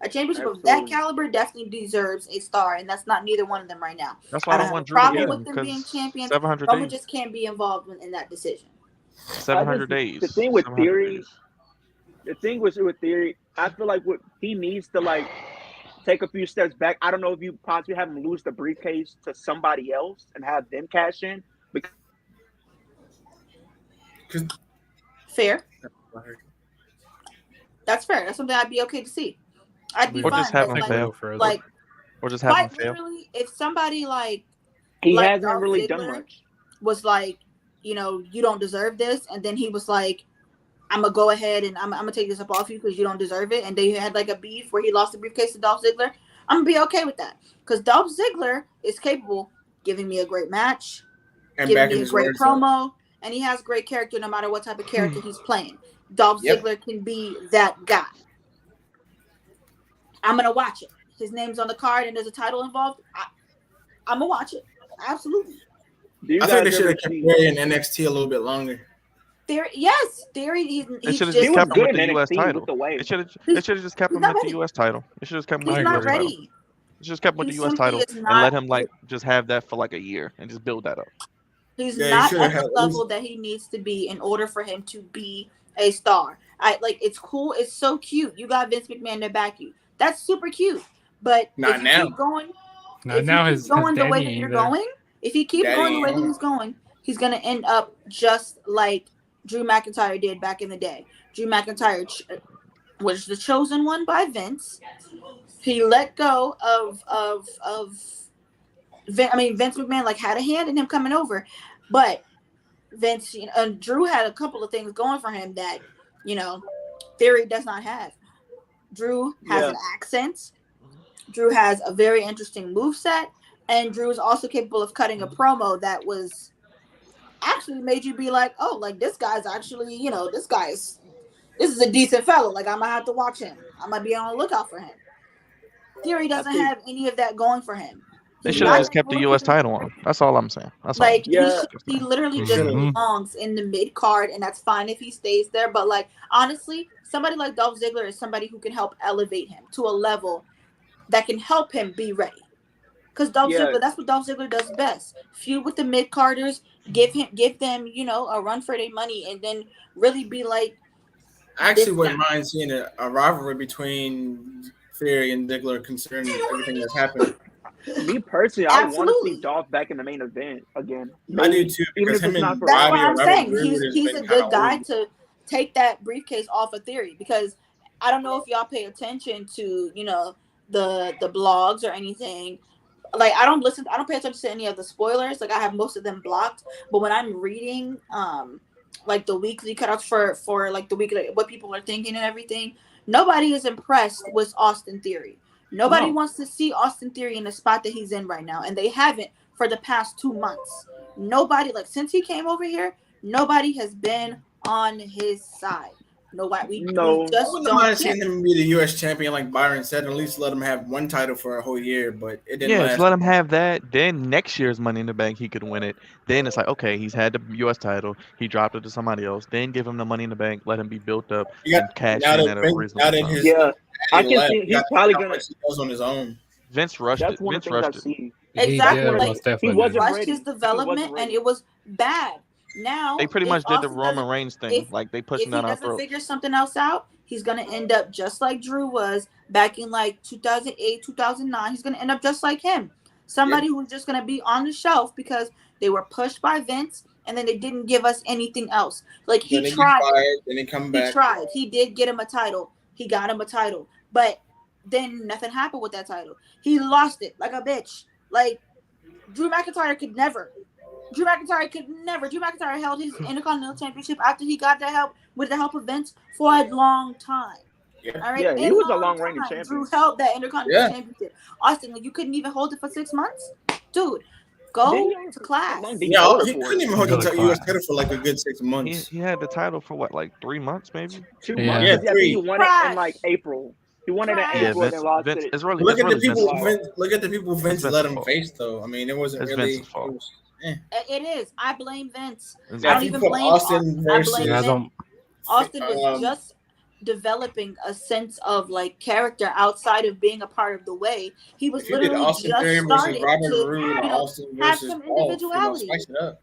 A championship of that Absolutely. caliber definitely deserves a star, and that's not neither one of them right now. That's why I I don't don't have a want Drew to problem get with him them being because champions. 700 Roman days. just can't be involved in that decision. 700 days. The thing with 700 Theory, days. with Theory, I feel like what he needs to like take a few steps back. I don't know if you possibly have him lose the briefcase to somebody else and have them cash in. Fair. That's fair. That's something I'd be okay to see. I'd be Or fine. just have with, him fail. like, Or just have him quite fail. literally, if somebody He like hasn't Dolph really Ziggler done much. was like, you don't deserve this, and then he was like, I'm gonna go ahead and I'm gonna take this up off you because you don't deserve it, and they had like a beef where he lost the briefcase to Dolph Ziggler, I'm gonna be okay with that because Dolph Ziggler is capable of giving me a great match, And giving back me in a his great words, promo, and he has great character no matter what type of character he's playing. Dolph Yep. Ziggler can be that guy. I'm gonna watch it. His name's on the card and there's a title involved. I'm gonna watch it. Absolutely. I think they should have kept Theory in NXT a little bit longer. Theory, They should have He just was kept him good with the in U.S. NXT title. with the way. They should have just kept He's him not with the ready. U.S. title. They should just kept him with He's the not U.S. title. ready. Just kept with He the U.S. simply title is and not- let him just have that for like a year and just build that up. He's Yeah, he not should at have the had- level that he needs to be in order for him to be a star. It's cool. It's so cute. You got Vince McMahon to back you. That's super cute. But Not if you now. keep going, Now if his you keep going the way daddy that ain't you're there. going, if he keeps Daddy going the way ain't that he's going, he's gonna end up just like Drew McIntyre did back in the day. Drew McIntyre was the chosen one by Vince. He let go of Vince McMahon had a hand in him coming over, but Vince and Drew had a couple of things going for him that Theory does not have. Drew has an accent. Drew has a very interesting moveset, and Drew is also capable of cutting a promo that was actually made you be like, oh, like this guy's actually, this is a decent fellow. Like I'm gonna have to watch him. I'm gonna be on the lookout for him. Theory doesn't have any of that going for him. They He's should have not just kept the U.S. title on. That's all I'm saying. That's all. he literally just Mhm. belongs in the mid card, and that's fine if he stays there. But honestly, somebody like Dolph Ziggler is somebody who can help elevate him to a level that can help him be ready. Because Ziggler, that's what Dolph Ziggler does best. Feud with the mid carders, give them, a run for their money, and then really be like. I actually wouldn't mind seeing a rivalry between Theory and Ziggler, considering everything that's happened. Me personally, I want to see Dolph back in the main event again. I do too. Even Because if it's not for That's Robbie what I'm or saying. Robert Roode has He's been a good kinda guy old. to take that briefcase off of Theory, because I don't know if y'all pay attention to the blogs or anything. like I don't pay attention to any of the spoilers. Like I have most of them blocked. But when I'm reading like the weekly cutouts for like the week, like, what people are thinking and everything, nobody is impressed with Austin Theory. Nobody wants to see Austin Theory in the spot that he's in right now, and they haven't for the past 2 months. Nobody, like since he came over here, nobody has been on his side. Nobody. We No. I just wouldn't don't mind care. seeing him be the U.S. champion, like Byron said. At least let him have one title for a whole year, but it didn't Yeah, last. just let him have that. Then next year's Money in the Bank, he could win it. Then it's like, okay, he's had the U.S. title. He dropped it to somebody else. Then give him the Money in the Bank. Let him be built up You and cash now in that at a Vince, now reasonable that time. his Yeah, I daddy can left, see you he's got to probably see how gonna. much he does on his own. Vince rushed That's it. one of Vince the things I rushed it. see. Exactly. did, Like most definitely. He wasn't rushed ready. his He wasn't development, ready. and it was bad. Now, They pretty if much did the Austin Roman doesn't, Reigns thing. if Like they if pushing he down our doesn't throats. figure something else out, he's gonna end up just like Drew was back in like 2008, 2009. He's gonna end up just like him. Somebody who's just gonna be on the shelf because they were pushed by Vince, and then they didn't give us anything else. Like Then he they get tried. fired, then they come He back. tried. He did get him a title. He got him a title, but then nothing happened with that title. He lost it like a bitch. Like Drew McIntyre could never. Drew McIntyre held his Intercontinental Championship after he got the help with the help of Vince for a long time. Yeah. All right, Yeah, he a was a long long-reigning time. champion. Drew held that Intercontinental Yeah. Championship. Austin, like, you couldn't even hold it for 6 months, dude. Did Go he to How class. long did he Yeah, hold it he for? couldn't even hold Go the to U.S. class. title for like a good 6 He months. he had the title for what, like 3 months maybe? 2 Yeah. months. Yeah, I think 3. he won it in like Trash. April. He won it in Trash. Yeah, April and then Vince. lost Vince. it. It's really Look it's at the really people. Vince's fault. Look at the people Vince let Vince's him fault. face, though. I mean, it wasn't It's really. Vince's fault. It was, It is. I blame Vince. It's I Now, don't if you Vince's even put blame Austin Austin. I blame Yeah, I versus Vince. Austin was um, just developing a sense of like character outside of being a part of the way. He was if you did literally Austin just Theory versus starting Robert to, Roode or you know, Austin have versus some Dolph, individuality. spice it up.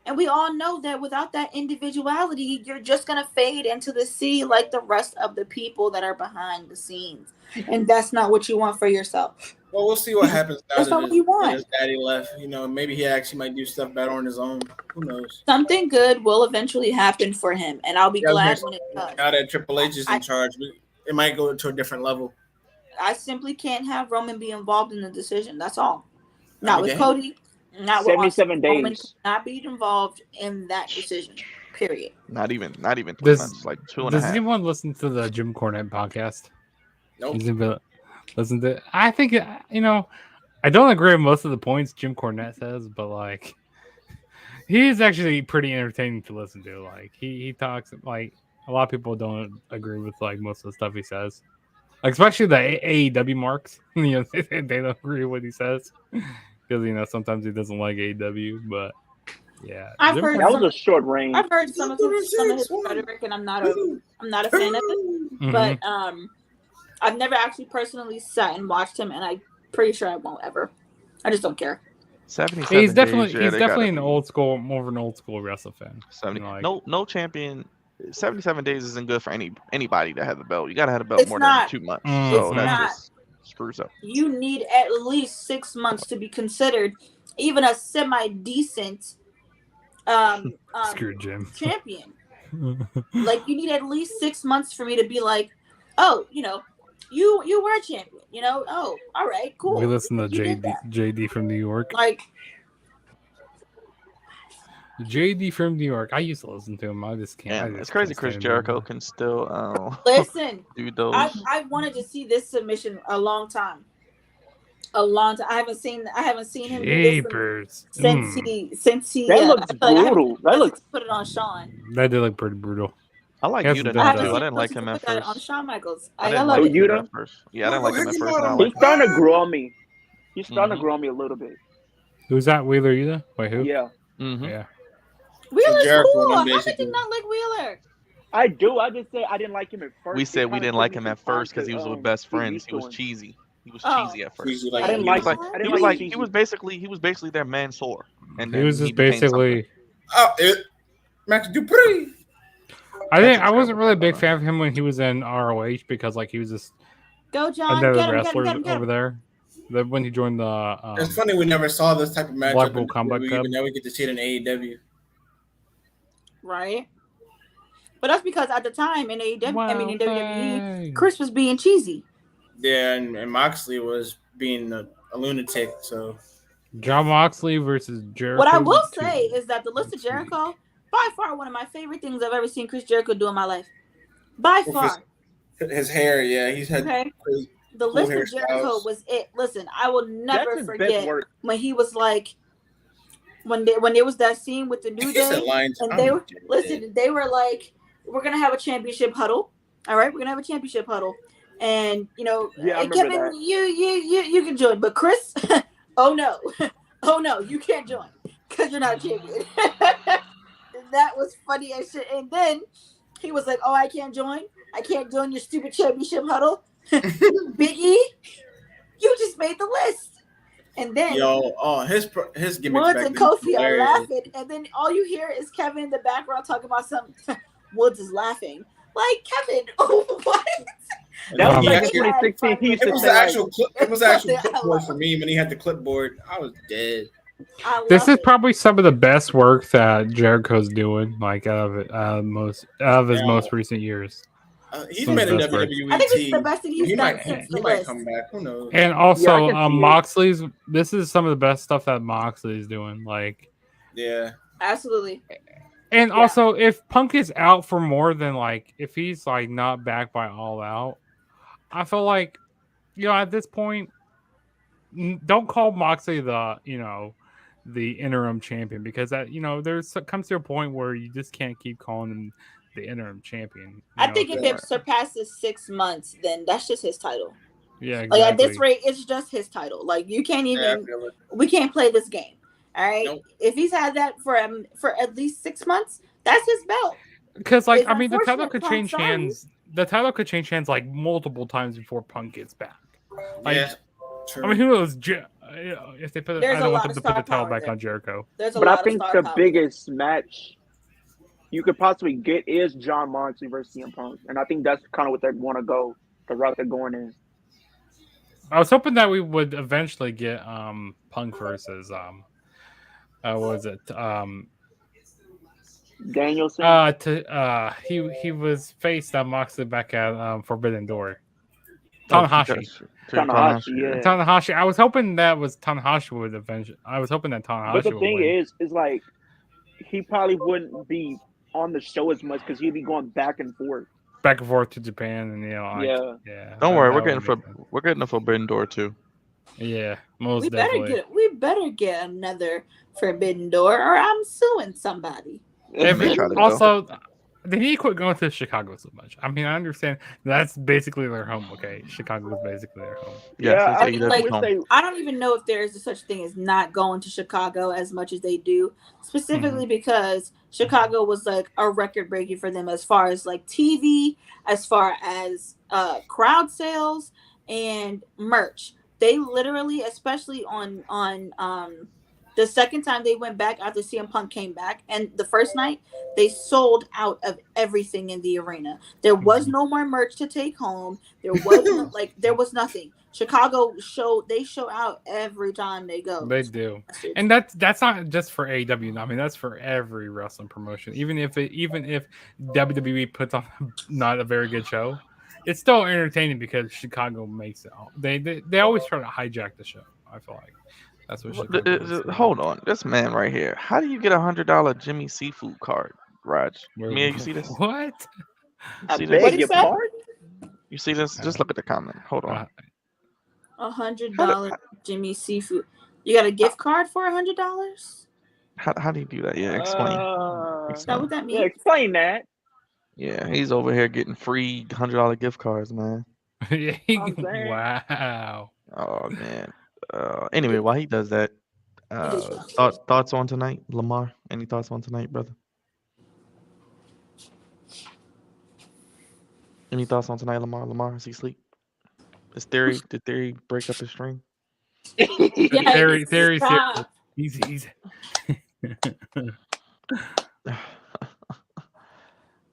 And we all know that without that individuality, you're just gonna fade into the sea like the rest of the people that are behind the scenes. And that's not what you want for yourself. Well, we'll see what happens now That's not what you that want. his daddy left. You know, maybe he actually might do stuff better on his own. Who knows? Something good will eventually happen for him, and I'll be Yeah, I was glad gonna when it say, does. now that Triple H is in I- charge, it might go to a different level. I simply can't have Roman be involved in the decision. That's all. I Not mean, with they- Cody, not with 77 Austin. Roman days. cannot be involved in that decision. Period. Not even 3 Does- months. Like 2.5. Does anyone listen to the Jim Cornette podcast? Nope. Does anybody listen to it? I think I don't agree with most of the points Jim Cornette says, but like he's actually pretty entertaining to listen to. Like he talks like a lot of people don't agree with like most of the stuff he says. Like, especially the AEW marks. They don't agree with what he says. Because sometimes he doesn't like AEW, but yeah. I've Jim heard That Cornette- was a short range. I've heard some of his rhetoric, and I'm not a fan of it. Mhm. But I've never actually personally sat and watched him, and I'm pretty sure I won't ever. I just don't care. 77 he's definitely days, yeah, they gotta an be old school, more of an old school wrestling fan. 70. Like- No champion. 77 days isn't good for anybody that has the belt. You gotta have the belt It's more not. than 2 months. Mm. So It's that not. just screws up. You need at least 6 months to be considered even a semi-decent Screw Jim. champion. Like, you need at least 6 months for me to be like, oh, you were a champion. Oh, all right, cool. We listen to You did that. JD from New York. Like, JD from New York. I used to listen to him. I just can't. Yeah, it's crazy. Chris Jericho can still listen, do those. I wanted to see this submission a long time. I haven't seen him do this Jeepers. since he That looks I feel like I haven't brutal. That looks. put it on Sean. That did look pretty brutal. I like Yes, Yuta it now does. too. I didn't like him at On first. Shawn Michaels. I I didn't love like it. him Yuta? at first. Yeah, I didn't like him at first. Now I He's like him. starting to grow on me. He's starting Mhm. to grow on me a little bit. Who's that? Wheeler Yuta? Wait, who? Yeah, Mm-hmm. Yeah. Wheeler's Jericho, cool. How basically. did you not like Wheeler? I do. I just say I didn't like him at first. We It said we kinda didn't took like me him some at time first because to, he was with get best used friends. to He was him. cheesy. He was Oh. cheesy at first. Cheesy like I didn't He like. was like I he didn't was like like cheesy. he was basically their Mansoor. And He then was just became something. basically. Max Dupree. I That's think a I wasn't terrible really a big fella. fan of him when he was in ROH because like he was just Go, John. another Get him, wrestler get him, get over him. there. When he joined the It's funny we never saw this type of matchup. Blackpool in Combat WWE, Club. but now we get to see it in AEW. Right. But that's because at the time in AEW, I mean in WWE, Wow. Chris was being cheesy. Yeah, and Moxley was being a lunatic. So Jon Moxley versus Jericho. What I will say is that the list of Jericho, by far, one of my favorite things I've ever seen Chris Jericho do in my life. By far. His hair, yeah, he's had crazy, the cool list of Jericho was it. Listen, I will never forget when he was like, when there was that scene with the New Day, and they were they were like, we're gonna have a championship huddle. All right, we're gonna have a championship huddle, and Kevin, you can join, but Chris, oh no, you can't join because you're not a champion. That was funny as shit. And then he was like, oh, I can't join your stupid championship huddle. Biggie, you just made the list. And then his gimmicks Woods and Kofi are laughing, and then all you hear is Kevin in the background talking about something. Woods is laughing. Like, Kevin, what? That was like 2016. It was the actual clipboard for me when he had the clipboard. I was dead. This is probably some of the best work that Jericho's doing, like out of his most recent years. He's made a WWE. I think it's the best thing he's done since the list. Come back. Who knows? And also, Moxley's. This is some of the best stuff that Moxley's doing. Like, yeah, absolutely. And also, if Punk is out for more than if he's not back by All Out, I feel like, at this point, don't call Moxley the interim champion, because that there's comes to a point where you just can't keep calling him the interim champion. I think if it surpasses 6 months, then that's just his title. Yeah, exactly. Like, at this rate, it's just his title. Like, you can't even. We can't play this game. All right. Nope. If he's had that for at least 6 months, that's his belt. Because the title could change hands. The title could change hands multiple times before Punk gets back. True. I mean, who knows? If they put, I don't want them to put the title back on Jericho. But I think the biggest match you could possibly get is Jon Moxley versus CM Punk, and I think that's kind of what they want to go, the route they're going in. I was hoping that we would eventually get Punk versus what was it? Danielson. He was faced Moxley back at Forbidden Door. Tanahashi. Tanahashi. I was hoping that was Tanahashi would eventually. I was hoping that Tanahashi. But the thing is like he probably wouldn't be on the show as much because he'd be going back and forth to Japan, and yeah. Don't worry, we're getting a Forbidden Door too. Yeah, most definitely. We better get another Forbidden Door, or I'm suing somebody. Also, they need to quit going to Chicago so much. I mean, I understand that's basically their home. Okay, Chicago is basically their home. I don't even know if there is such thing as not going to Chicago as much as they do, specifically because Chicago was a record breaking for them as far as TV, as far as crowd sales and merch. They literally, especially on the second time they went back after CM Punk came back, and the first night, they sold out of everything in the arena. There was no more merch to take home. There wasn't there was nothing. Chicago show out every time they go. They do, and that's not just for AEW. I mean, that's for every wrestling promotion. Even if WWE puts on not a very good show, it's still entertaining because Chicago makes it. They always try to hijack the show. I feel like. That's what hold on, this man right here. How do you get $100 Jimmy Seafood card, Raj? Mia, you see this? What? You see this? Just look at the comment. Hold on. $100 Jimmy Seafood. You got a gift card for $100? How do you do that? Yeah, explain. Is that what that means? Yeah, explain that. Yeah, he's over here getting free $100 gift cards, man. Wow. Oh man. Anyway, while he does that, thoughts on tonight, Lamar? Any thoughts on tonight, brother? Any thoughts on tonight, Lamar? Lamar, is he asleep? Did Theory break up his stream? Theory's here. He's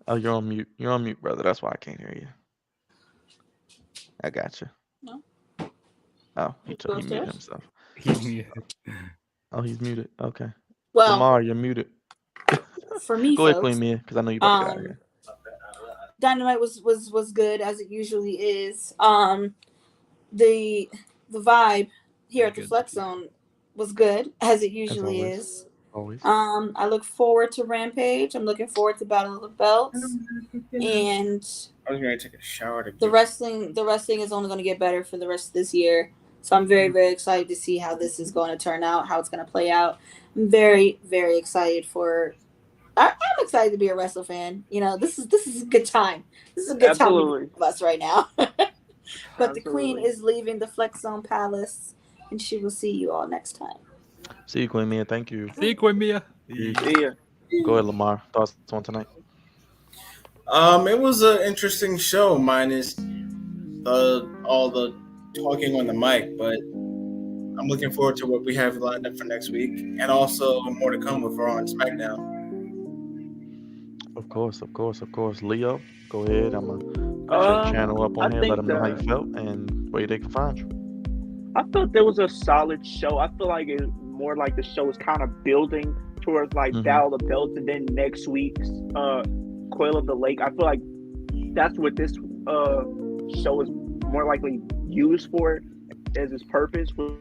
Oh, you're on mute. You're on mute, brother. That's why I can't hear you. I got you. No. Oh, he muted himself. Oh, he's muted. Okay. Well, Lamar, you're muted. For me, go ahead, Queen Mia, because I know you about to get out of here. Dynamite was good as it usually is. The vibe here at the Good. Flex Zone was good, as it As usually always. is. Always. I look forward to Rampage. I'm looking forward to Battle of the Belts, and I was going to take a shower to the get. wrestling is only going to get better for the rest of this year. So I'm very, very excited to see how this is going to turn out, how it's going to play out. I'm very, very excited for. I'm excited to be a wrestler fan. You know, this is a good time. This is a good time Absolutely. for us right now. But the Queen Absolutely. is leaving the Flex Zone Palace, and she will see you all next time. See you, Queen Mia. Thank you. See you, Queen Mia. Peace. See ya. Go ahead, Lamar. Thoughts on tonight? It was an interesting show, minus all the talking on the mic, but I'm looking forward to what we have lined up for next week, and also more to come with Raw and SmackDown. Of course. Leo, go ahead. I'm gonna put your Uh, channel up I on here. Let think them know how you that felt and where they can find you. I felt there was a solid show. I feel like it more like the show is kind of building towards like Mhm. Battle of the Belts, and then next week's Coil of the Lake. I feel like that's what this show is more likely used for as its purpose. Well,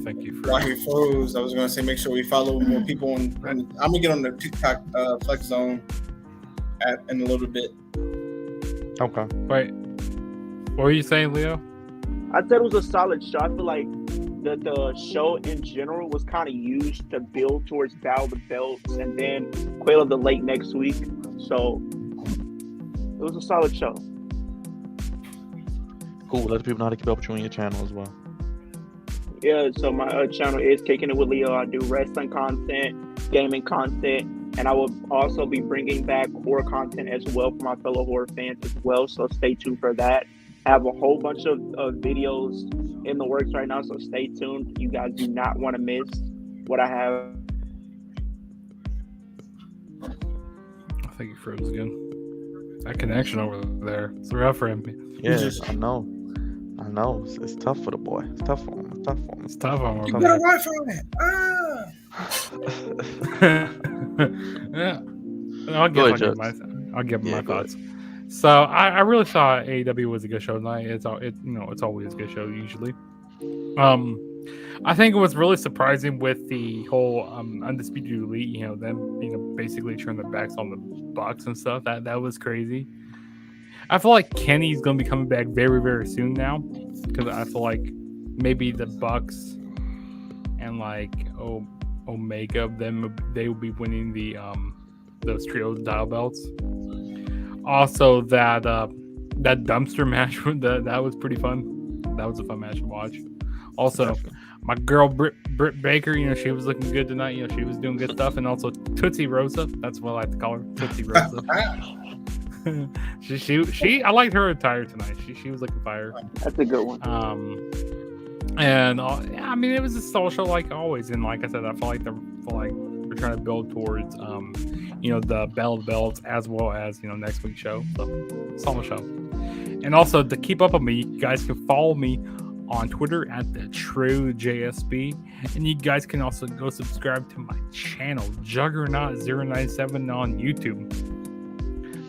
thank you for. While he froze, I was going to say make sure we follow more people on I'm going to get on the TikTok Flex Zone in a little bit. Okay. Wait, what were you saying, Leo? I said it was a solid show. I feel like the show in general was kind of used to build towards Battle of the Belts and then Quail of the Lake next week. So it was a solid show. Cool. Let the people know how to keep up with you on your channel as well. Yeah, so my channel is Kicking It with Leo. I do wrestling content, gaming content, and I will also be bringing back horror content as well for my fellow horror fans as well. So stay tuned for that. I have a whole bunch of videos in the works right now, so stay tuned. You guys do not want to miss what I have. I think he froze again. That connection over there. It's rough for him. Yes, I know. It's tough for the boy. It's tough for him. It's tough on You him. got Wi-Fi on it. Yeah. Go ahead, Judge. I'll give my go thoughts. So I really thought AEW was a good show tonight. It's always a good show usually. I think it was really surprising with the whole Undisputed Elite. Them basically turn their backs on the Bucks and stuff. That was crazy. I feel like Kenny's gonna be coming back very, very soon now, because I feel like maybe the Bucks and like Omega, they will be winning those trio title belts. Also, that dumpster match that was pretty fun. That was a fun match to watch. Also, my girl Britt Baker, she was looking good tonight. She was doing good stuff, and also Tootsie Rosa. That's what I like to call her, Tootsie Rosa. she I liked her attire tonight. She was looking fire. That's a good one. It was a stall show like always, and like I said, I feel like they're trying to build towards the Battle of the Belts as well as next week's show. So solid show. And also to keep up with me, you guys can follow me on Twitter at the True JSB, and you guys can also go subscribe to my channel Juggernaut097 on YouTube.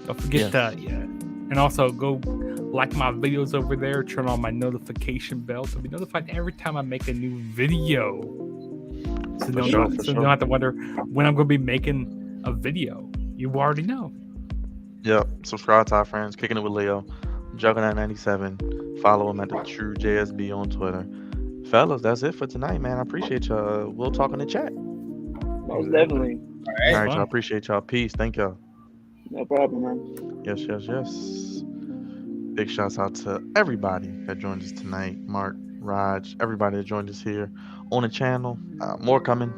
Don't forget that, and also go like my videos over there. Turn on my notification bell to be notified every time I make a new video. So you don't have to wonder when I'm going to be making a video. You already know. Yep. Subscribe to our friends, Kicking It with Leo, Juggernaut97. Follow him at the True JSB on Twitter. Fellas, that's it for tonight, man. I appreciate y'all. We'll talk in the chat. Most definitely. All All right, right. y'all. Appreciate y'all. Peace. Thank y'all. No problem, man. Yes. Big shouts out to everybody that joined us tonight. Mark, Raj, everybody that joined us here on the channel. More coming.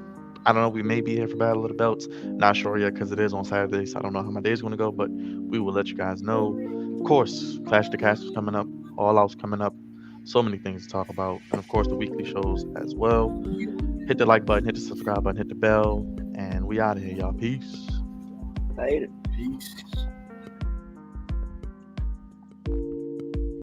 I don't know. We may be here for Battle of the Belts. Not sure yet because it is on Saturday, so I don't know how my day is going to go, but we will let you guys know. Of course, Clash of the Castles coming up. All Out's coming up. So many things to talk about. And of course, the weekly shows as well. Hit the like button, hit the subscribe button, hit the bell, and we out of here, y'all. Peace. Later. Peace.